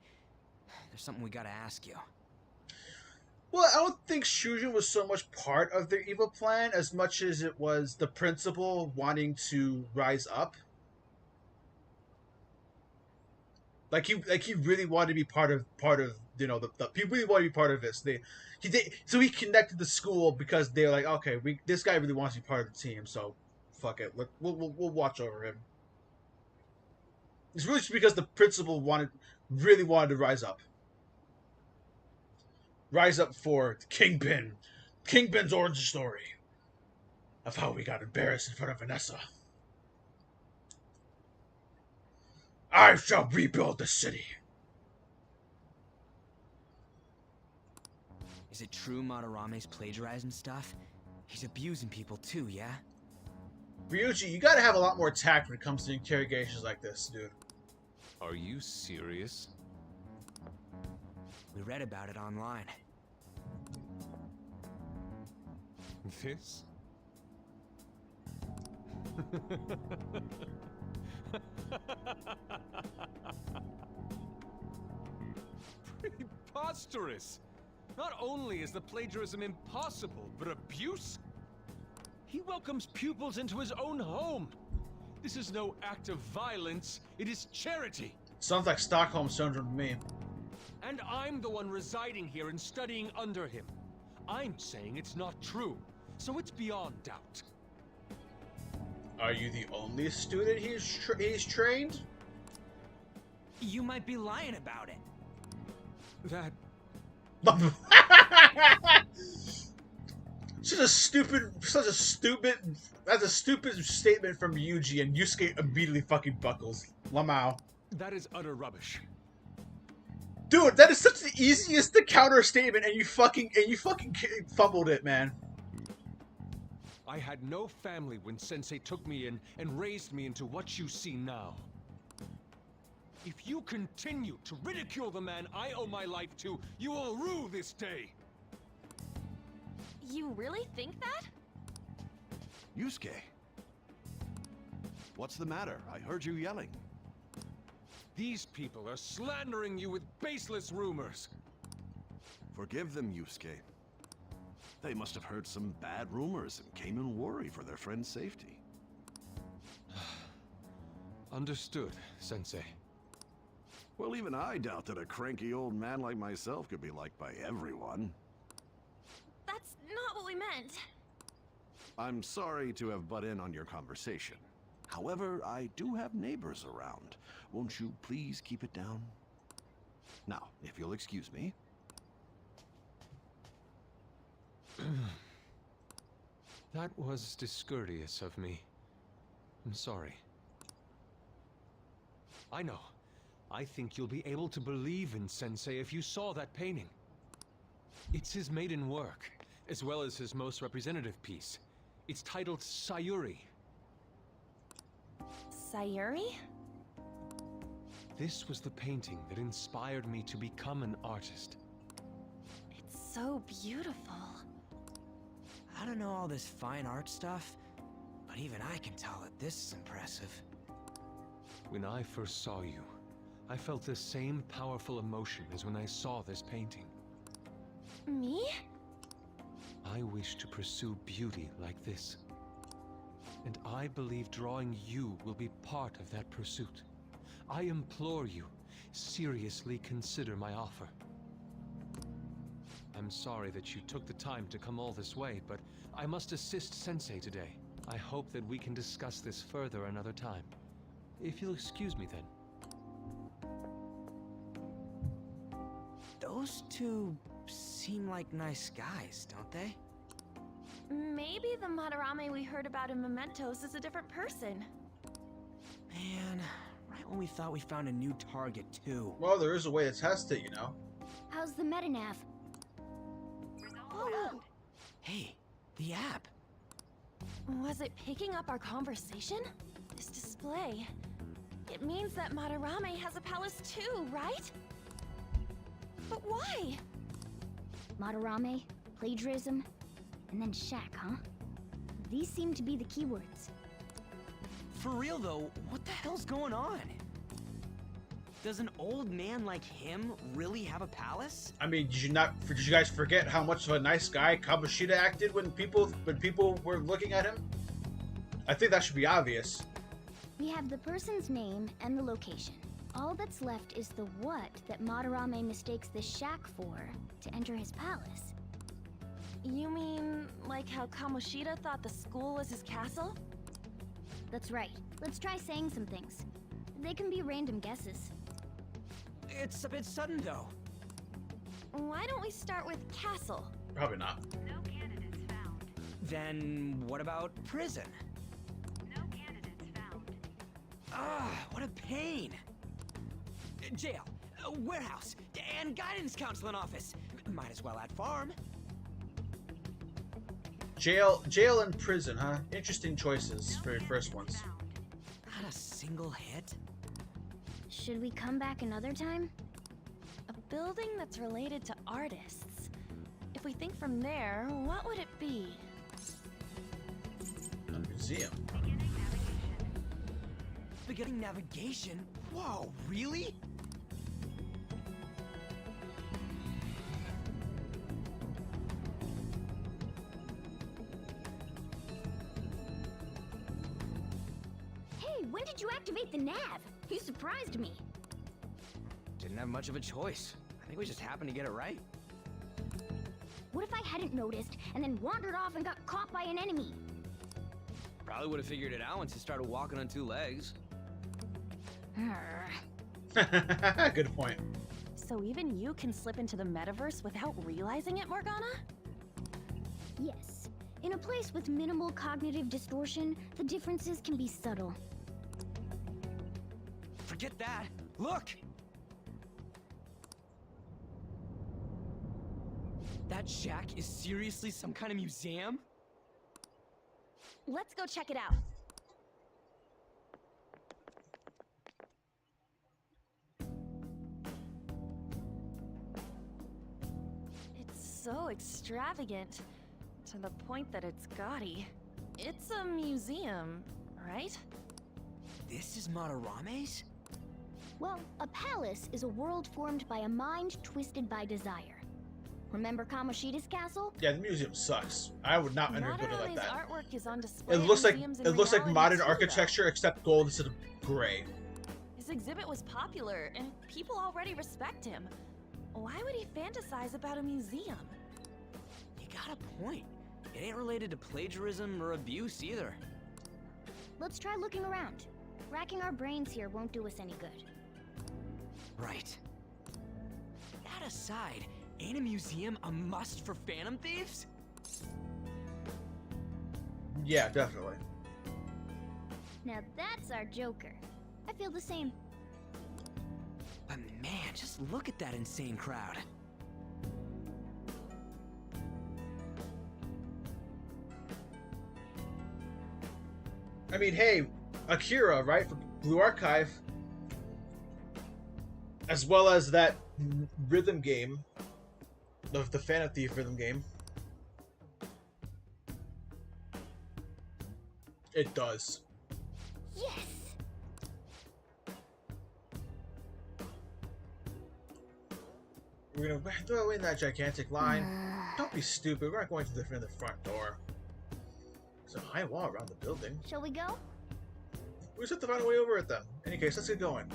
There's something we gotta ask you.
Well, I don't think Shujin was so much part of their evil plan as much as it was the principal wanting to rise up. Like he really wanted to be part of you know he really wanted to be part of this. So he connected the school because they're like, okay, this guy really wants to be part of the team, so fuck it, we'll watch over him. It's really just because the principal really wanted to rise up. Rise up for Kingpin. Kingpin's origin story of how we got embarrassed in front of Vanessa. I shall rebuild the city.
Is it true Madarame's plagiarizing stuff? He's abusing people too, yeah?
Ryuji, you gotta have a lot more tact when it comes to interrogations like this, dude.
Are you serious?
We read about it online.
This? Preposterous! Not only is the plagiarism impossible, but abuse? He welcomes pupils into his own home. This is no act of violence, it is charity.
Sounds like Stockholm Syndrome to me.
And I'm the one residing here and studying under him. I'm saying it's not true, so it's beyond doubt.
Are you the only student he's trained?
You might be lying about it.
That...
That's a stupid statement from Yuji, and Yusuke immediately fucking buckles. Lamau.
That is utter rubbish.
Dude, that is such the easiest to counter statement, and you fucking fumbled it, man.
I had no family when Sensei took me in and raised me into what you see now. If you continue to ridicule the man I owe my life to, you will rue this day.
You really think that?
Yusuke. What's the matter? I heard you yelling.
These people are slandering you with baseless rumors.
Forgive them, Yusuke. They must have heard some bad rumors and came in worry for their friend's safety.
Understood, Sensei.
Well, even I doubt that a cranky old man like myself could be liked by everyone.
That's not what we meant.
I'm sorry to have butt in on your conversation. However, I do have neighbors around. Won't you please keep it down? Now, if you'll excuse me.
That was discourteous of me. I'm sorry. I know. I think you'll be able to believe in Sensei if you saw that painting. It's his maiden work, as well as his most representative piece. It's titled Sayuri.
Sayuri?
This was the painting that inspired me to become an artist.
It's so beautiful.
I don't know all this fine art stuff, but even I can tell that this is impressive.
When I first saw you, I felt the same powerful emotion as when I saw this painting.
Me?
I wish to pursue beauty like this. And I believe drawing you will be part of that pursuit. I implore you, seriously consider my offer. I'm sorry that you took the time to come all this way, but I must assist Sensei today. I hope that we can discuss this further another time. If you'll excuse me then.
Those two seem like nice guys, don't they?
Maybe the Madarame we heard about in Mementos is a different person.
Man, right when we thought we found a new target, too.
Well, there is a way to test it, you know.
How's the metanav?
Oh,
Hey, the app.
was it picking up our conversation? This display. It means that Madarame has a palace too, right? But why?
Madarame, plagiarism, and then Shaq, huh? These seem to be the keywords.
For real though, what the hell's going on? Does an old man like him really have a palace?
I mean, did you guys forget how much of a nice guy Kamoshida acted when people were looking at him? I think that should be obvious.
We have the person's name and the location. All that's left is the what that Madarame mistakes the shack for to enter his palace.
You mean, like how Kamoshida thought the school was his castle?
That's right. Let's try saying some things. They can be random guesses.
It's a bit sudden though.
Why don't we start with castle?
Probably not.
No candidates found.
Then what about prison?
No candidates found.
Ah, what a pain. Jail, warehouse, and guidance counseling office. Might as well add farm.
Jail and prison, huh? Interesting choices for your first ones.
Not a single hit?
Should we come back another time?
A building that's related to artists. If we think from there, what would it be?
A museum.
Beginning navigation? Whoa, really?
Hey, when did you activate the nav? You surprised me.
Didn't have much of a choice. I think we just happened to get it right.
What if I hadn't noticed and then wandered off and got caught by an enemy?
Probably would have figured it out once you started walking on two legs.
Good point.
So even you can slip into the metaverse without realizing it, Morgana?
Yes. In a place with minimal cognitive distortion, the differences can be subtle.
Forget that. Look! That shack is seriously some kind of museum?
Let's go check it out. It's so extravagant, to the point that it's gaudy. It's a museum, right?
This is Madarame's?
Well, a palace is a world formed by a mind twisted by desire. Remember Kamoshida's castle?
Yeah, the museum sucks. I would not enter a building like
Madarame's
that.
artwork is on display
It
at
looks like
museums in
modern
reality too, though.
architecture except gold instead of gray.
His exhibit was popular, and people already respect him. Why would he fantasize about a museum?
You got a point. It ain't related to plagiarism or abuse either.
Let's try looking around. Racking our brains here won't do us any good.
Right. That aside, ain't a museum a must for Phantom Thieves?
Yeah, definitely.
Now that's our Joker. I feel the same.
But man, just look at that insane crowd.
I mean, hey, Akira, right, from Blue Archive, as well as that rhythm game, the Phantom Thief rhythm game. It does.
Yes!
We're gonna throw in that gigantic line. Don't be stupid, we're not going to the front door. There's a high wall around the building.
Shall we go?
We just have to find a way over it then. In any case, let's get going.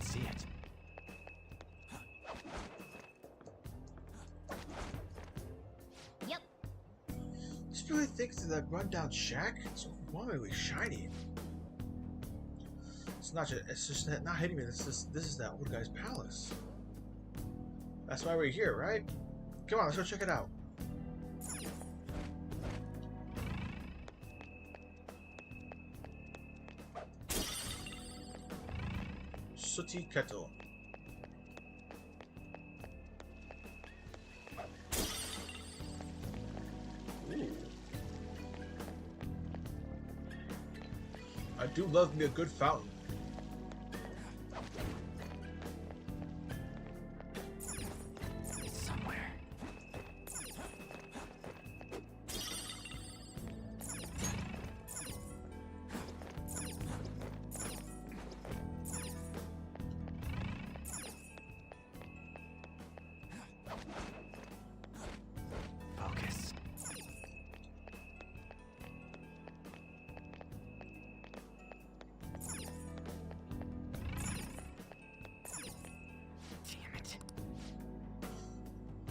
See it.
Yep.
Just really thinks that rundown shack? It's overwhelmingly shiny. It's just not hitting me. This is that old guy's palace. That's why we're here, right? Come on, let's go check it out. Sooty Kettle. Ooh. I do love me a good fountain.
Somewhere. Focus. Damn it.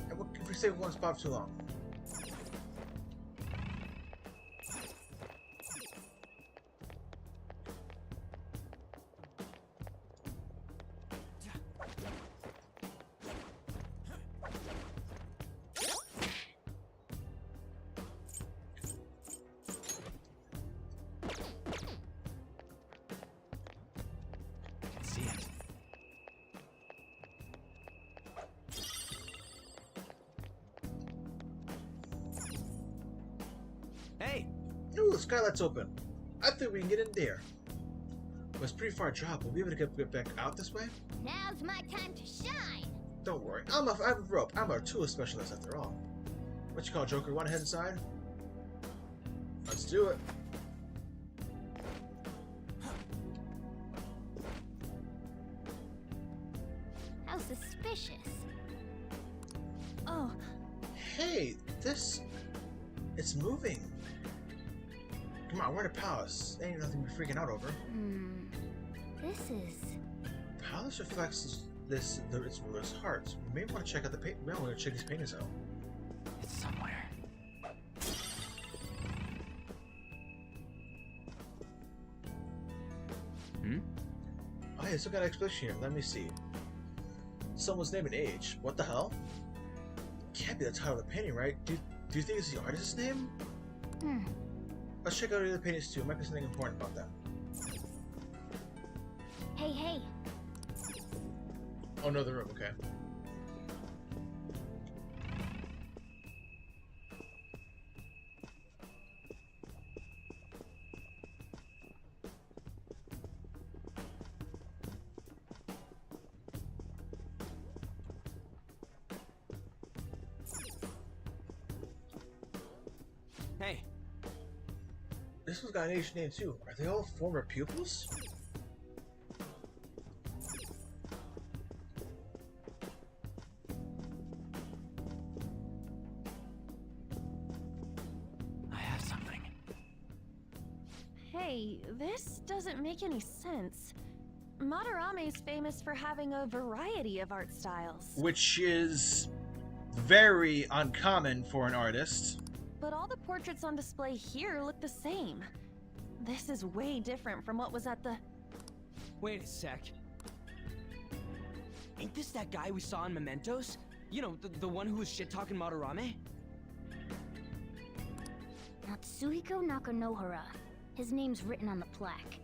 And what if we stay in one spot for too long?
See it. Hey!
Ooh, the skylight's open. I think we can get in there. Well, it's a pretty far drop. We'll be able to get back out this way?
Now's my time to shine!
Don't worry. I have a rope. I'm a tool specialist after all. What you call, Joker? Want to head inside? Let's do it.
How suspicious.
Oh,
Hey, this... It's moving. Come on, we're in a palace. Ain't nothing to be freaking out over.
This is...
Palace reflects its ruler's heart. We may want to check out the paint. We may want to check these paintings out.
It's somewhere.
wait, some kind of explanation here. Let me see. Someone's name and age. What the hell? Can't be the title of the painting, right? Do you think it's the artist's name? Let's check out the other paintings too. Might be something important about that.
Hey.
Oh, no, the room. Okay.
Hey.
This one's got an Asian name too. Are they all former pupils?
I have something.
Hey, this doesn't make any sense. Madarame is famous for having a variety of art styles.
Which is very uncommon for an artist.
But all the portraits on display here look the same. This is way different from what was at the...
Wait a sec. Ain't this that guy we saw in Mementos? You know, the one who was shit-talking Madarame?
Natsuhiko Nakanohara. His name's written on the plaque.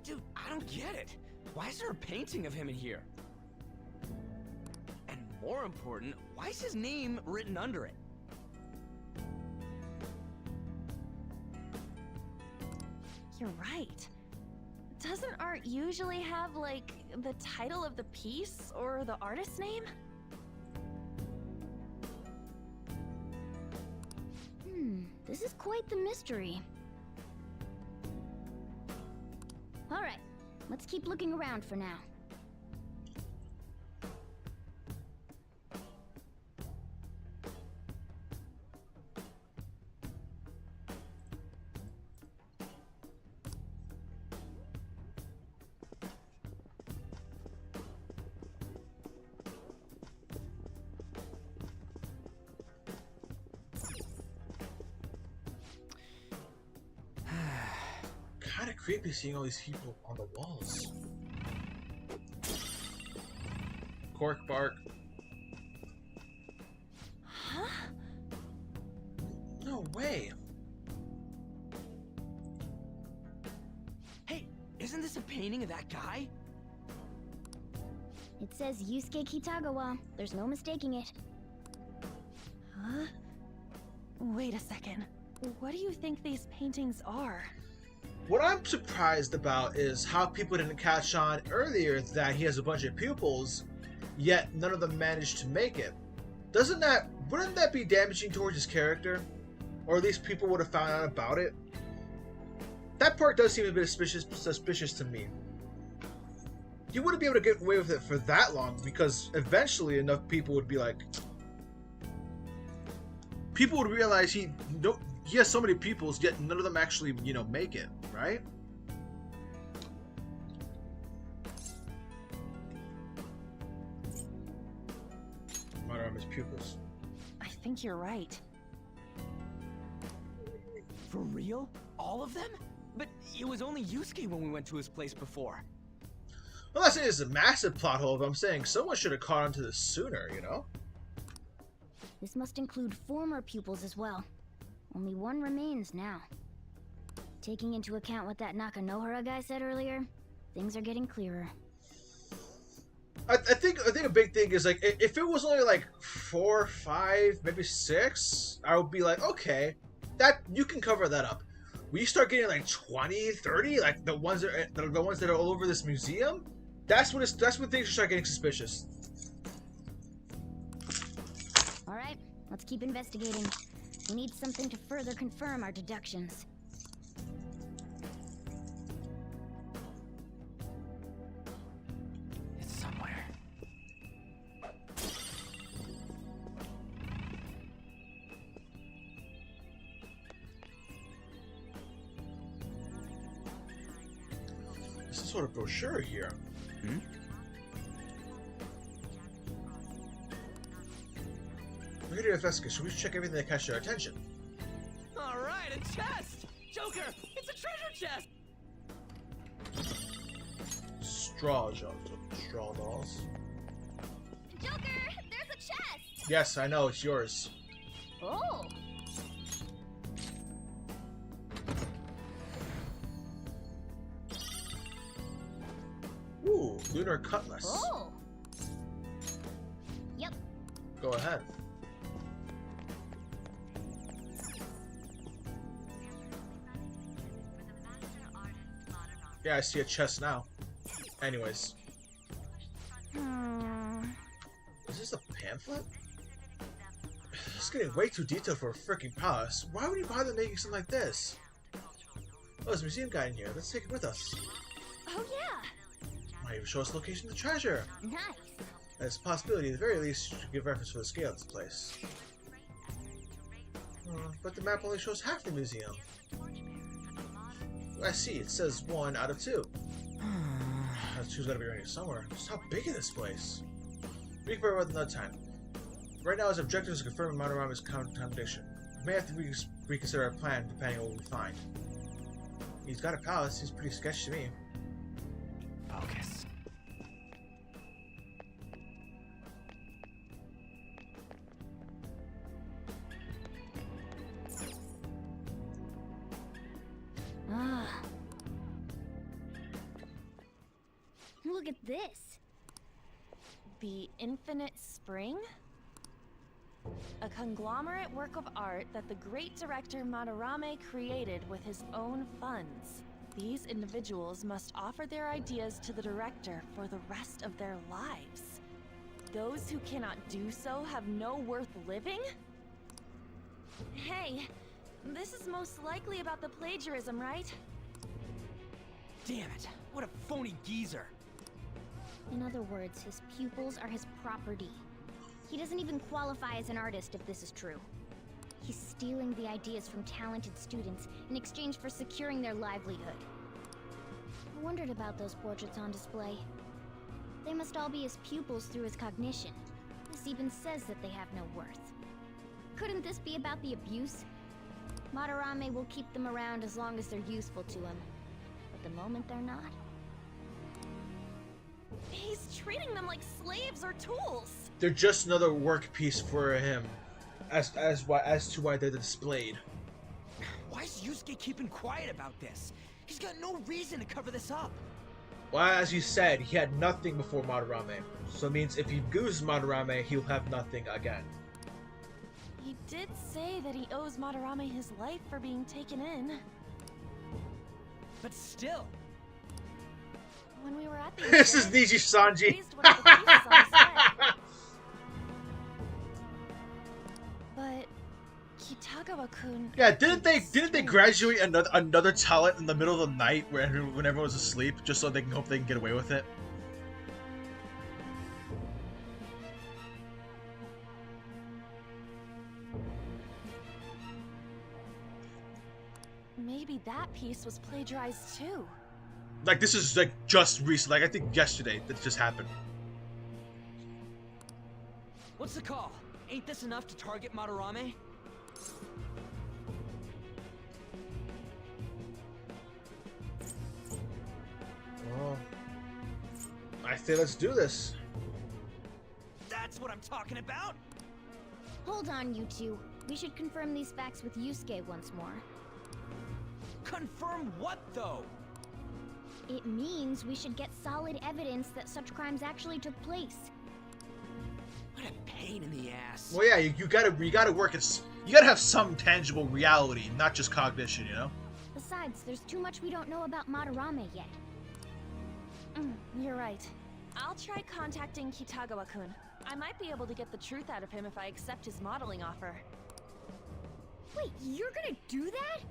Dude, I don't get it. Why is there a painting of him in here? And more important, why is his name written under it?
You're right. Doesn't art usually have, like, the title of the piece or the artist's name?
This is quite the mystery. Alright, let's keep looking around for now.
Kinda creepy seeing all these people on the walls. Cork bark.
Huh?
No way.
Hey, isn't this a painting of that guy?
It says Yusuke Kitagawa. There's no mistaking it.
Huh? Wait a second. What do you think these paintings are?
What I'm surprised about is how people didn't catch on earlier that he has a bunch of pupils, yet none of them managed to make it. Wouldn't that be damaging towards his character? Or at least people would have found out about it? That part does seem a bit suspicious to me. You wouldn't be able to get away with it for that long because eventually enough people would be like... People would realize he has so many pupils, yet none of them actually, make it, right? Madarama's pupils.
I think you're right.
For real? All of them? But it was only Yusuke when we went to his place before.
I'm not saying it's a massive plot hole, but I'm saying someone should have caught on to this sooner,
This must include former pupils as well. Only one remains now. Taking into account what that Nakanohara guy said earlier, things are getting clearer.
I think a big thing is, like, if it was only like 4, 5, maybe 6, I would be like, okay, that you can cover that up. When you start getting like 20, 30, like the ones that are all over this museum, that's when things start getting suspicious.
All right, let's keep investigating. We need something to further confirm our deductions.
It's somewhere.
There's some sort of brochure here. Brigadier Veska, should we check everything that catches our attention?
All right, a chest! Joker, it's a treasure chest!
Straw dolls.
Joker, there's a chest!
Yes, I know, it's yours.
Oh!
Ooh, Lunar Cutlass.
Oh! Yep.
Go ahead. Yeah, I see a chest now. Anyways. Is this a pamphlet? It's getting way too detailed for a freaking palace. Why would you bother making something like this? Oh, there's a museum guide in here. Let's take it with us.
Oh yeah!
Might even show us the location of the treasure.
Nice.
There's a possibility, at the very least, you should give reference for the scale of this place. But the map only shows half the museum. I see, it says 1 out of 2. That 2's gotta be around here somewhere. Just how big is this place? We can worry about another time. Right now, his objective is to confirm Madarame's contradiction. We may have to reconsider our plan depending on what we find. He's got a palace, he's pretty sketchy to me.
Focus.
Look at this.
The Infinite Spring? A conglomerate work of art that the great director Madarame created with his own funds. These individuals must offer their ideas to the director for the rest of their lives. Those who cannot do so have no worth living? Hey, this is most likely about the plagiarism, right?
Damn it! What a phony geezer!
In other words, his pupils are his property. He doesn't even qualify as an artist if this is true. He's stealing the ideas from talented students in exchange for securing their livelihood. I wondered about those portraits on display. They must all be his pupils through his cognition. This even says that they have no worth. Couldn't this be about the abuse? Madarame will keep them around as long as they're useful to him. But the moment they're not...
He's treating them like slaves or tools.
They're just another work piece for him, as to why they're displayed.
Why is Yusuke keeping quiet about this? He's got no reason to cover this up.
Well, as you said, he had nothing before Madarame, so it means if he loses Madarame, he'll have nothing again.
He did say that he owes Madarame his life for being taken in.
But still.
When we were at the
This is Niji Sanji.
But Kitagawa-kun.
Yeah, didn't they graduate another talent in the middle of the night when everyone was asleep, just so they can hope they can get away with it?
Maybe that piece was plagiarized too.
Like, this is like just recent, like I think yesterday that just happened.
What's the call? Ain't this enough to target Madarame?
Well, I say let's do this.
That's what I'm talking about!
Hold on, you two. We should confirm these facts with Yusuke once more.
Confirm what, though?
It means we should get solid evidence that such crimes actually took place.
What a pain in the ass.
Well, yeah, you gotta work. You gotta have some tangible reality, not just cognition, you know.
Besides, there's too much we don't know about Madarame yet.
You're right. I'll try contacting Kitagawa-kun. I might be able to get the truth out of him if I accept his modeling offer.
Wait, you're gonna do that?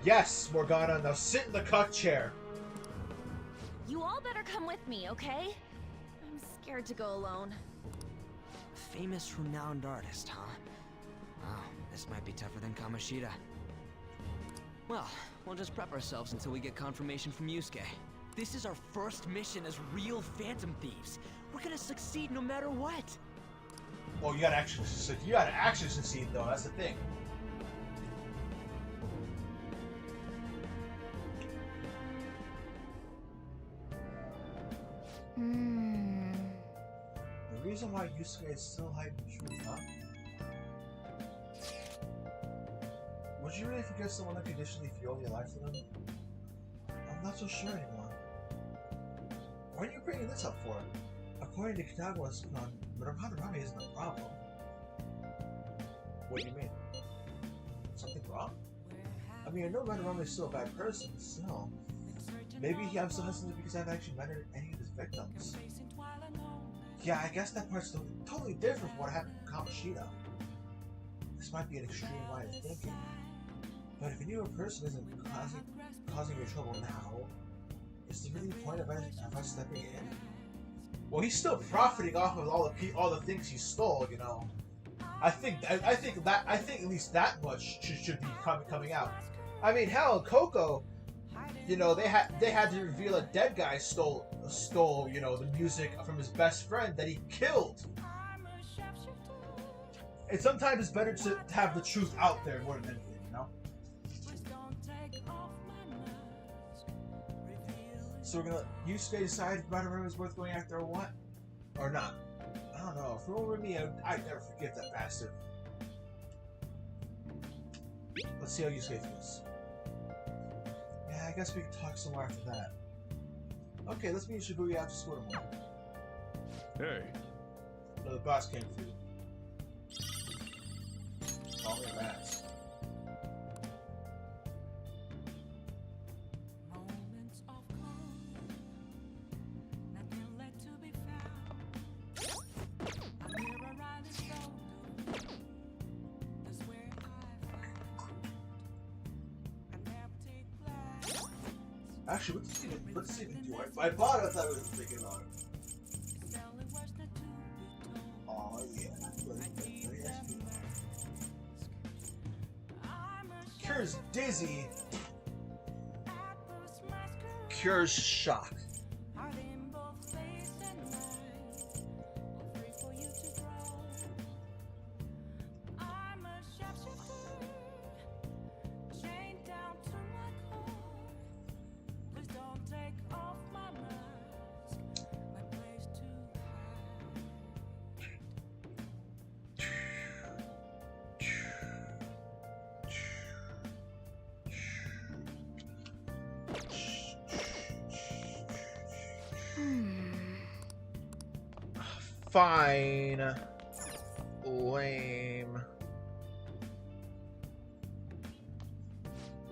Yes, Morgana. Now sit in the cuck chair.
You all better come with me, okay? I'm scared to go alone.
Famous, renowned artist, huh? Wow, this might be tougher than Kamoshida. Well, we'll just prep ourselves until we get confirmation from Yusuke. This is our first mission as real Phantom Thieves. We're gonna succeed no matter what.
Well, you gotta actually succeed, though. That's the thing. The reason why Yusuke is still hiding the truth, huh? Would you really forgive someone unconditionally if you owe your life to them? I'm not so sure anymore. What are you bringing this up for? According to Katagua's con, Madarame isn't a problem. What do you mean? Something wrong? I mean, I know Madarame is still a bad person, still. Maybe I'm so hesitant because I've actually met any of his victims. Yeah, I guess that part's totally different from what happened to Kamoshida. This might be an extreme line of thinking, but if you knew a person isn't causing you trouble now, is there really the point of us stepping in? Well, he's still profiting off of all the things he stole, you know. I think at least that much should be coming out. I mean, hell, Coco, you know, they had to reveal a dead guy stole you know, the music from his best friend that he killed. And sometimes it's better to have the truth out there more than anything, you know. So we're gonna Yusuke decide if Madarame is worth going after or what, or not. I don't know. For over me, I'd never forgive that bastard. Let's see how Yusuke feels. Yeah, I guess we can talk some more after that. Okay, let's meet in Shibuya after school tomorrow.
Hey.
No, the boss came for you. Call me a ass. Actually, let's see if we do it. If I bought it, I thought we were thinking about it. Oh yeah. Cures dizzy. Cures shock. Fine. Lame.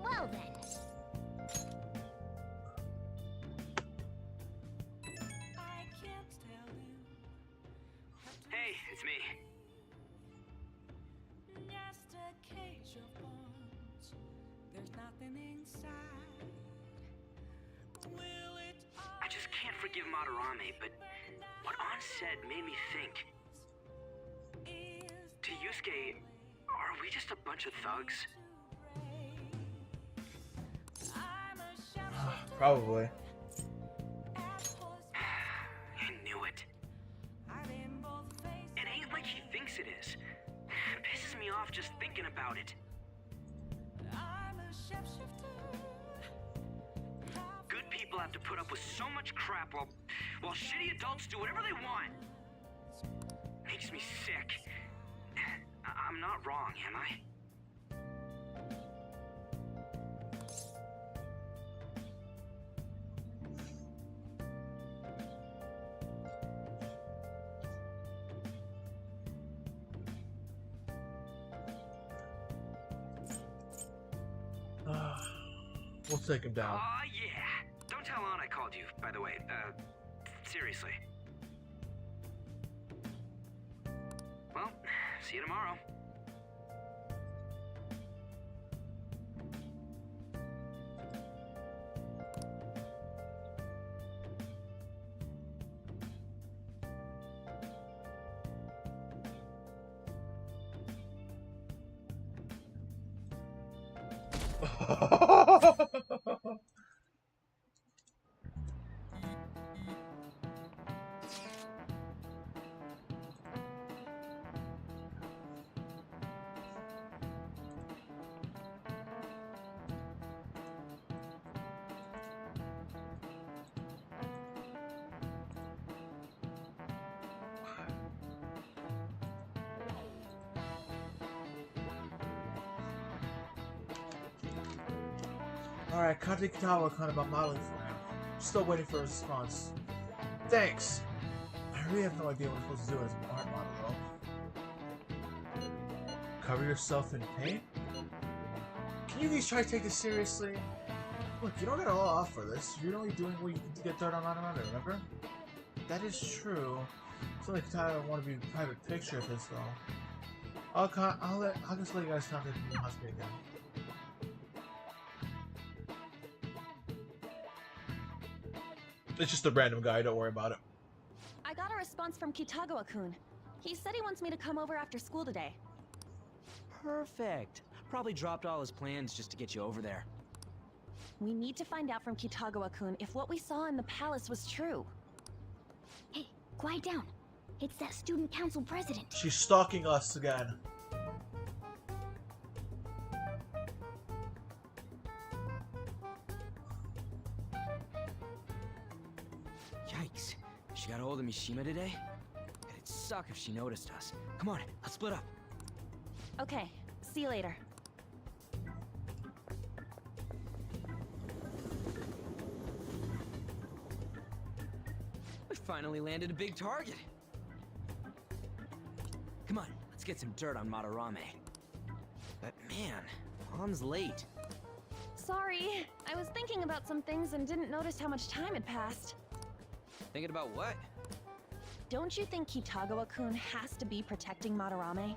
Well then.
Hey, it's me. I just can't forgive Madarame, but what Ann said made me think. To Yusuke, are we just a bunch of thugs?
Probably.
I knew it. It ain't like he thinks it is. It pisses me off just thinking about it. Good people have to put up with so much crap while shitty adults do whatever they want. Makes me sick. I'm not wrong, am I?
We'll take him down.
Yeah. Don't tell Ann I called you, by the way. Seriously. Well, see you tomorrow.
Alright, contact Kitawa-kun about modeling for him. Still waiting for a response. Thanks. I really have no idea what I'm supposed to do as an art model, though. Cover yourself in paint? Can you at least try to take this seriously? Look, you don't get a lot off for this. You're only doing what you can get dirt on Madarame, remember? That is true. It's like Kitawa want to be a private picture of his, though. I'll just let you guys contact me in the hospital again. It's just a random guy, don't worry about it.
I got a response from Kitagawa-kun. He said he wants me to come over after school today.
Perfect. Probably dropped all his plans just to get you over there.
We need to find out from Kitagawa-kun if what we saw in the palace was true.
Hey, quiet down. It's that student council president.
She's stalking us again.
Yikes. She got a hold of Mishima today? It'd suck if she noticed us. Come on, let's split up.
Okay, see you later.
We finally landed a big target. Come on, let's get some dirt on Madarame. But man, Mom's late.
Sorry, I was thinking about some things and didn't notice how much time had passed.
Thinking about what?
Don't you think Kitagawa-kun has to be protecting Madarame?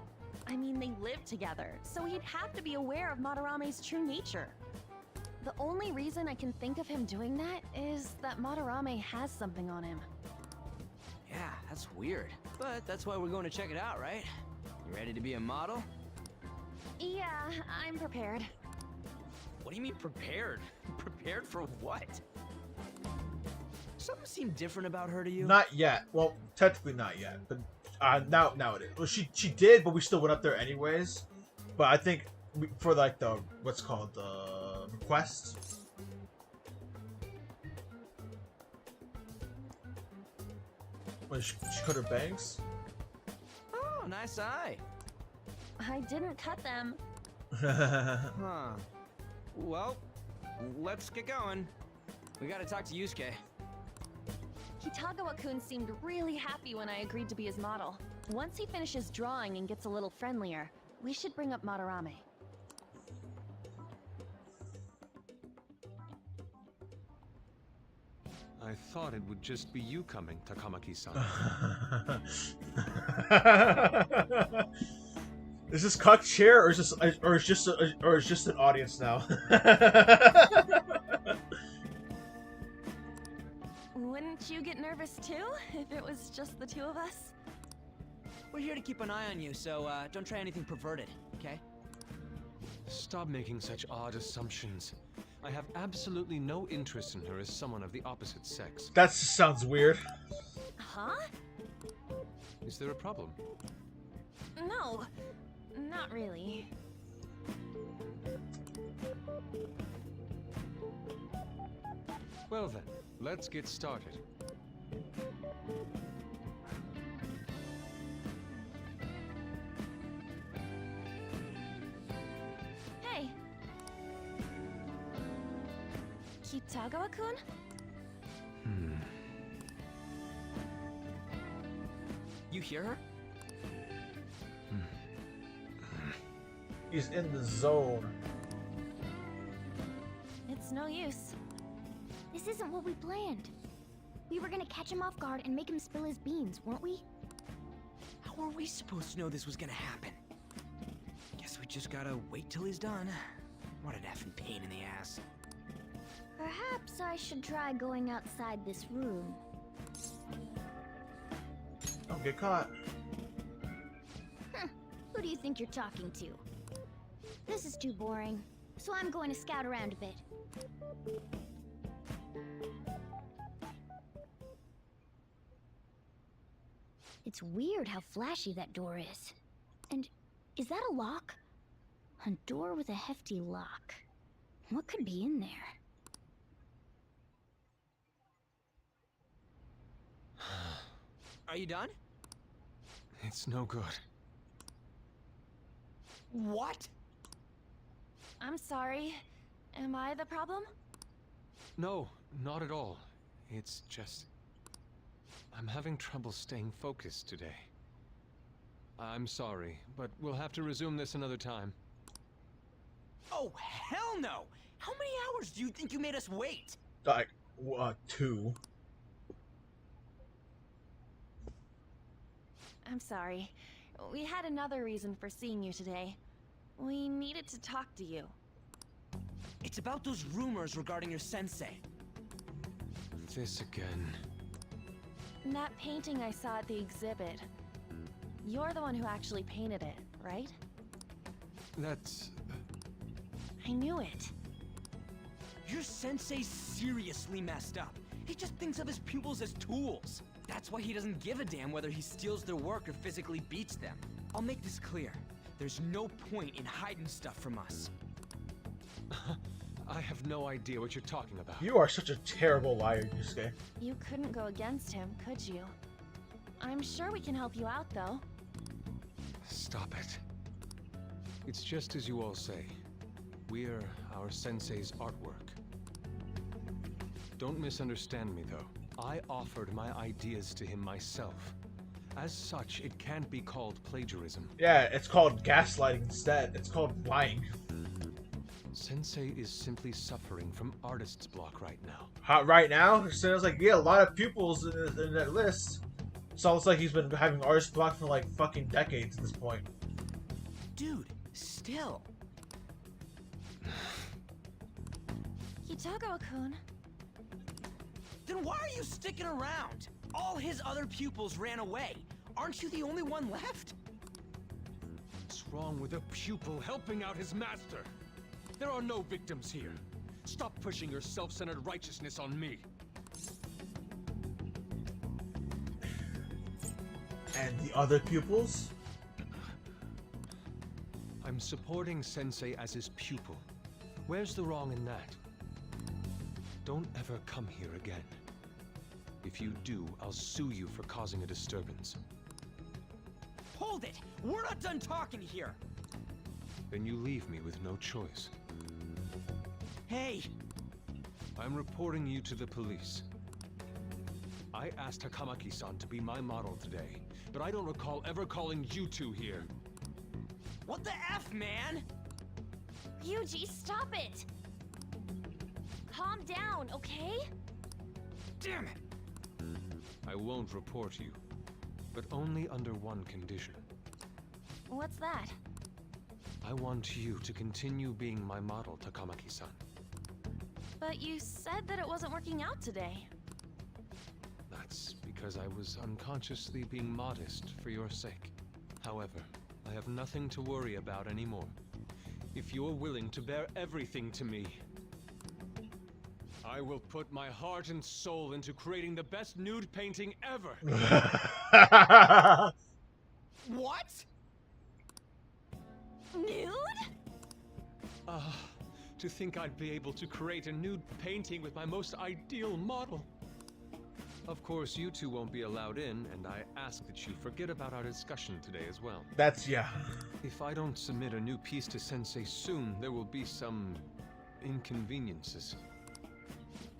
I mean, they live together, so he'd have to be aware of Madarame's true nature. The only reason I can think of him doing that is that Madarame has something on him.
Yeah, that's weird. But that's why we're going to check it out, right? You ready to be a model?
Yeah, I'm prepared.
What do you mean prepared? Prepared for what? Something seemed different about her to you?
Not yet. Well, technically not yet, but now it is. Well, she did, but we still went up there anyways. But I think for like the what's called the requests. When she cut her bangs.
Oh, nice eye.
I didn't cut them.
Huh. Well, let's get going. We gotta talk to Yusuke.
Kitagawa-kun seemed really happy when I agreed to be his model. Once he finishes drawing and gets a little friendlier, we should bring up Madarame.
I thought it would just be you coming, Takamaki-san.
Is this cock chair, or is just an audience now?
Wouldn't you get nervous too, if it was just the two of us?
We're here to keep an eye on you, so don't try anything perverted, okay?
Stop making such odd assumptions. I have absolutely no interest in her as someone of the opposite sex.
That sounds weird.
Huh?
Is there a problem?
No, not really.
Well then, let's get started.
Hey! Kitagawa-kun?
You hear her?
He's in the zone.
It's no use.
This isn't what we planned. We were gonna catch him off guard and make him spill his beans, weren't we?
How were we supposed to know this was gonna happen? Guess we just gotta wait till he's done. What an effing pain in the ass.
Perhaps I should try going outside this room.
Don't get caught.
Who do you think you're talking to? This is too boring, so I'm going to scout around a bit. It's weird how flashy that door is. And is that a lock? A door with a hefty lock. What could be in there?
Are you done?
It's no good.
What?
I'm sorry. Am I the problem?
No, not at all. It's just... I'm having trouble staying focused today. I'm sorry, but we'll have to resume this another time.
Oh, hell no! How many hours do you think you made us wait?
Like, 2.
I'm sorry. We had another reason for seeing you today. We needed to talk to you.
It's about those rumors regarding your sensei.
This again.
That painting I saw at the exhibit. You're the one who actually painted it, right?
That's...
I knew it.
Your sensei's seriously messed up. He just thinks of his pupils as tools. That's why he doesn't give a damn whether he steals their work or physically beats them. I'll make this clear. There's no point in hiding stuff from us.
I have no idea what you're talking about.
You are such a terrible liar, Yusuke.
You couldn't go against him, could you? I'm sure we can help you out, though.
Stop it. It's just as you all say. We're our sensei's artwork. Don't misunderstand me, though. I offered my ideas to him myself. As such, it can't be called plagiarism.
Yeah, it's called gaslighting instead. It's called lying.
Sensei is simply suffering from artist's block right now.
Right now? It sounds like, yeah, a lot of pupils in that list. Sounds like he's been having artist block for like fucking decades at this point.
Dude, still.
Hitogo-kun.
Then why are you sticking around? All his other pupils ran away. Aren't you the only one left?
What's wrong with a pupil helping out his master? There are no victims here. Stop pushing your self-centered righteousness on me.
And the other pupils?
I'm supporting Sensei as his pupil. Where's the wrong in that? Don't ever come here again. If you do, I'll sue you for causing a disturbance.
Hold it! We're not done talking here!
Then you leave me with no choice.
Hey!
I'm reporting you to the police. I asked Takamaki-san to be my model today, but I don't recall ever calling you two here.
What the F, man?
Yuji, stop it! Calm down, okay?
Damn it!
I won't report you, but only under one condition.
What's that?
I want you to continue being my model, Takamaki-san.
But you said that it wasn't working out today.
That's because I was unconsciously being modest for your sake. However, I have nothing to worry about anymore. If you're willing to bear everything to me, I will put my heart and soul into creating the best nude painting ever!
What?
Nude?
To think I'd be able to create a nude painting with my most ideal model. Of course, you two won't be allowed in, and I ask that you forget about our discussion today as well.
That's, yeah.
If I don't submit a new piece to Sensei soon, there will be some inconveniences.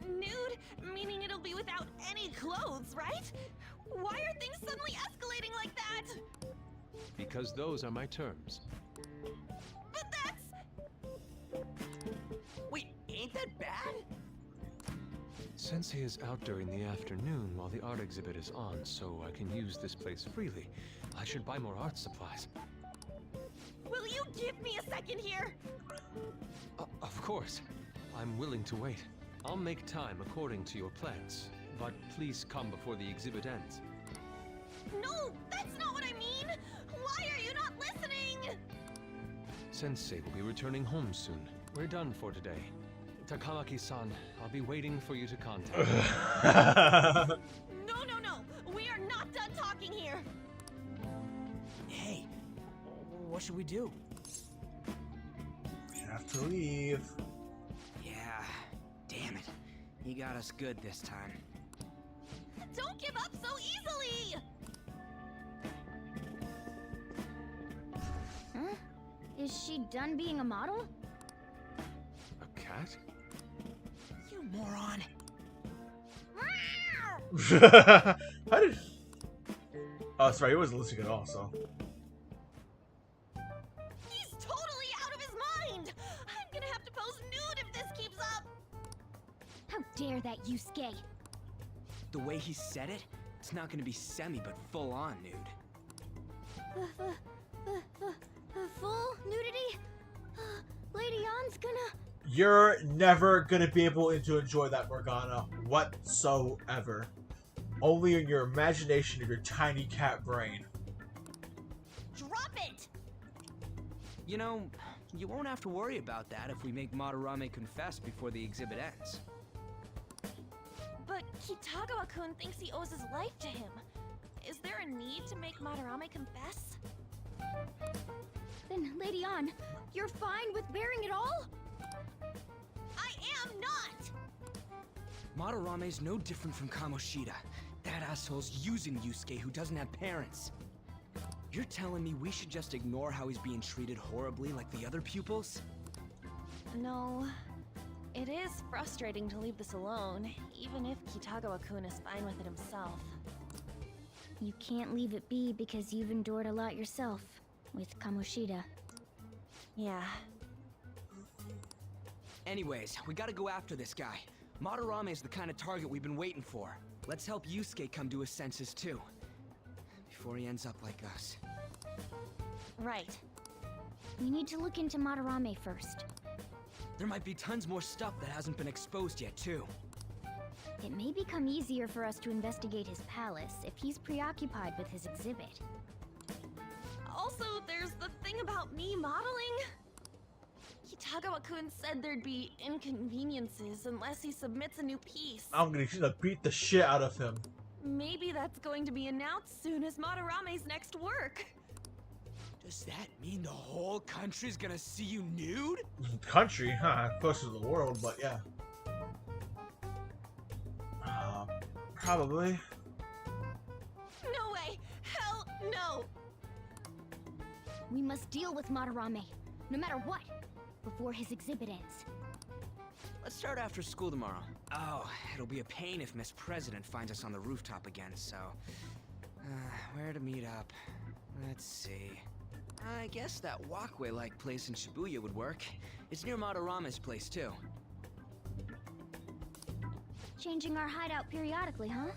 Nude? Meaning it'll be without any clothes, right? Why are things suddenly escalating like that?
Because those are my terms.
But that's...
Wait, ain't that bad?
Sensei is out during the afternoon while the art exhibit is on, so I can use this place freely. I should buy more art supplies.
Will you give me a second here?
Of course. I'm willing to wait. I'll make time according to your plans, but please come before the exhibit ends.
No, that's not what I mean! Why are you not listening?
Sensei will be returning home soon. We're done for today. Takamaki-san, I'll be waiting for you to contact me.
No. We are not done talking here.
Hey, what should we do?
We have to leave.
Yeah, damn it. He got us good this time.
Don't give up so easily!
Huh? Is she done being a model?
cat?
You moron.
How did... Oh, sorry, he wasn't listening at all, so...
He's totally out of his mind! I'm gonna have to pose nude if this keeps up!
How dare that Yusuke?
The way he said it, it's not gonna be semi, but full-on nude.
Full nudity? Lady Ann's gonna...
You're never gonna be able to enjoy that, Morgana, whatsoever. Only in your imagination of your tiny cat brain.
Drop it!
You know, you won't have to worry about that if we make Madarame confess before the exhibit ends.
But Kitagawa-kun thinks he owes his life to him. Is there a need to make Madarame confess?
Then, Lady Ann, you're fine with bearing it all?
I am not!
Madarame's no different from Kamoshida. That asshole's using Yusuke who doesn't have parents. You're telling me we should just ignore how he's being treated horribly like the other pupils?
No. It is frustrating to leave this alone, even if Kitagawa-kun is fine with it himself.
You can't leave it be because you've endured a lot yourself, with Kamoshida.
Yeah.
Anyways, we gotta go after this guy. Madarame's the kind of target we've been waiting for. Let's help Yusuke come to his senses too. Before he ends up like us.
Right.
We need to look into Madarame first.
There might be tons more stuff that hasn't been exposed yet too.
It may become easier for us to investigate his palace if he's preoccupied with his exhibit.
Also, there's the thing about me modeling. Kitagawa-kun said there'd be inconveniences unless he submits a new piece.
I'm gonna beat the shit out of him.
Maybe that's going to be announced soon as Madarame's next work.
Does that mean the whole country's gonna see you nude?
Country? Huh, closer to the world, but yeah. Probably.
No way! Hell no!
We must deal with Madarame, no matter what, before his exhibit ends.
Let's start after school tomorrow. Oh, it'll be a pain if Miss President finds us on the rooftop again, so... where to meet up? Let's see... I guess that walkway-like place in Shibuya would work. It's near Madarame's place, too.
Changing our hideout periodically, huh?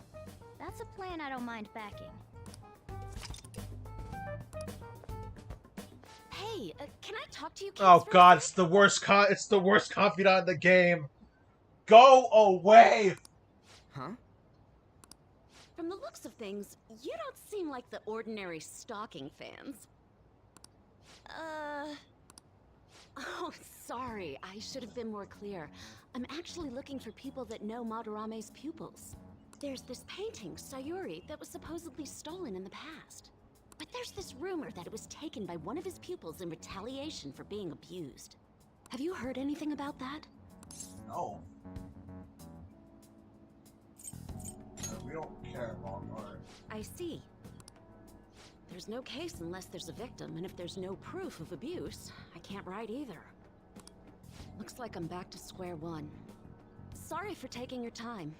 That's a plan I don't mind backing.
Hey, can I talk to you kids
Oh god, it's the worst confidant in the game. Go away!
Huh?
From the looks of things, you don't seem like the ordinary stalking fans. Oh, sorry. I should have been more clear. I'm actually looking for people that know Madarame's pupils. There's this painting, Sayuri, that was supposedly stolen in the past. But there's this rumor that it was taken by one of his pupils in retaliation for being abused. Have you heard anything about that?
No. We don't care about art.
I see. There's no case unless there's a victim, and if there's no proof of abuse, I can't write either. Looks like I'm back to square one. Sorry for taking your time.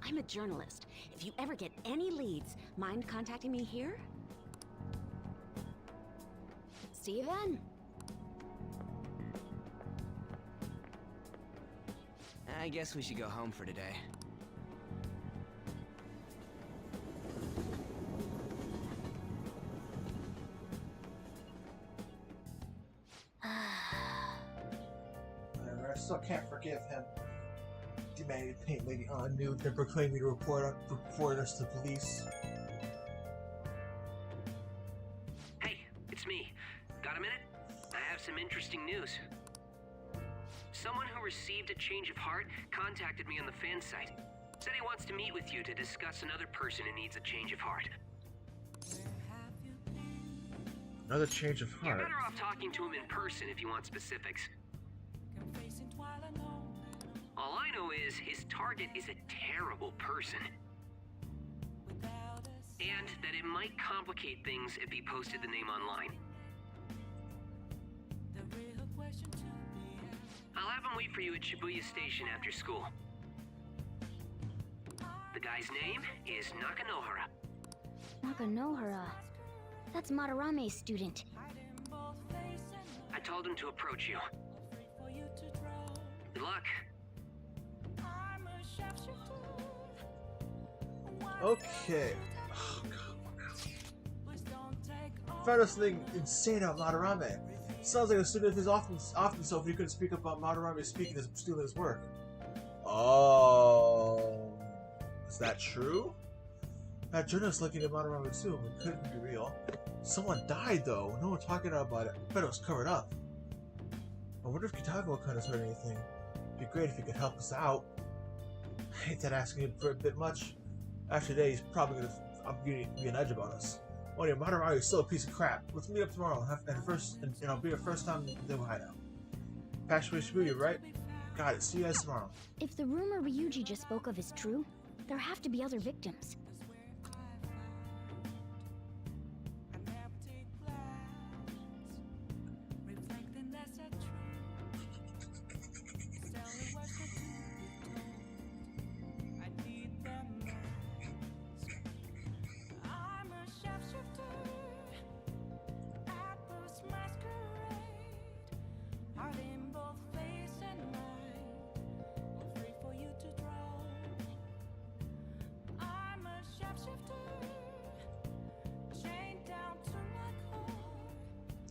I'm a journalist. If you ever get any leads, mind contacting me here? See you then.
I guess we should go home for today.
Whatever, I still can't forgive him. Demanded to paint Lady Ann nude, then proclaimed me to report us to police.
Hey, it's me. Got a minute? I have some interesting news. Someone who received a change of heart contacted me on the fan site. Said he wants to meet with you to discuss another person who needs a change of heart.
Another change of heart.
You're better off talking to him in person if you want specifics. All I know is his target is a terrible person. And that it might complicate things if he posted the name online. I'll have him wait for you at Shibuya Station after school. The guy's name is Nakanohara.
Nakanohara. That's Madarame's student.
I told him to approach you. Good luck.
Okay. Oh, God. Found this thing insane about Madarame. Sounds like a student of his often so if he couldn't speak about Madarame stealing his work. Oh. Is that true? That journalist looking at Madarame too. It couldn't be real. Someone died though. No one talking about it. I bet it was covered up. I wonder if Kitago couldn't have heard anything. It'd be great if he could help us out. I hate that asking him for a bit much. After today, he's probably gonna be an edge about us. Oh yeah, Madarame is still a piece of crap. Let's meet up tomorrow, and I'll be your first time in the hideout. Back to Shibuya, right? Got it. See you guys tomorrow.
If the rumor Ryuji just spoke of is true, there have to be other victims.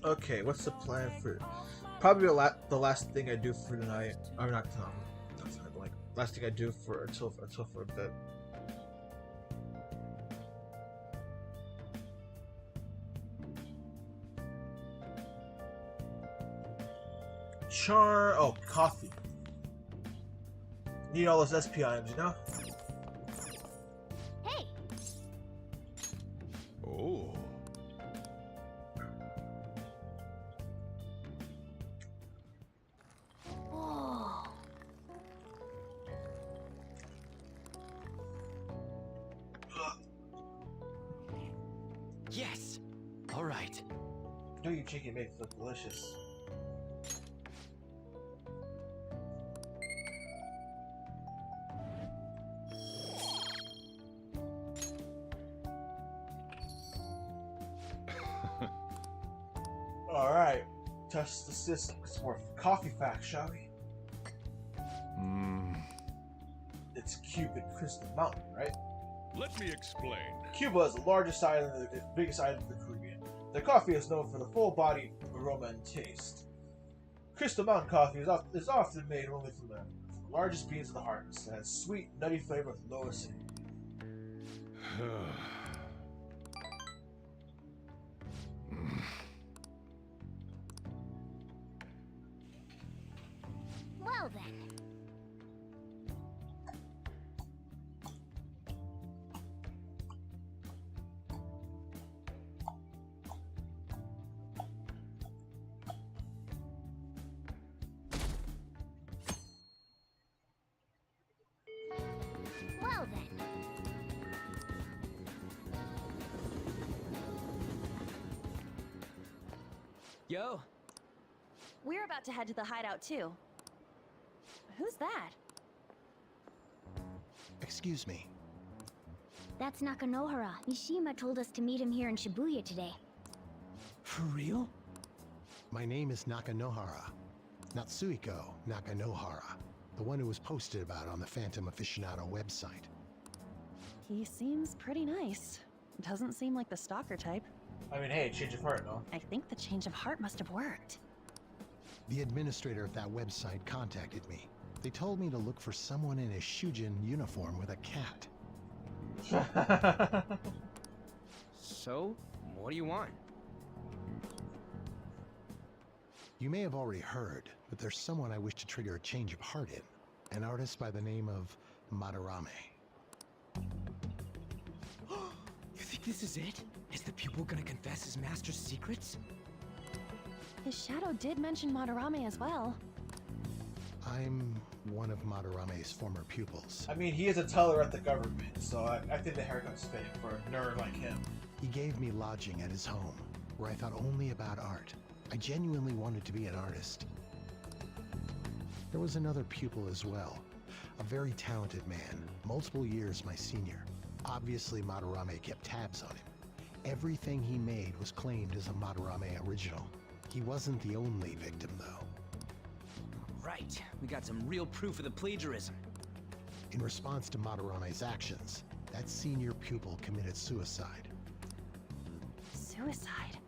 Okay, what's the plan for? Probably the last thing I do for tonight. Or not like last thing I do for until for a bit. Coffee. Need all those SP items, you know?
Hey!
Oh.
Oh.
Yes! Alright.
I know your chicken makes look delicious. Alright, test the system. Some more coffee facts, shall we? It's Cupid Crystal Mountain, right?
Let me explain.
Cuba is the largest island, the biggest island of the Caribbean. Their coffee is known for the full-bodied aroma and taste. Crystal Mountain coffee is often made only from the largest beans of the harvest. It has sweet, nutty flavor with low acidity.
Well then. Well then.
Yo.
We're about to head to the hideout too. Who's that?
Excuse me.
That's Nakanohara. Mishima told us to meet him here in Shibuya today.
For real?
My name is Nakanohara. Natsuhiko Nakanohara. The one who was posted about on the Phantom Aficionado website.
He seems pretty nice. Doesn't seem like the stalker type.
I mean, hey, change of heart, no?
I think the change of heart must have worked.
The administrator of that website contacted me. They told me to look for someone in a Shujin uniform with a cat.
So, what do you want?
You may have already heard, but there's someone I wish to trigger a change of heart in. An artist by the name of Madarame.
You think this is it? Is the pupil gonna confess his master's secrets?
His shadow did mention Madarame as well.
I'm one of Madarame's former pupils.
I mean, he is a teller at the government, so I think the haircut's fitting for a nerd like him.
He gave me lodging at his home, where I thought only about art. I genuinely wanted to be an artist. There was another pupil as well, a very talented man, multiple years my senior. Obviously, Madarame kept tabs on him. Everything he made was claimed as a Madarame original. He wasn't the only victim, though.
Right, we got some real proof of the plagiarism.
In response to Madarame's actions, that senior pupil committed suicide.
Suicide?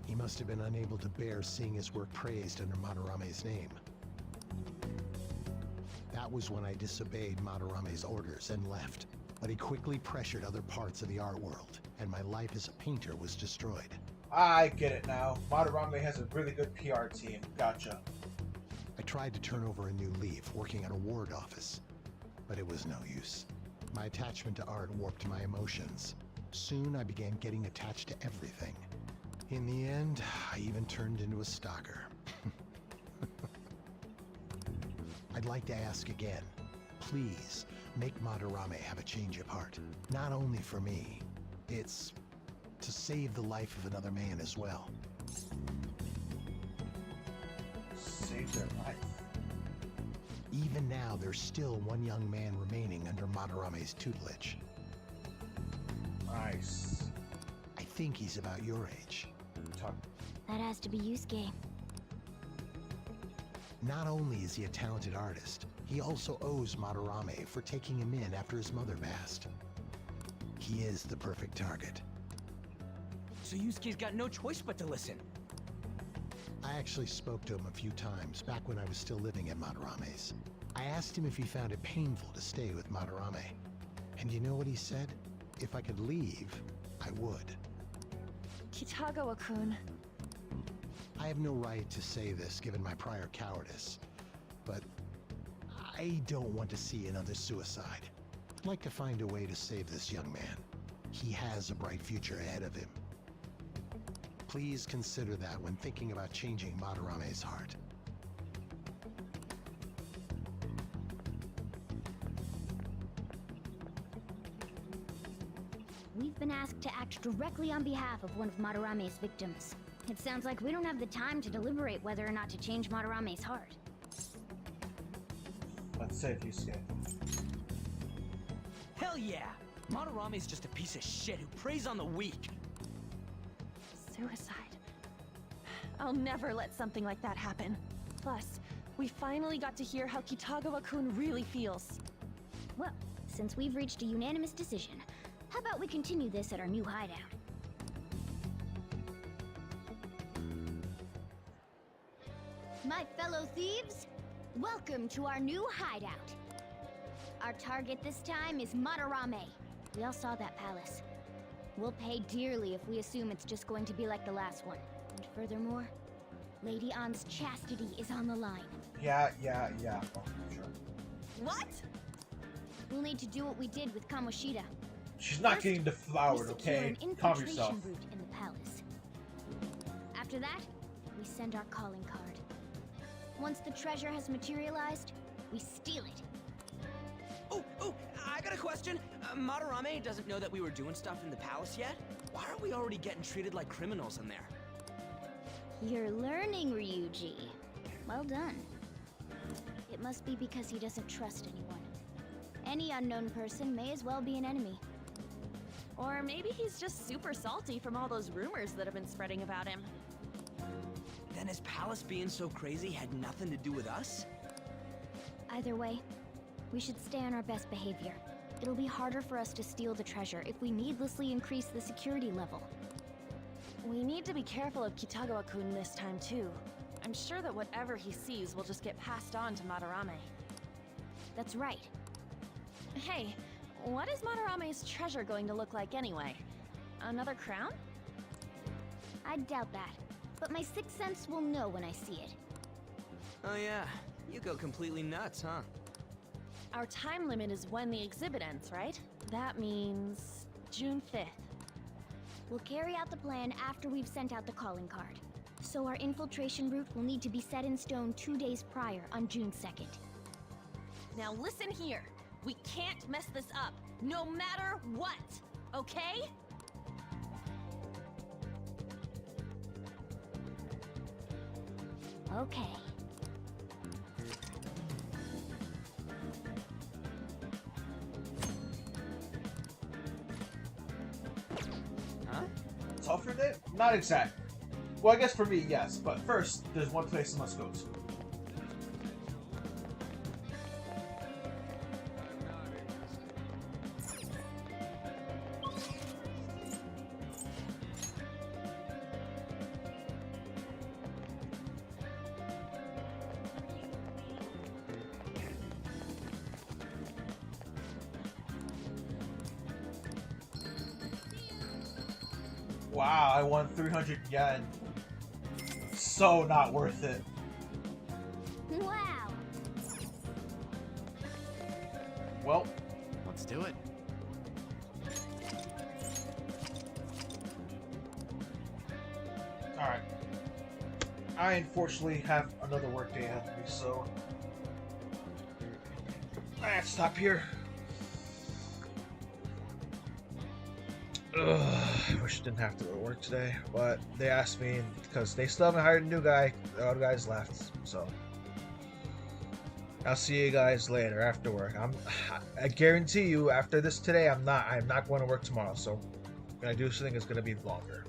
He must have been unable to bear seeing his work praised under Madarame's name. That was when I disobeyed Madarame's orders and left. But he quickly pressured other parts of the art world, and my life as a painter was destroyed.
I get it now. Madarame has a really good PR team. Gotcha.
I tried to turn over a new leaf, working at a ward office, but it was no use. My attachment to art warped my emotions. Soon I began getting attached to everything. In the end, I even turned into a stalker. I'd like to ask again, please, make Madarame have a change of heart. Not only for me, it's to save the life of another man as well.
Save their life?
Even now, there's still one young man remaining under Madarame's tutelage.
Nice.
I think he's about your age.
That has to be Yusuke.
Not only is he a talented artist, he also owes Madarame for taking him in after his mother passed. He is the perfect target.
So Yusuke's got no choice but to listen.
I actually spoke to him a few times back when I was still living at Madarame's. I asked him if he found it painful to stay with Madarame. And you know what he said? If I could leave, I would.
Kitagawa-kun.
I have no right to say this given my prior cowardice, but I don't want to see another suicide. I'd like to find a way to save this young man. He has a bright future ahead of him. Please consider that when thinking about changing Madarame's heart.
We've been asked to act directly on behalf of one of Madarame's victims. It sounds like we don't have the time to deliberate whether or not to change Madarame's heart.
Let's save Yusuke.
Hell yeah! Madarame's just a piece of shit who preys on the weak.
Suicide. I'll never let something like that happen. Plus, we finally got to hear how Kitagawa-kun really feels.
Well, since we've reached a unanimous decision, how about we continue this at our new hideout? My fellow thieves, welcome to our new hideout. Our target this time is Madarame. We all saw that palace. We'll pay dearly if we assume it's just going to be like the last one. And furthermore, Lady Ann's chastity is on the line.
Yeah. Oh, sure.
What?
We'll need to do what we did with Kamoshida.
She's not getting deflowered, okay? Calm yourself.
Route in the palace. After that, we send our calling card. Once the treasure has materialized, we steal it.
Oh, I got a question. Madarame doesn't know that we were doing stuff in the palace yet? Why are we already getting treated like criminals in there?
You're learning, Ryuji. Well done. It must be because he doesn't trust anyone. Any unknown person may as well be an enemy.
Or maybe he's just super salty from all those rumors that have been spreading about him.
Then his palace being so crazy had nothing to do with us?
Either way, we should stay on our best behavior. It'll be harder for us to steal the treasure if we needlessly increase the security level.
We need to be careful of Kitagawa-kun this time too. I'm sure that whatever he sees will just get passed on to Madarame.
That's right.
Hey, what is Madarame's treasure going to look like anyway? Another crown?
I doubt that, but my sixth sense will know when I see it.
Oh yeah, you go completely nuts, huh?
Our time limit is when the exhibit ends, right? That means June 5th.
We'll carry out the plan after we've sent out the calling card. So our infiltration route will need to be set in stone 2 days prior on June 2nd.
Now listen here. We can't mess this up, no matter what, okay?
Okay.
tougher day? Not exactly. Well, I guess for me, yes. But first, there's one place I must go to. Wow, I won 300 yen. So not worth it.
Wow.
Well,
let's do it.
Alright. I unfortunately have another work day ahead of me, so I have to stop here. Ugh, I wish I didn't have to go to work today, but they asked me because they still haven't hired a new guy. The other guys left, so I'll see you guys later after work. I guarantee you, after this today, I'm not going to work tomorrow. So when I do something, it's gonna be longer.